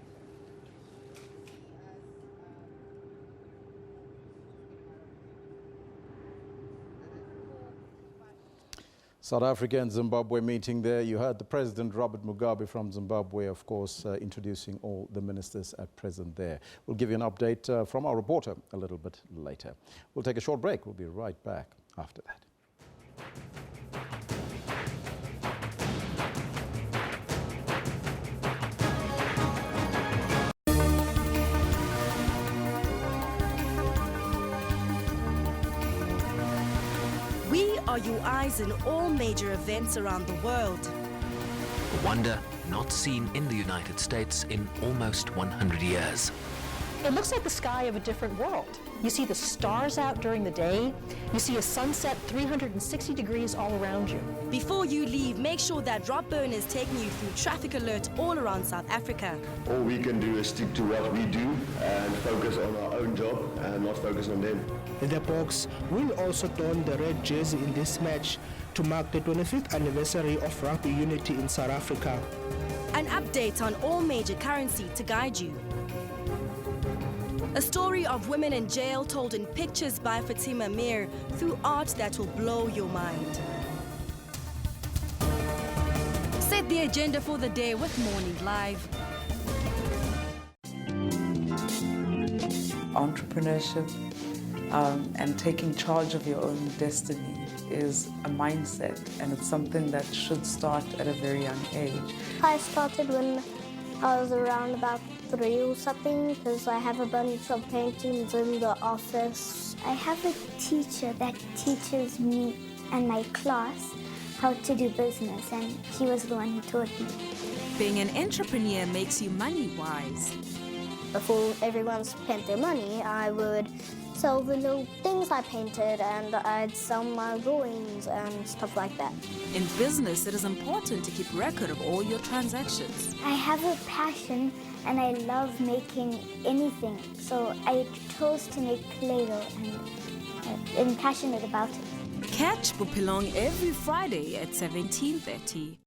South Africa and Zimbabwe meeting there. You heard the President Robert Mugabe from Zimbabwe, of course, introducing all the ministers at present there. We'll give you an update from our reporter a little bit later. We'll take a short break. We'll be right back after that. Are your eyes in all major events around the world? A wonder not seen in the United States in almost 100 years. It looks like the sky of a different world. You see the stars out during the day. You see a sunset 360 degrees all around you. Before you leave, make sure that Rob Byrne is taking you through traffic alerts all around South Africa. All we can do is stick to what we do and focus on our own job and not focus on them. The Boks will also don the red jersey in this match to mark the 25th anniversary of rugby unity in South Africa. An update on all major currency to guide you. A story of women in jail told in pictures by Fatima Mir through art that will blow your mind. Set the agenda for the day with Morning Live. Entrepreneurship and taking charge of your own destiny is a mindset, and it's something that should start at a very young age. I started when I was around about 3 or something, because I have a bunch of paintings in the office. I have a teacher that teaches me and my class how to do business, and he was the one who taught me. Being an entrepreneur makes you money-wise. Before everyone spent their money, I would sell the little things I painted, and I'd sell my drawings and stuff like that. In business, it is important to keep record of all your transactions. I have a passion and I love making anything, so I chose to make Play-Doh and I'm passionate about it. Catch Bopilong every Friday at 17:30.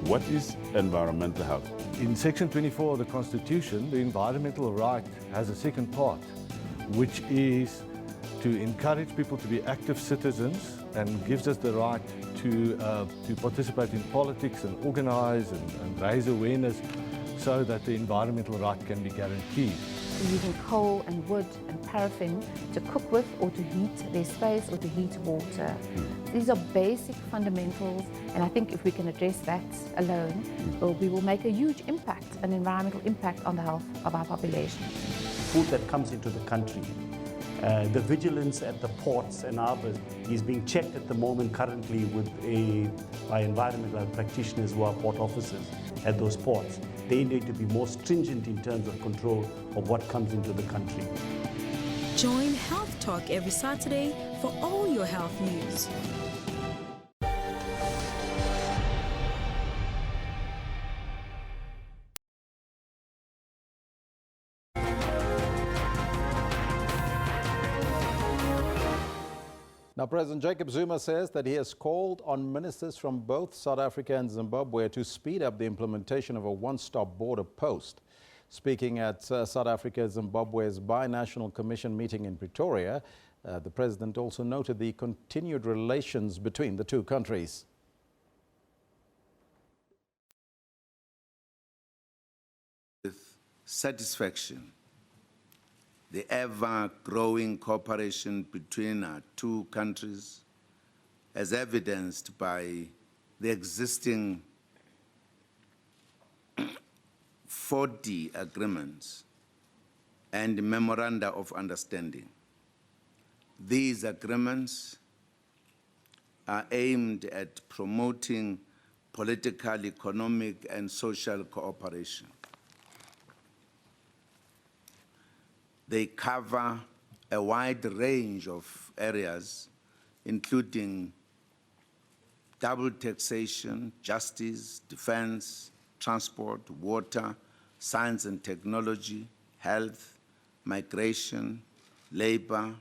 What is environmental health? In Section 24 of the Constitution, the environmental right has a second part, which is to encourage people to be active citizens and gives us the right to participate in politics and organize and raise awareness so that the environmental right can be guaranteed. Using coal and wood and paraffin to cook with or to heat their space or to heat water. These are basic fundamentals, and I think if we can address that alone, we will make a huge impact, an environmental impact on the health of our population. Food that comes into the country, the vigilance at the ports and harbors is being checked at the moment currently by environmental practitioners who are port officers at those ports. They need to be more stringent in terms of control of what comes into the country. Join Health Talk every Saturday for all your health news. Now, President Jacob Zuma says that he has called on ministers from both South Africa and Zimbabwe to speed up the implementation of a one-stop border post. Speaking at South Africa-Zimbabwe's Binational Commission meeting in Pretoria, the president also noted the continued relations between the two countries. With satisfaction, the ever-growing cooperation between our two countries, as evidenced by the existing 40 agreements and memoranda of understanding. These agreements are aimed at promoting political, economic, and social cooperation. They cover a wide range of areas, including double taxation, justice, defense, transport, water, science and technology, health, migration, labor,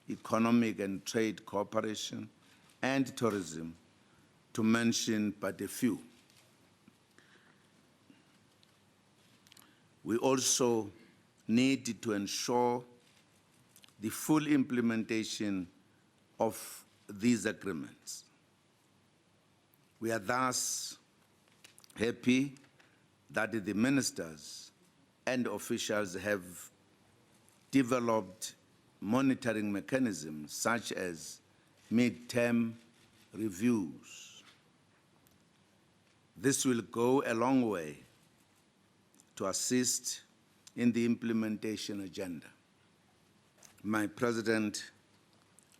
economic and trade cooperation, and tourism, to mention but a few. We also need to ensure the full implementation of these agreements. We are thus happy that the ministers and officials have developed monitoring mechanisms such as mid-term reviews. This will go a long way to assist in the implementation agenda. My President,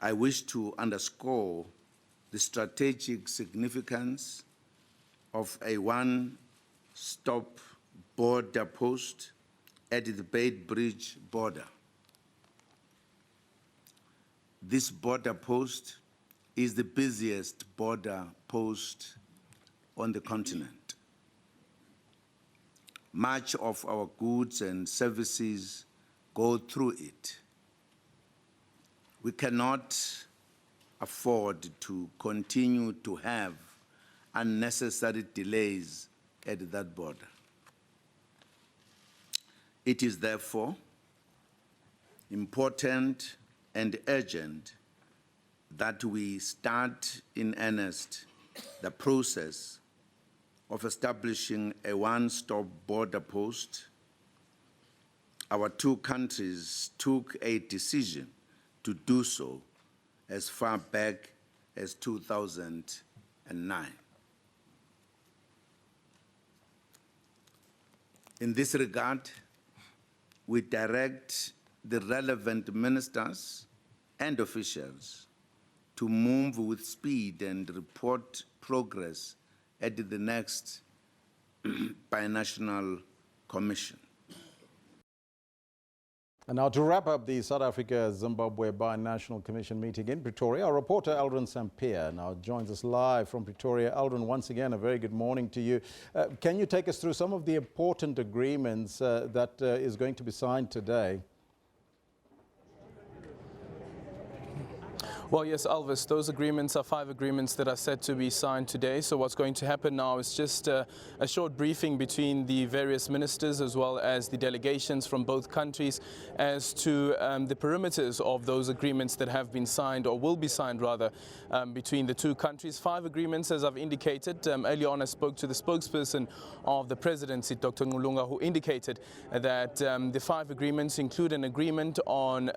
I wish to underscore the strategic significance of a one-stop border post at the Beitbridge border. This border post is the busiest border post on the continent. Much of our goods and services go through it. We cannot afford to continue to have unnecessary delays at that border. It is therefore important and urgent that we start in earnest the process of establishing a one-stop border post. Our two countries took a decision to do so as far back as 2009. In this regard, we direct the relevant ministers and officials to move with speed and report progress at the next binational commission. And now to wrap up the South Africa-Zimbabwe Binational Commission meeting in Pretoria, our reporter Eldrin Sampier now joins us live from Pretoria. Eldrin, once again, a very good morning to you. Can you take us through some of the important agreements that is going to be signed today? Well, yes, Elvis, those agreements are 5 agreements that are set to be signed today. So what's going to happen now is just a short briefing between the various ministers as well as the delegations from both countries as to the perimeters of those agreements that have been signed, or will be signed rather, between the two countries. 5 agreements, as I've indicated. Earlier on I spoke to the spokesperson of the presidency, Dr. Ngulunga, who indicated that the 5 agreements include an agreement on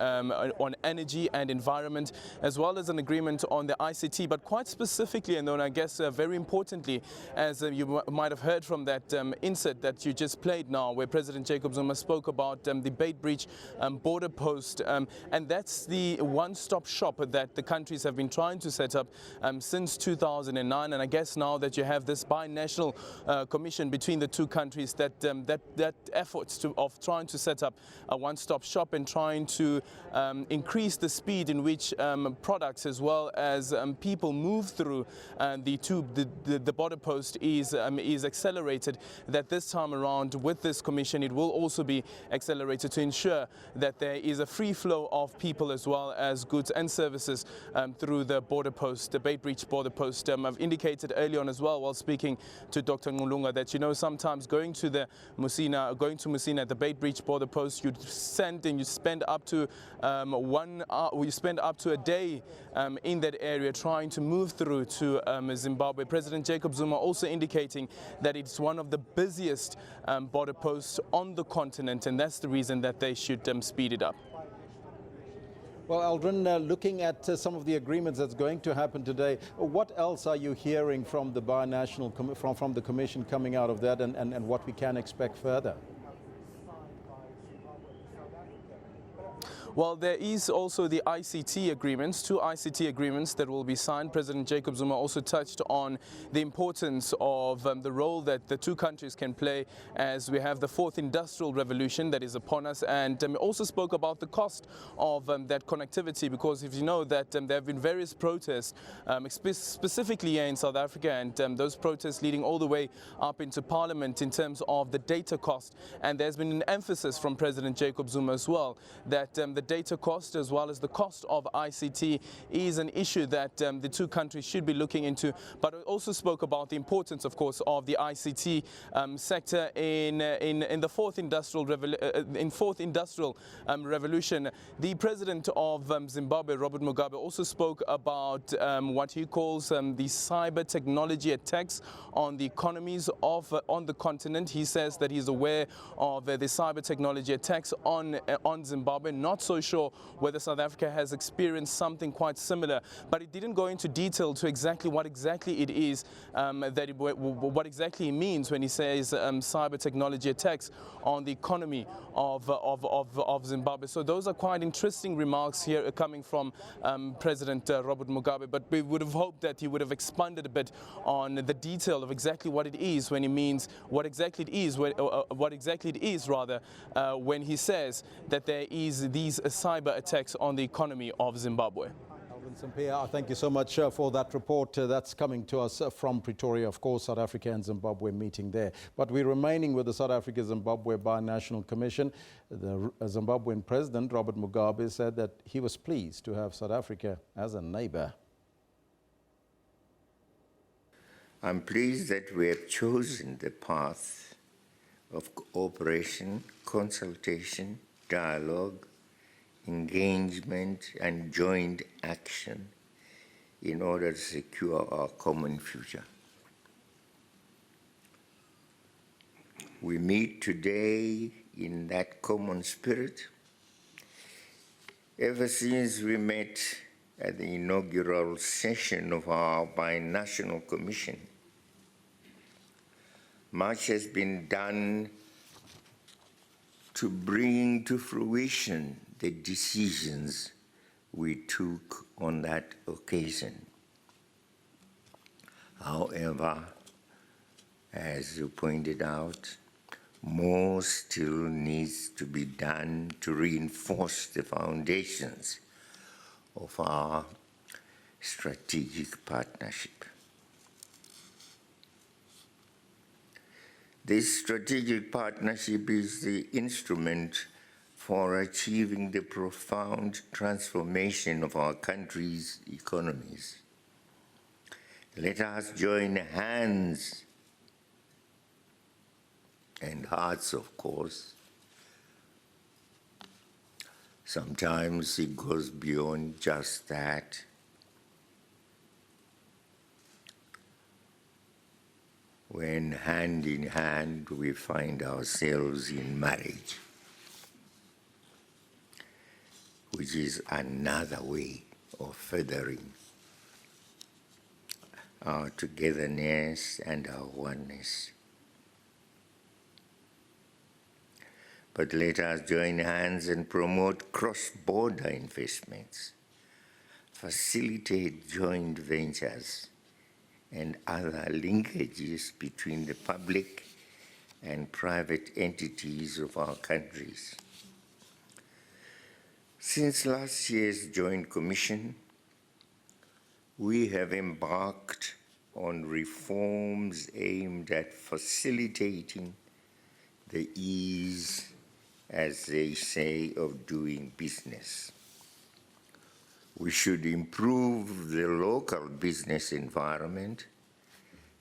energy and environment, as well as an agreement on the ICT, but quite specifically, and then I guess very importantly, as you might have heard from that insert that you just played now, where President Jacob Zuma spoke about the Beitbridge border post, and that's the one-stop shop that the countries have been trying to set up since 2009, and I guess now that you have this binational commission between the two countries, that efforts of trying to set up a one-stop shop and trying to increase the speed in which products as well as people move through the border post is accelerated. That this time around with this commission it will also be accelerated to ensure that there is a free flow of people as well as goods and services through the border post, the Beitbridge border post. I've indicated early on as well while speaking to Dr. Ngulunga that, you know, sometimes going to Musina at the Beitbridge border post, you spend up to 1 hour, you spend up to a day in that area trying to move through to Zimbabwe. President Jacob Zuma also indicating that it's one of the busiest border posts on the continent, and that's the reason that they should speed it up. Well, Eldrin, looking at some of the agreements that's going to happen today, what else are you hearing from the binational from the commission coming out of that, and what we can expect further? Well, there is also the ICT agreements, 2 ICT agreements that will be signed. President Jacob Zuma also touched on the importance of the role that the two countries can play as we have the 4th industrial revolution that is upon us, and also spoke about the cost of that connectivity, because if you know that there have been various protests, specifically here in South Africa, and those protests leading all the way up into Parliament in terms of the data cost, and there's been an emphasis from President Jacob Zuma as well that the data cost as well as the cost of ICT is an issue that the two countries should be looking into. But I also spoke about the importance, of course, of the ICT sector in the 4th industrial revolution. The president of Zimbabwe, Robert Mugabe, also spoke about what he calls the cyber technology attacks on the economies on the continent. He says that he's aware of the cyber technology attacks on Zimbabwe. Not so sure whether South Africa has experienced something quite similar, but it didn't go into detail to exactly what exactly it is what exactly he means when he says cyber technology attacks on the economy of Zimbabwe. So those are quite interesting remarks here coming from President Robert Mugabe, but we would have hoped that he would have expanded a bit on the detail of exactly what it is when he means what exactly it is when he says that there is these cyber attacks on the economy of Zimbabwe. Semenya, thank you so much for that report. That's coming to us from Pretoria. Of course, South Africa and Zimbabwe meeting there. But we're remaining with the South Africa-Zimbabwe Binational Commission. The Zimbabwean President, Robert Mugabe, said that he was pleased to have South Africa as a neighbor. I'm pleased that we have chosen the path of cooperation, consultation, dialogue, engagement and joint action in order to secure our common future. We meet today in that common spirit. Ever since we met at the inaugural session of our binational commission, much has been done to bring to fruition the decisions we took on that occasion. However, as you pointed out, more still needs to be done to reinforce the foundations of our strategic partnership. This strategic partnership is the instrument for achieving the profound transformation of our country's economies. Let us join hands and hearts, of course. Sometimes it goes beyond just that. When hand in hand we find ourselves in marriage, which is another way of furthering our togetherness and our oneness. But let us join hands and promote cross-border investments, facilitate joint ventures and other linkages between the public and private entities of our countries. Since last year's Joint Commission, we have embarked on reforms aimed at facilitating the ease, as they say, of doing business. We should improve the local business environment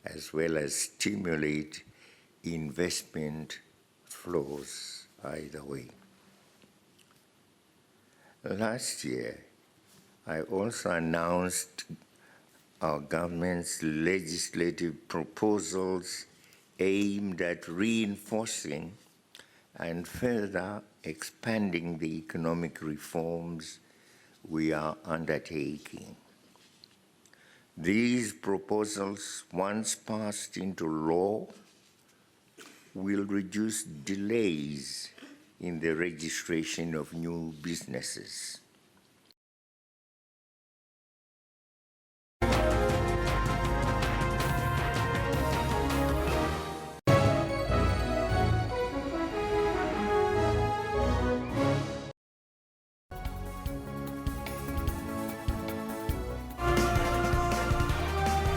as well as stimulate investment flows either way. Last year, I also announced our government's legislative proposals aimed at reinforcing and further expanding the economic reforms we are undertaking. These proposals, once passed into law, will reduce delays in the registration of new businesses.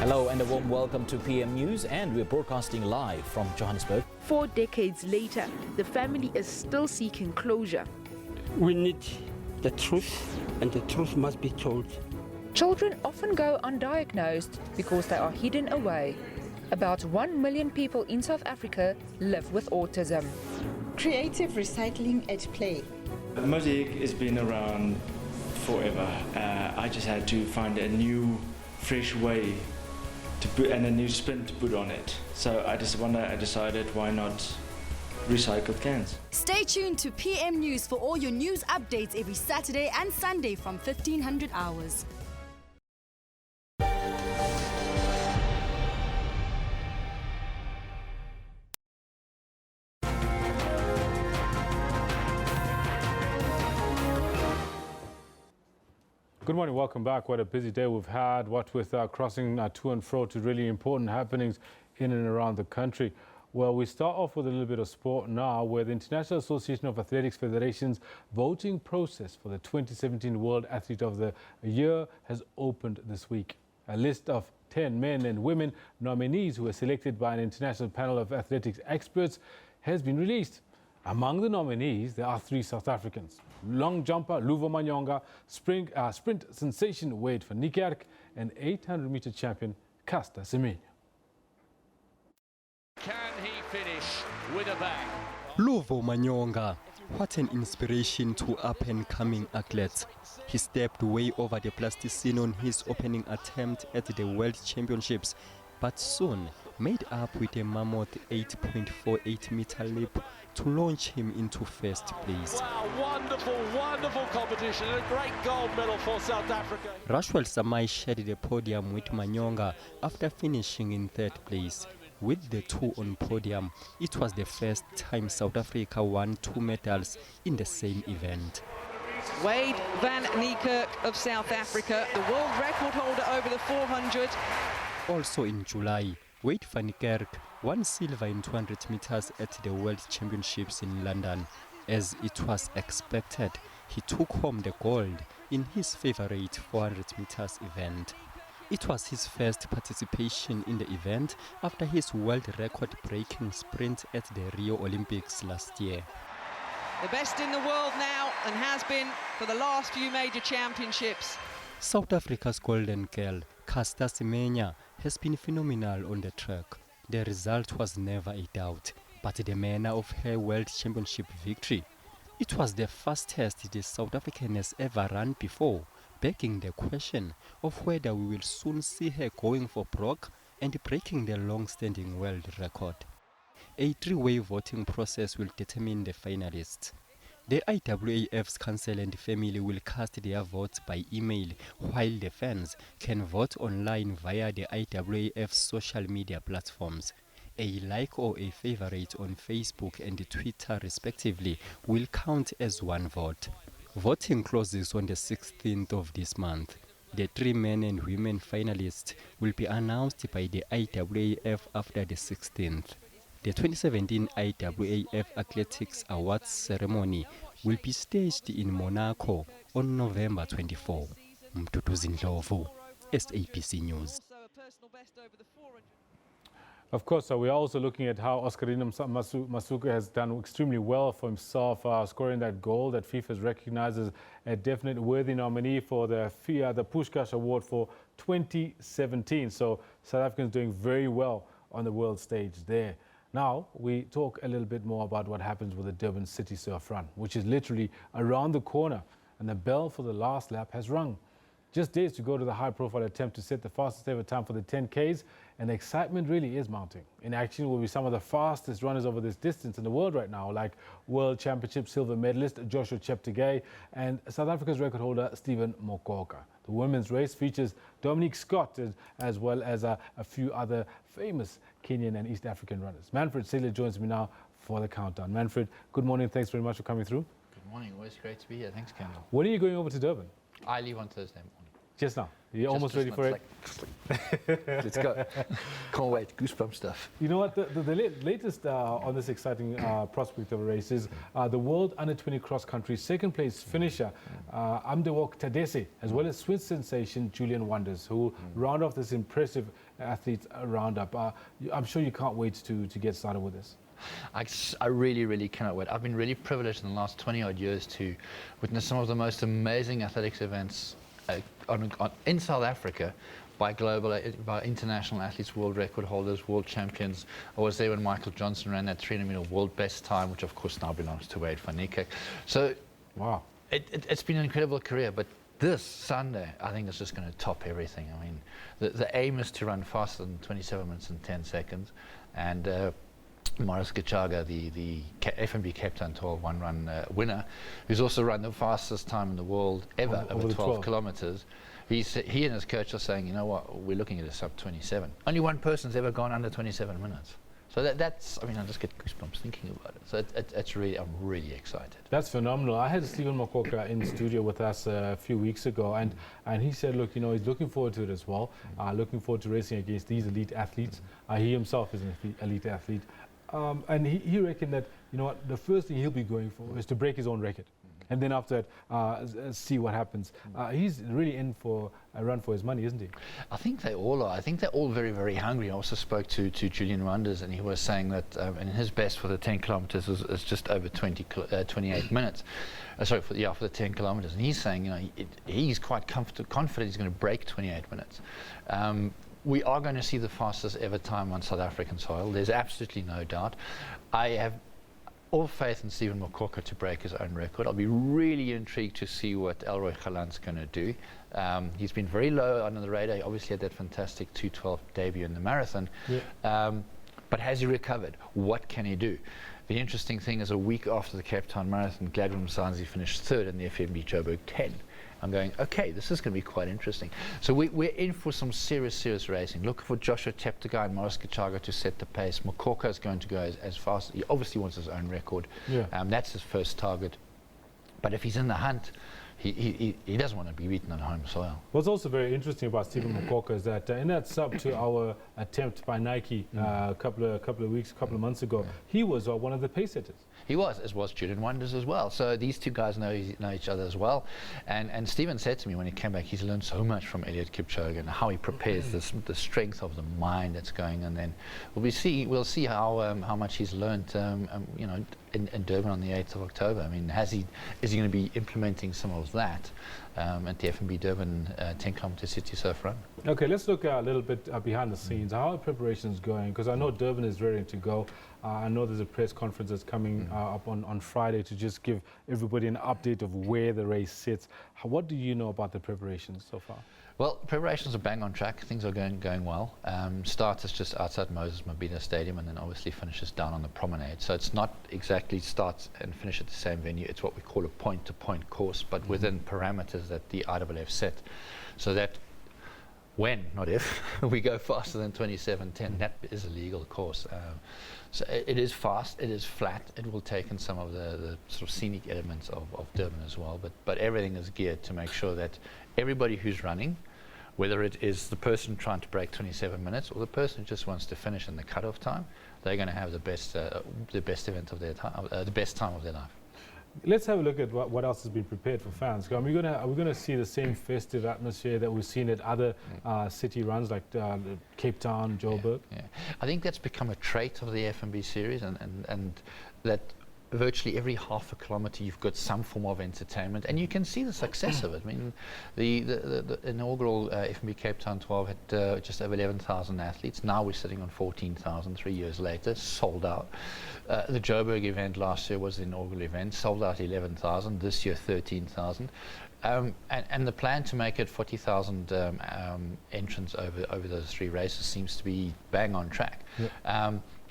Hello and a warm welcome to PM News, and we're broadcasting live from Johannesburg. 4 decades later, the family is still seeking closure. We need the truth, and the truth must be told. Children often go undiagnosed because they are hidden away. About 1 million people in South Africa live with autism. Creative recycling at play. Mosaic has been around forever. I just had to find a new, fresh way to put and a new spin to put on it. So I decided, why not recycled cans? Stay tuned to PM News for all your news updates every Saturday and Sunday from 1500 hours. Good morning, welcome back. What a busy day we've had, what with crossing to and fro to really important happenings in and around the country. Well, we start off with a little bit of sport now, where the International Association of Athletics Federation's voting process for the 2017 World Athlete of the Year has opened this week. A list of 10 men and women nominees who were selected by an international panel of athletics experts has been released. Among the nominees, there are 3 South Africans: long jumper Luvo Manyonga, sprint sensation Wade van Niekerk, and 800-meter champion Caster Semenya. Can he finish with a bang? Luvo Manyonga, what an inspiration to up-and-coming athletes. He stepped way over the plasticine on his opening attempt at the World Championships, but soon made up with a mammoth 8.48-meter leap to launch him into first place. Wow, wonderful, wonderful competition and a great gold medal for South Africa. Rashwell Samai shared the podium with Manyonga after finishing in 3rd place. With the 2 on podium, it was the first time South Africa won 2 medals in the same event. Wade van Niekerk of South Africa, the world record holder over the 400. Also in July, Wade van Niekerk won silver in 200 meters at the World Championships in London. As it was expected, he took home the gold in his favorite 400 meters event. It was his first participation in the event after his world record-breaking sprint at the Rio Olympics last year. The best in the world now, and has been for the last few major championships. South Africa's golden girl, Caster Semenya, has been phenomenal on the track. The result was never a doubt, but the manner of her World Championship victory. It was the fastest the South African has ever run before, begging the question of whether we will soon see her going for broke and breaking the long-standing world record. A 3-way voting process will determine the finalists. The IAAF's council and family will cast their votes by email, while the fans can vote online via the IAAF's social media platforms. A like or a favorite on Facebook and Twitter respectively will count as one vote. Voting closes on the 16th of this month. The 3 men and women finalists will be announced by the IAAF after the 16th. The 2017 IAAF Athletics Awards ceremony will be staged in Monaco on November 24. Mtutu Ndlovu, SABC News. Of course, we're also looking at how Oscarina Masuka has done extremely well for himself, scoring that goal that FIFA has recognized as a definite worthy nominee for the Pushback Award for 2017. So South Africans doing very well on the world stage there. Now, we talk a little bit more about what happens with the Durban City Surf Run, which is literally around the corner, and the bell for the last lap has rung. Just days to go to the high-profile attempt to set the fastest ever time for the 10Ks, and the excitement really is mounting. In action will be some of the fastest runners over this distance in the world right now, like World Championship silver medalist Joshua Cheptegei and South Africa's record holder Stephen Mokoka. The women's race features Dominique Scott as well as a few other famous Kenyan and East African runners. Manfred Saylor joins me now for the countdown. Manfred, good morning. Thanks very much for coming through. Good morning. Always great to be here. Thanks, Kendall. When are you going over to Durban? I leave on Thursday morning. Just now? You're almost ready for it? Let's go. Can't wait. Goosebump stuff. You know what? The latest on this exciting prospect of a race is the World Under-20 cross-country second-place finisher, Amdewok Tadese, as well as Swiss sensation Julian Wonders, who round off this impressive athletes roundup. I'm sure you can't wait to get started with this. I really, really cannot wait. I've been really privileged in the last 20-odd years to witness some of the most amazing athletics events in South Africa by international athletes, world record holders, world champions. I was there when Michael Johnson ran that 300-meter world best time, which of course now belongs to Wade van Niekerk. So wow, it's been an incredible career, but this Sunday I think it's just going to top everything. I mean, the aim is to run faster than 27 minutes and 10 seconds, and Morris Gichaga, the FNB Cape Town 12 one-run winner, who's also run the fastest time in the world ever over 12 kilometers. He and his coach are saying, you know what, we're looking at a sub 27. Only one person's ever gone under 27 minutes. So that's, I mean, I just get goosebumps thinking about it. So it's really, I'm really excited. That's phenomenal. I had Stephen Mokoka in the studio with us a few weeks ago, and he said, look, you know, he's looking forward to it as well, looking forward to racing against these elite athletes. He himself is an elite athlete. And he reckoned that, you know what, the first thing he'll be going for is to break his own record. And then after that, see what happens. He's really in for a run for his money, isn't he? I think they all are. I think they're all very, very hungry. I also spoke to Julian Wonders, and he was saying that and his best for the 10 kilometers is just over 28 minutes. Sorry, for the 10 kilometers. And he's saying, you know, he's quite confident he's going to break 28 minutes. We are going to see the fastest ever time on South African soil. There's absolutely no doubt. I have all faith in Stephen Mokoka to break his own record. I'll be really intrigued to see what Elroy Galan's going to do. He's been very low under the radar. He obviously had that fantastic 2:12 debut in the marathon. Yeah. But has he recovered? What can he do? The interesting thing is, a week after the Cape Town Marathon, Gladwin Mzansi finished third in the FNB Joburg 10. I'm going, okay, this is going to be quite interesting. So we're in for some serious racing. Look for Joshua Cheptegei and Morris Gichaga to set the pace. Mokoka is going to go as fast. He obviously wants his own record. Yeah. That's his first target. But if he's in the hunt, he doesn't want to be beaten on home soil. What's also very interesting about Stephen Mokoka is that in that sub-2-hour attempt by Nike a couple of months ago, he was one of the pace setters. He was, as was Julian Wonders as well. So these two guys know each other as well. And Stephen said to me when he came back, he's learned so much from Eliud Kipchoge and how he prepares the strength of the mind that's going. And then we'll see how much he's learned, you know, in Durban on the 8th of October. I mean, is he going to be implementing some of that at the FNB Durban 10-kilometer city surf run? Okay, let's look a little bit behind the scenes. How are preparations going? Because I know Durban is ready to go. I know there's a press conference that's coming up on Friday to just give everybody an update of where the race sits. What do you know about the preparations so far? Well, preparations are bang on track. Things are going well. Starts is just outside Moses Mabhida Stadium, and then obviously finishes down on the promenade. So it's not exactly starts and finish at the same venue. It's what we call a point-to-point course, but within parameters that the IAAF set. So that when, not if, we go faster than 27:10, that is a legal course. So it is fast, it is flat, it will take in some of the sort of scenic elements of Durban as well, but everything is geared to make sure that everybody who's running, whether it is the person trying to break 27 minutes or the person who just wants to finish in the cutoff time, they're going to have the best event of their time, the best time of their life. Let's have a look at what else has been prepared for fans. Are we going to see the same festive atmosphere that we've seen at other city runs like Cape Town, Joburg? Yeah. I think that's become a trait of the FNB series, and that virtually every half a kilometre you've got some form of entertainment, and you can see the success of it. I mean, the inaugural FNB Cape Town 12 had just over 11,000 athletes. Now we're sitting on 14,000 3 years later, sold out. The Joburg event last year was the inaugural event, sold out 11,000. This year 13,000. And the plan to make it 40,000 entrants over those 3 races seems to be bang on track.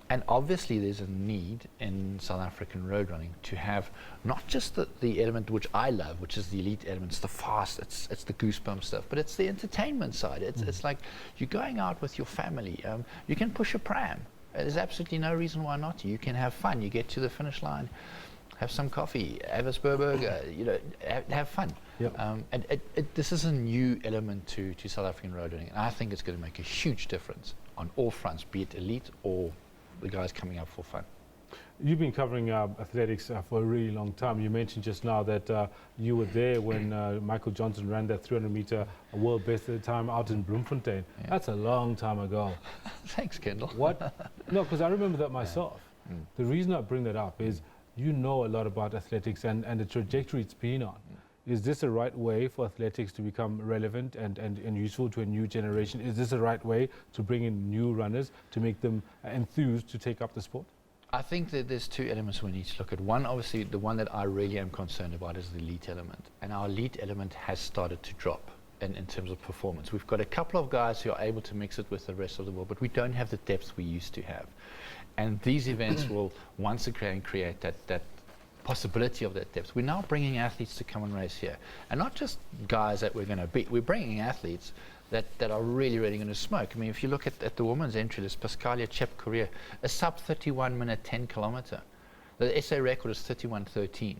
And obviously there's a need in South African road running to have not just the element which I love, which is the elite element, it's the fast, it's the goosebump stuff, but it's the entertainment side. It's like you're going out with your family. You can push a pram. There's absolutely no reason why not. You can have fun. You get to the finish line, have some coffee, have a spur burger, have fun. And this is a new element to South African road running. And I think it's going to make a huge difference on all fronts, be it elite or the guys coming up for fun. You've been covering athletics for a really long time. You mentioned just now that you were there when Michael Johnson ran that 300-meter world best at the time out in Bloemfontein. That's a long time ago. Thanks, Kendall. What? No, because I remember that myself. The reason I bring that up is you know a lot about athletics and the trajectory it's been on. Is this the right way for athletics to become relevant and useful to a new generation? Is this the right way to bring in new runners, to make them enthused to take up the sport? I think that there's 2 elements we need to look at. One, obviously, the one that I really am concerned about is the elite element. And our elite element has started to drop in terms of performance. We've got a couple of guys who are able to mix it with the rest of the world, but we don't have the depth we used to have. And these events will once again create that possibility of that depth. We're now bringing athletes to come and race here. And not just guys that we're going to beat. We're bringing athletes that are really, really going to smoke. I mean, if you look at the women's entry list, Pascalia Chep-Korea, a sub 31-minute 10-kilometer. The SA record is 31:13.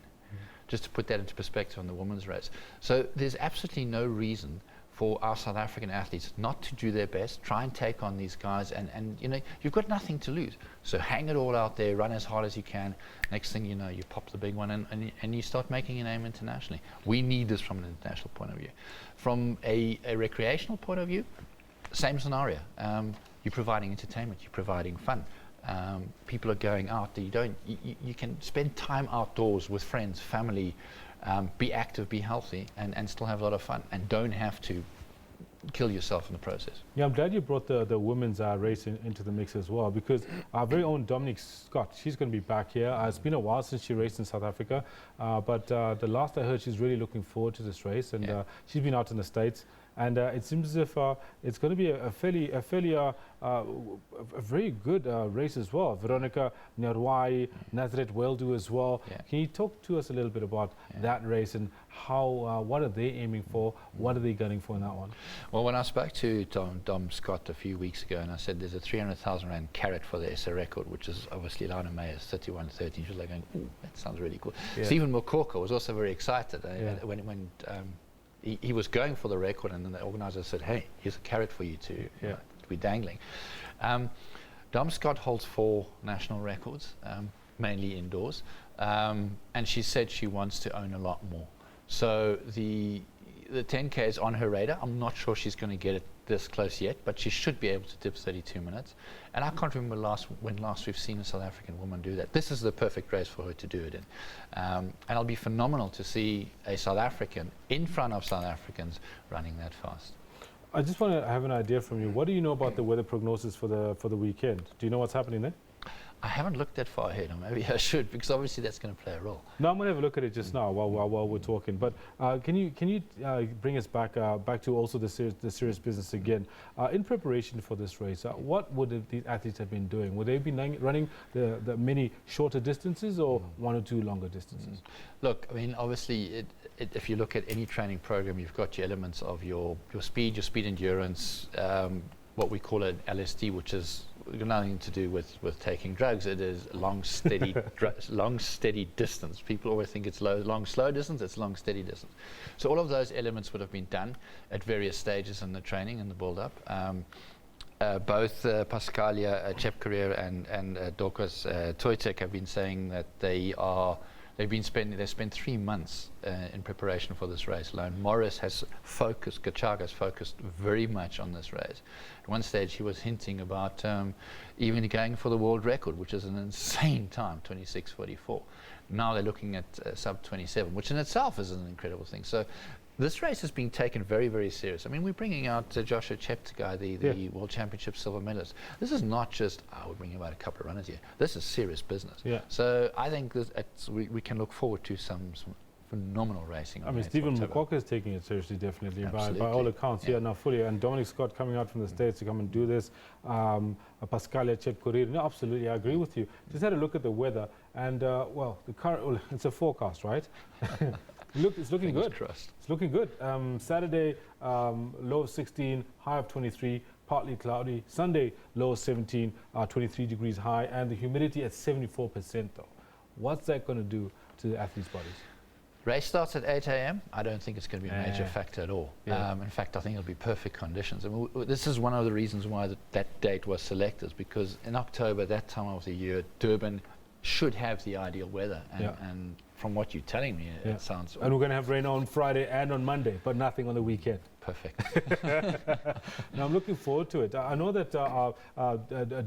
Just to put that into perspective on the women's race. So there's absolutely no reason for our South African athletes not to do their best, try and take on these guys, and you've got nothing to lose. So hang it all out there, run as hard as you can. Next thing you know, you pop the big one and you start making a name internationally. We need this from an international point of view. From a recreational point of view, same scenario. You're providing entertainment, you're providing fun. People are going out. You can spend time outdoors with friends, family, be active, be healthy, and still have a lot of fun, and don't have to kill yourself in the process. Yeah, I'm glad you brought the women's race into the mix as well, because our very own Dominic Scott, she's going to be back here. It's been a while since she raced in South Africa, but the last I heard, she's really looking forward to this race, and she's been out in the States. And it seems as if it's going to be a very good race as well. Veronica Nyarwai, Nazareth Weldu as well. Can you talk to us a little bit about that race and how, what are they aiming for? What are they gunning for in that one? Well, when I spoke to Dom Scott a few weeks ago, and I said there's a 300,000 rand carrot for the SA record, which is obviously Lana Mayer's 31:13. She was like going, ooh, that sounds really cool. Stephen Mokorka was also very excited when he was going for the record, and then the organizer said, hey, here's a carrot for you to be dangling. Dom Scott holds 4 national records, mainly indoors, and she said she wants to own a lot more. So the 10K is on her radar. I'm not sure she's going to get it this close yet, but she should be able to dip 32 minutes. And I can't remember when last we've seen a South African woman do that. This is the perfect race for her to do it in. And it'll be phenomenal to see a South African in front of South Africans running that fast. I just want to have an idea from you. What do you know about the weather prognosis for the weekend? Do you know what's happening there? I haven't looked that far ahead, or maybe I should, because obviously that's going to play a role. No, I'm going to have a look at it just now while we're talking. But can you bring us back to also the serious business again? In preparation for this race, what would the athletes have been doing? Would they be running the many shorter distances or 1 or 2 longer distances? Look, I mean, obviously, if you look at any training program, you've got your elements of your speed endurance, what we call an LSD, which is nothing to do with taking drugs. It is long, steady, long, steady distance. People always think it's long, slow distance. It's long, steady distance. So all of those elements would have been done at various stages in the training and the build-up. Both Pascalia Chep-Korea and Dorcas Toitek have been saying that they've spent 3 months in preparation for this race alone. Morris has focused, Gachaga's focused very much on this race. At one stage he was hinting about even going for the world record, which is an insane time, 26:44. Now they're looking at sub 27, which in itself is an incredible thing. So this race has been taken very, very serious. I mean, we're bringing out Joshua Cheptegei, the World Championship silver medalist. This is not just, we're bringing about a couple of runners here. This is serious business. So I think we can look forward to some phenomenal racing. I mean, Stephen Mokoka is taking it seriously, definitely, by all accounts. Yeah. Now fully. And Dominic Scott coming out from the States to come and do this. Pascalia Chetkorir. No, absolutely, I agree with you. Just had a look at the weather, and well, the current, it's a forecast, right? It's looking good. It's looking good. Saturday, low of 16, high of 23, partly cloudy. Sunday, low of 17, 23 degrees high, and the humidity at 74% though. What's that going to do to the athletes' bodies? Race starts at 8 a.m. I don't think it's going to be a major factor at all. Yeah. In fact, I think it'll be perfect conditions. I mean, this is one of the reasons why that date was selected, because in October, that time of the year, Durban should have the ideal weather. And from what you're telling me, it sounds... And we're going to have rain on Friday and on Monday, but nothing on the weekend. Perfect. Now, I'm looking forward to it. I know that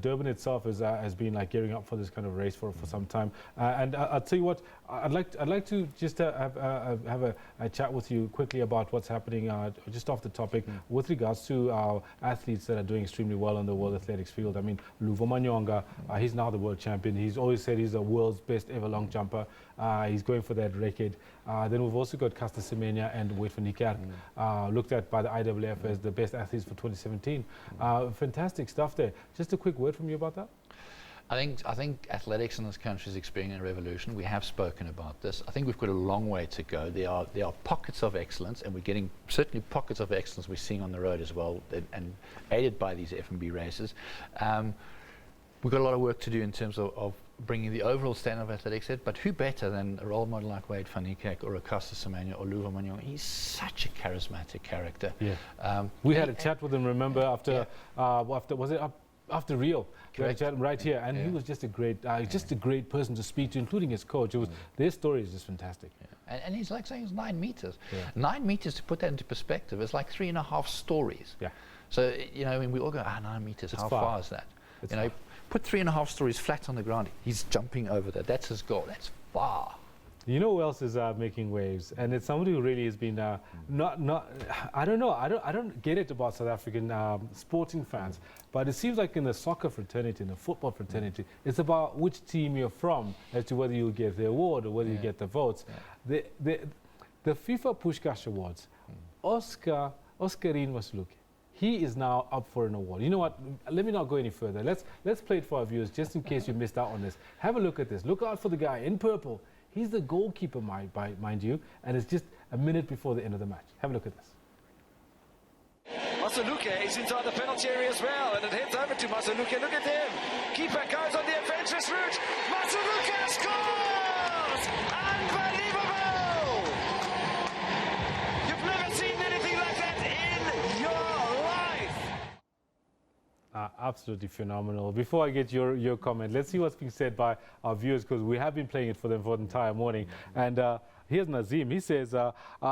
Durban itself has been like gearing up for this kind of race for some time. And I'll tell you what, I'd like to just have a chat with you quickly about what's happening just off the topic with regards to our athletes that are doing extremely well on the World Athletics field. I mean, Luvo Manyonga, he's now the world champion. He's always said he's the world's best ever long jumper. He's going for that record. Then we've also got Caster Semenya and Wade van Niekerk, looked at by the IAAF as the best athletes for 2017. Fantastic stuff there. Just a quick word from you about that. I think athletics in this country is experiencing a revolution. We have spoken about this. I think we've got a long way to go. There are pockets of excellence, and we're getting certainly pockets of excellence we're seeing on the road as well, and aided by these F&B races. We've got a lot of work to do in terms of bringing the overall standard of athletics in, but who better than a role model like Wade van Niekerk or a Caster Semenya or Luvo Manyonga? He's such a charismatic character. Yeah. We had a chat with him, remember, after after Rio. We had a chat right here, and he was just a great person to speak to, including his coach. It was their story is just fantastic. And he's like saying it's 9 meters. 9 meters, to put that into perspective, is like 3.5 stories. So, you know, I mean, we all go, 9 meters, how far is that? You know, put 3.5 stories flat on the ground. He's jumping over that. That's his goal. That's far. You know who else is making waves, and it's somebody who really has been I don't know. I don't get it about South African sporting fans, but it seems like in the soccer fraternity, in the football fraternity, it's about which team you're from as to whether you get the award or whether you get the votes. The FIFA Pushback Awards, Oscarine Masluke. He is now up for an award. You know what? Let me not go any further. Let's play it for our viewers, just in case you missed out on this. Have a look at this. Look out for the guy in purple. He's the goalkeeper, mind you, and it's just a minute before the end of the match. Have a look at this. Masaluke is inside the penalty area as well, and it heads over to Masaluke. Look at him. Keeper goes on the adventurous route. Masaluke scores! Unbelievable! You've never seen anything like that in your life. Absolutely phenomenal. Before I get your comment, let's see what's being said by our viewers, because we have been playing it for them for the entire morning. And here's Nazim. He says,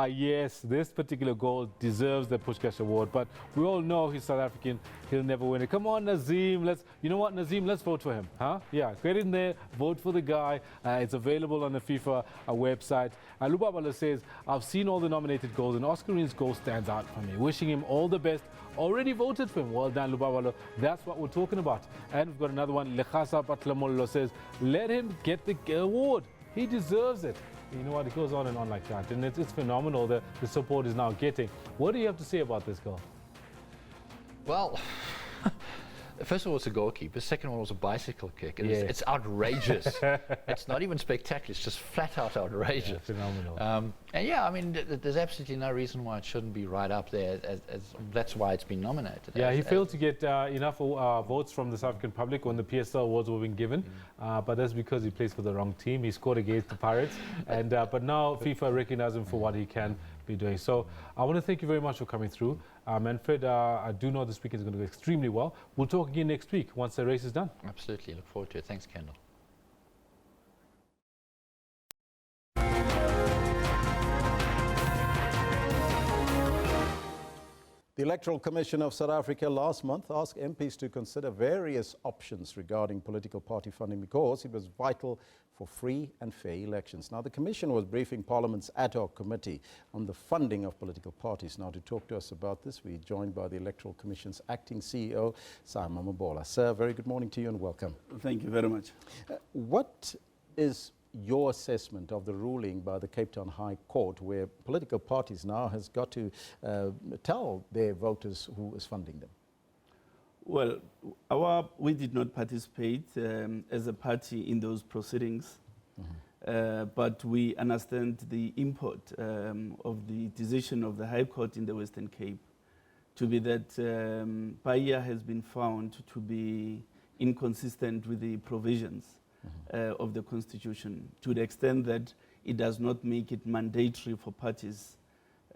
yes, this particular goal deserves the Pushback Award, but we all know he's South African. He'll never win it. Come on, Nazim. You know what, Nazim? Let's vote for him. Huh? Yeah, get in there. Vote for the guy. It's available on the FIFA website. Lubabalo says, I've seen all the nominated goals, and Oscarine's goal stands out for me. Wishing him all the best. Already voted for him. Well done, Lubabalo. That's what we're talking about. And we've got another one. Lechasa Patlamolo says, let him get the award. He deserves it. You know what? It goes on and on like that. And it's phenomenal that the support is now getting. What do you have to say about this goal? Well, first of all, it's a goalkeeper. Second of all, it's a bicycle kick. It's outrageous. It's not even spectacular. It's just flat out outrageous. Yeah, phenomenal. And yeah, I mean, there's absolutely no reason why it shouldn't be right up there. That's why it's been nominated. Yeah, he failed to get enough votes from the South African public when the PSL awards were being given, but that's because he plays for the wrong team. He scored against the Pirates, and but now FIFA recognizes him for what he can be doing. So I want to thank you very much for coming through. Manfred, I do know this weekend is going to go extremely well. We'll talk again next week once the race is done. Absolutely. Look forward to it. Thanks, Kendall. The Electoral Commission of South Africa last month asked MPs to consider various options regarding political party funding because it was vital for free and fair elections. Now, the Commission was briefing Parliament's ad hoc committee on the funding of political parties. Now, to talk to us about this, we're joined by the Electoral Commission's acting CEO, Simon Mabola. Sir, very good morning to you and welcome. Thank you very much. What is your assessment of the ruling by the Cape Town High Court, where political parties now has got to tell their voters who is funding them? Well, we did not participate as a party in those proceedings, but we understand the import of the decision of the High Court in the Western Cape to be that Paya has been found to be inconsistent with the provisions of the Constitution, to the extent that it does not make it mandatory for parties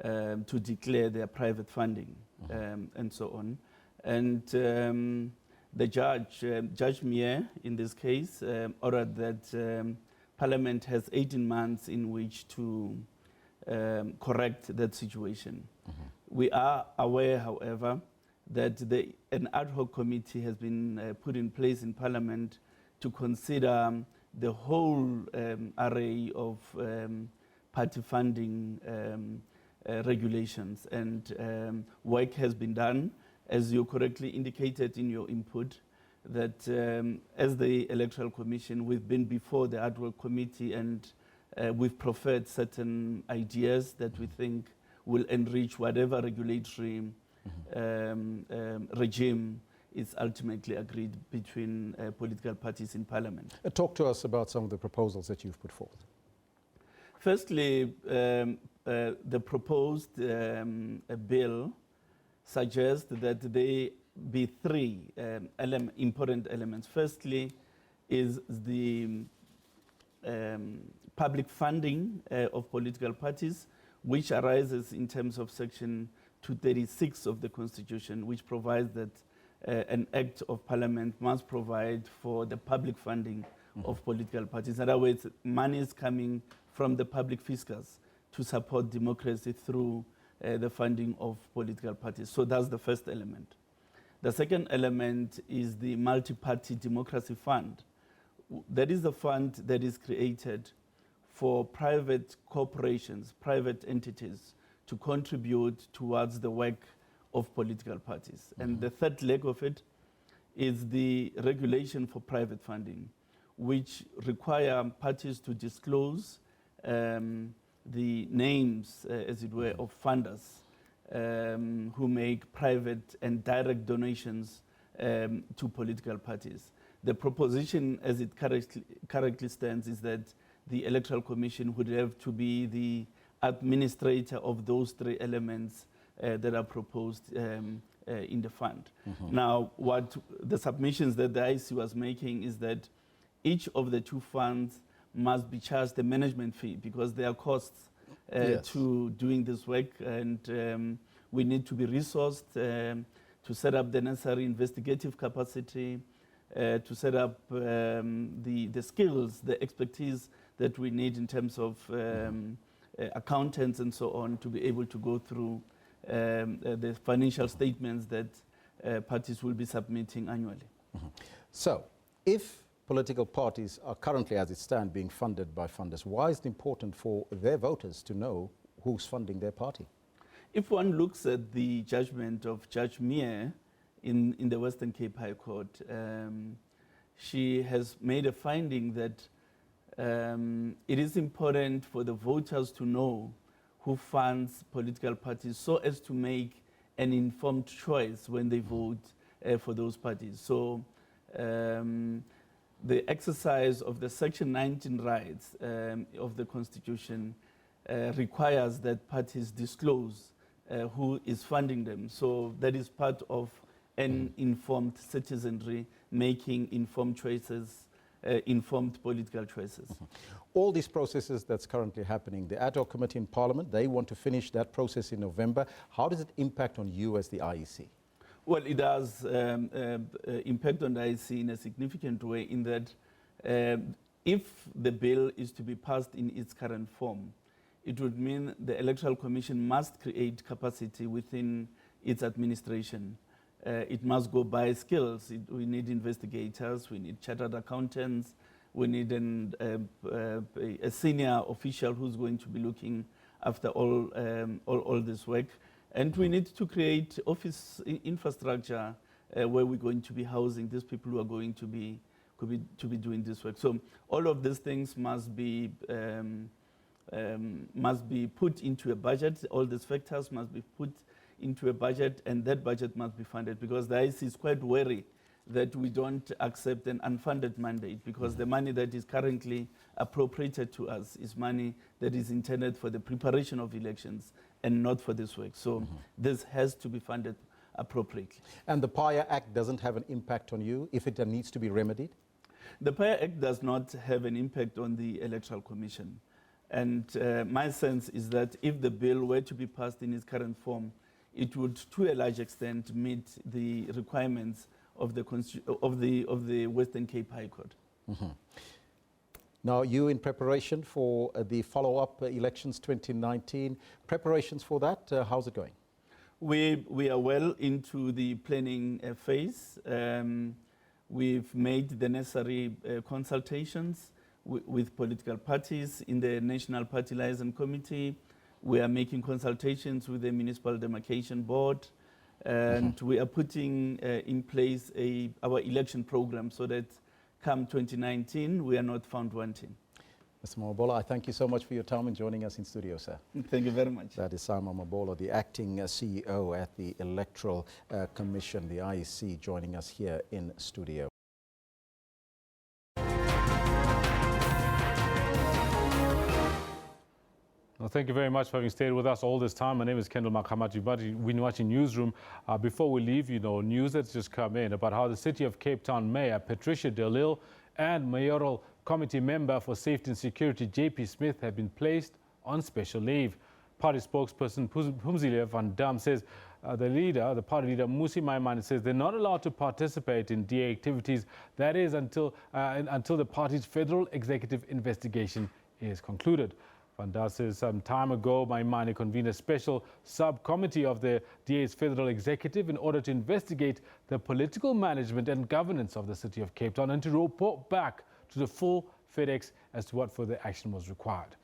to declare their private funding and so on. And the judge, Judge Mier, in this case, ordered that Parliament has 18 months in which to correct that situation. We are aware, however, that an ad hoc committee has been put in place in Parliament to consider the whole array of party funding regulations, and work has been done, as you correctly indicated in your input, that as the Electoral Commission, we've been before the ad hoc committee and we've proffered certain ideas that we think will enrich whatever regulatory regime is ultimately agreed between political parties in Parliament. Talk to us about some of the proposals that you've put forward. Firstly, the proposed bill suggests that there be three important elements. Firstly is the public funding of political parties, which arises in terms of Section 236 of the Constitution, which provides that an Act of Parliament must provide for the public funding of political parties. In other words, money is coming from the public fiscus to support democracy through the funding of political parties. So that's the first element. The second element is the Multiparty Democracy Fund. That is the fund that is created for private corporations, private entities, to contribute towards the work of political parties. And the third leg of it is the regulation for private funding, which require parties to disclose the names, as it were, of funders who make private and direct donations to political parties. The proposition, as it currently stands, is that the Electoral Commission would have to be the administrator of those three elements that are proposed in the fund. Now, what the submissions that the IC was making is that each of the two funds must be charged a management fee, because there are costs to doing this work, and we need to be resourced to set up the necessary investigative capacity, to set up the skills, the expertise that we need in terms of accountants and so on, to be able to go through the financial statements that parties will be submitting annually. So, if political parties are currently, as it stands, being funded by funders, why is it important for their voters to know who's funding their party? If one looks at the judgment of Judge Mier in the Western Cape High Court, she has made a finding that it is important for the voters to know who funds political parties, so as to make an informed choice when they vote for those parties. So the exercise of the Section 19 rights of the Constitution requires that parties disclose who is funding them. So that is part of an informed citizenry making informed choices, informed political choices. All these processes that's currently happening, the ad hoc committee in Parliament, they want to finish that process in November. How does it impact on you as the IEC? Well, it does impact on the IEC in a significant way, in that if the bill is to be passed in its current form, it would mean the Electoral Commission must create capacity within its administration. It must go by skills. We need investigators, we need chartered accountants, we need a senior official who's going to be looking after all this work. And we need to create office infrastructure where we're going to be housing these people who are going to be to be doing this work. So all of these things must be put into a budget. All these factors must be put into a budget, and that budget must be funded, because the IEC is quite wary that we don't accept an unfunded mandate, because the money that is currently appropriated to us is money that is intended for the preparation of elections and not for this work. So this has to be funded appropriately. And the PAIA Act doesn't have an impact on you if it needs to be remedied? The PAIA Act does not have an impact on the Electoral Commission. And my sense is that if the bill were to be passed in its current form, it would, to a large extent, meet the requirements of the Western Cape High Court. Now, you in preparation for the follow-up elections 2019, preparations for that, how's it going? We are well into the planning phase. We've made the necessary consultations with political parties in the National Party Liaison Committee. We are making consultations with the Municipal Demarcation Board, and we are putting in place our election program so that come 2019, we are not found wanting. Mr. Mabola, I thank you so much for your time and joining us in studio, sir. Thank you very much. That is Simon Mabola, the acting CEO at the Electoral Commission, the IEC, joining us here in studio. Well, thank you very much for having stayed with us all this time. My name is Kendall Makhamati. We're watching Newsroom. Before we leave, news that's just come in about how the City of Cape Town Mayor Patricia de Lille and Mayoral Committee Member for Safety and Security JP Smith have been placed on special leave. Party spokesperson Phumzile van Dam says the party leader Musi Maimane says they're not allowed to participate in DA activities. That is until the party's federal executive investigation is concluded. Van Dam says some time ago, Maimane convened a special subcommittee of the DA's federal executive in order to investigate the political management and governance of the City of Cape Town and to report back to the full FedEx as to what further action was required.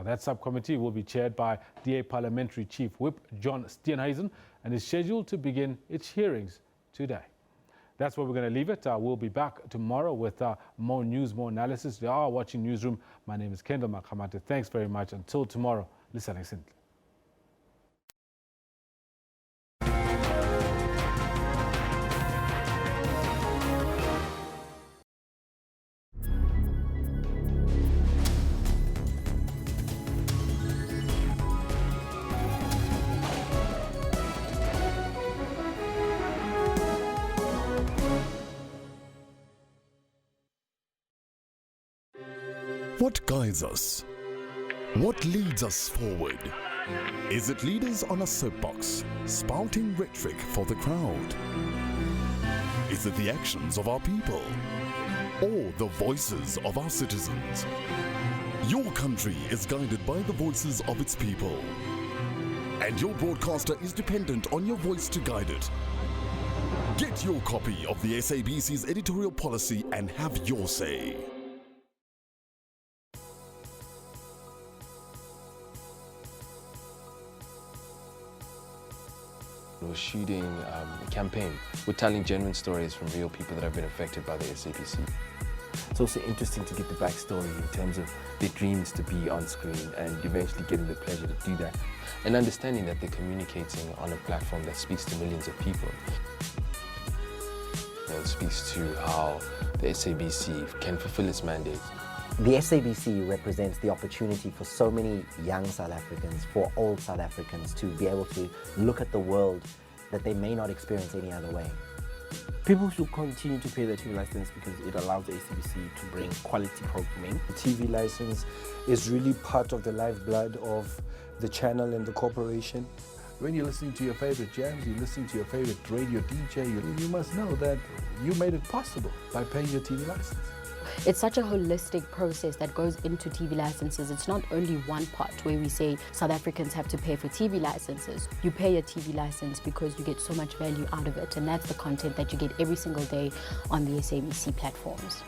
That subcommittee will be chaired by DA Parliamentary Chief Whip John Steenhuisen and is scheduled to begin its hearings today. That's where we're going to leave it. We'll be back tomorrow with more news, more analysis. You are watching Newsroom. My name is Kendall Makhamate. Thanks very much. Until tomorrow, listen. What guides us? What leads us forward? Is it leaders on a soapbox, spouting rhetoric for the crowd? Is it the actions of our people? Or the voices of our citizens? Your country is guided by the voices of its people. And your broadcaster is dependent on your voice to guide it. Get your copy of the SABC's editorial policy and have your say. We're shooting a campaign. We're telling genuine stories from real people that have been affected by the SABC. It's also interesting to get the backstory in terms of their dreams to be on screen and eventually getting the pleasure to do that. And understanding that they're communicating on a platform that speaks to millions of people. It speaks to how the SABC can fulfill its mandate. The SABC represents the opportunity for so many young South Africans, for old South Africans, to be able to look at the world that they may not experience any other way. People should continue to pay their TV license because it allows the SABC to bring quality programming. The TV license is really part of the lifeblood of the channel and the corporation. When you're listening to your favorite jams, you're listening to your favorite radio DJ, you must know that you made it possible by paying your TV license. It's such a holistic process that goes into TV licenses. It's not only one part where we say South Africans have to pay for TV licenses. You pay a TV license because you get so much value out of it, and that's the content that you get every single day on the SABC platforms.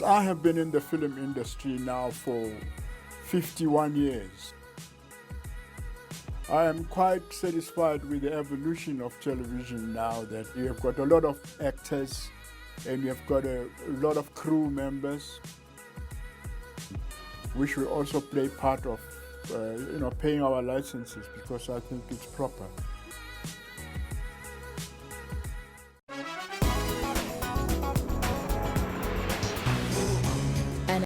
I have been in the film industry now for 51 years. I am quite satisfied with the evolution of television now, that you have got a lot of actors and you have got a lot of crew members, which will also play part of paying our licenses, because I think it's proper.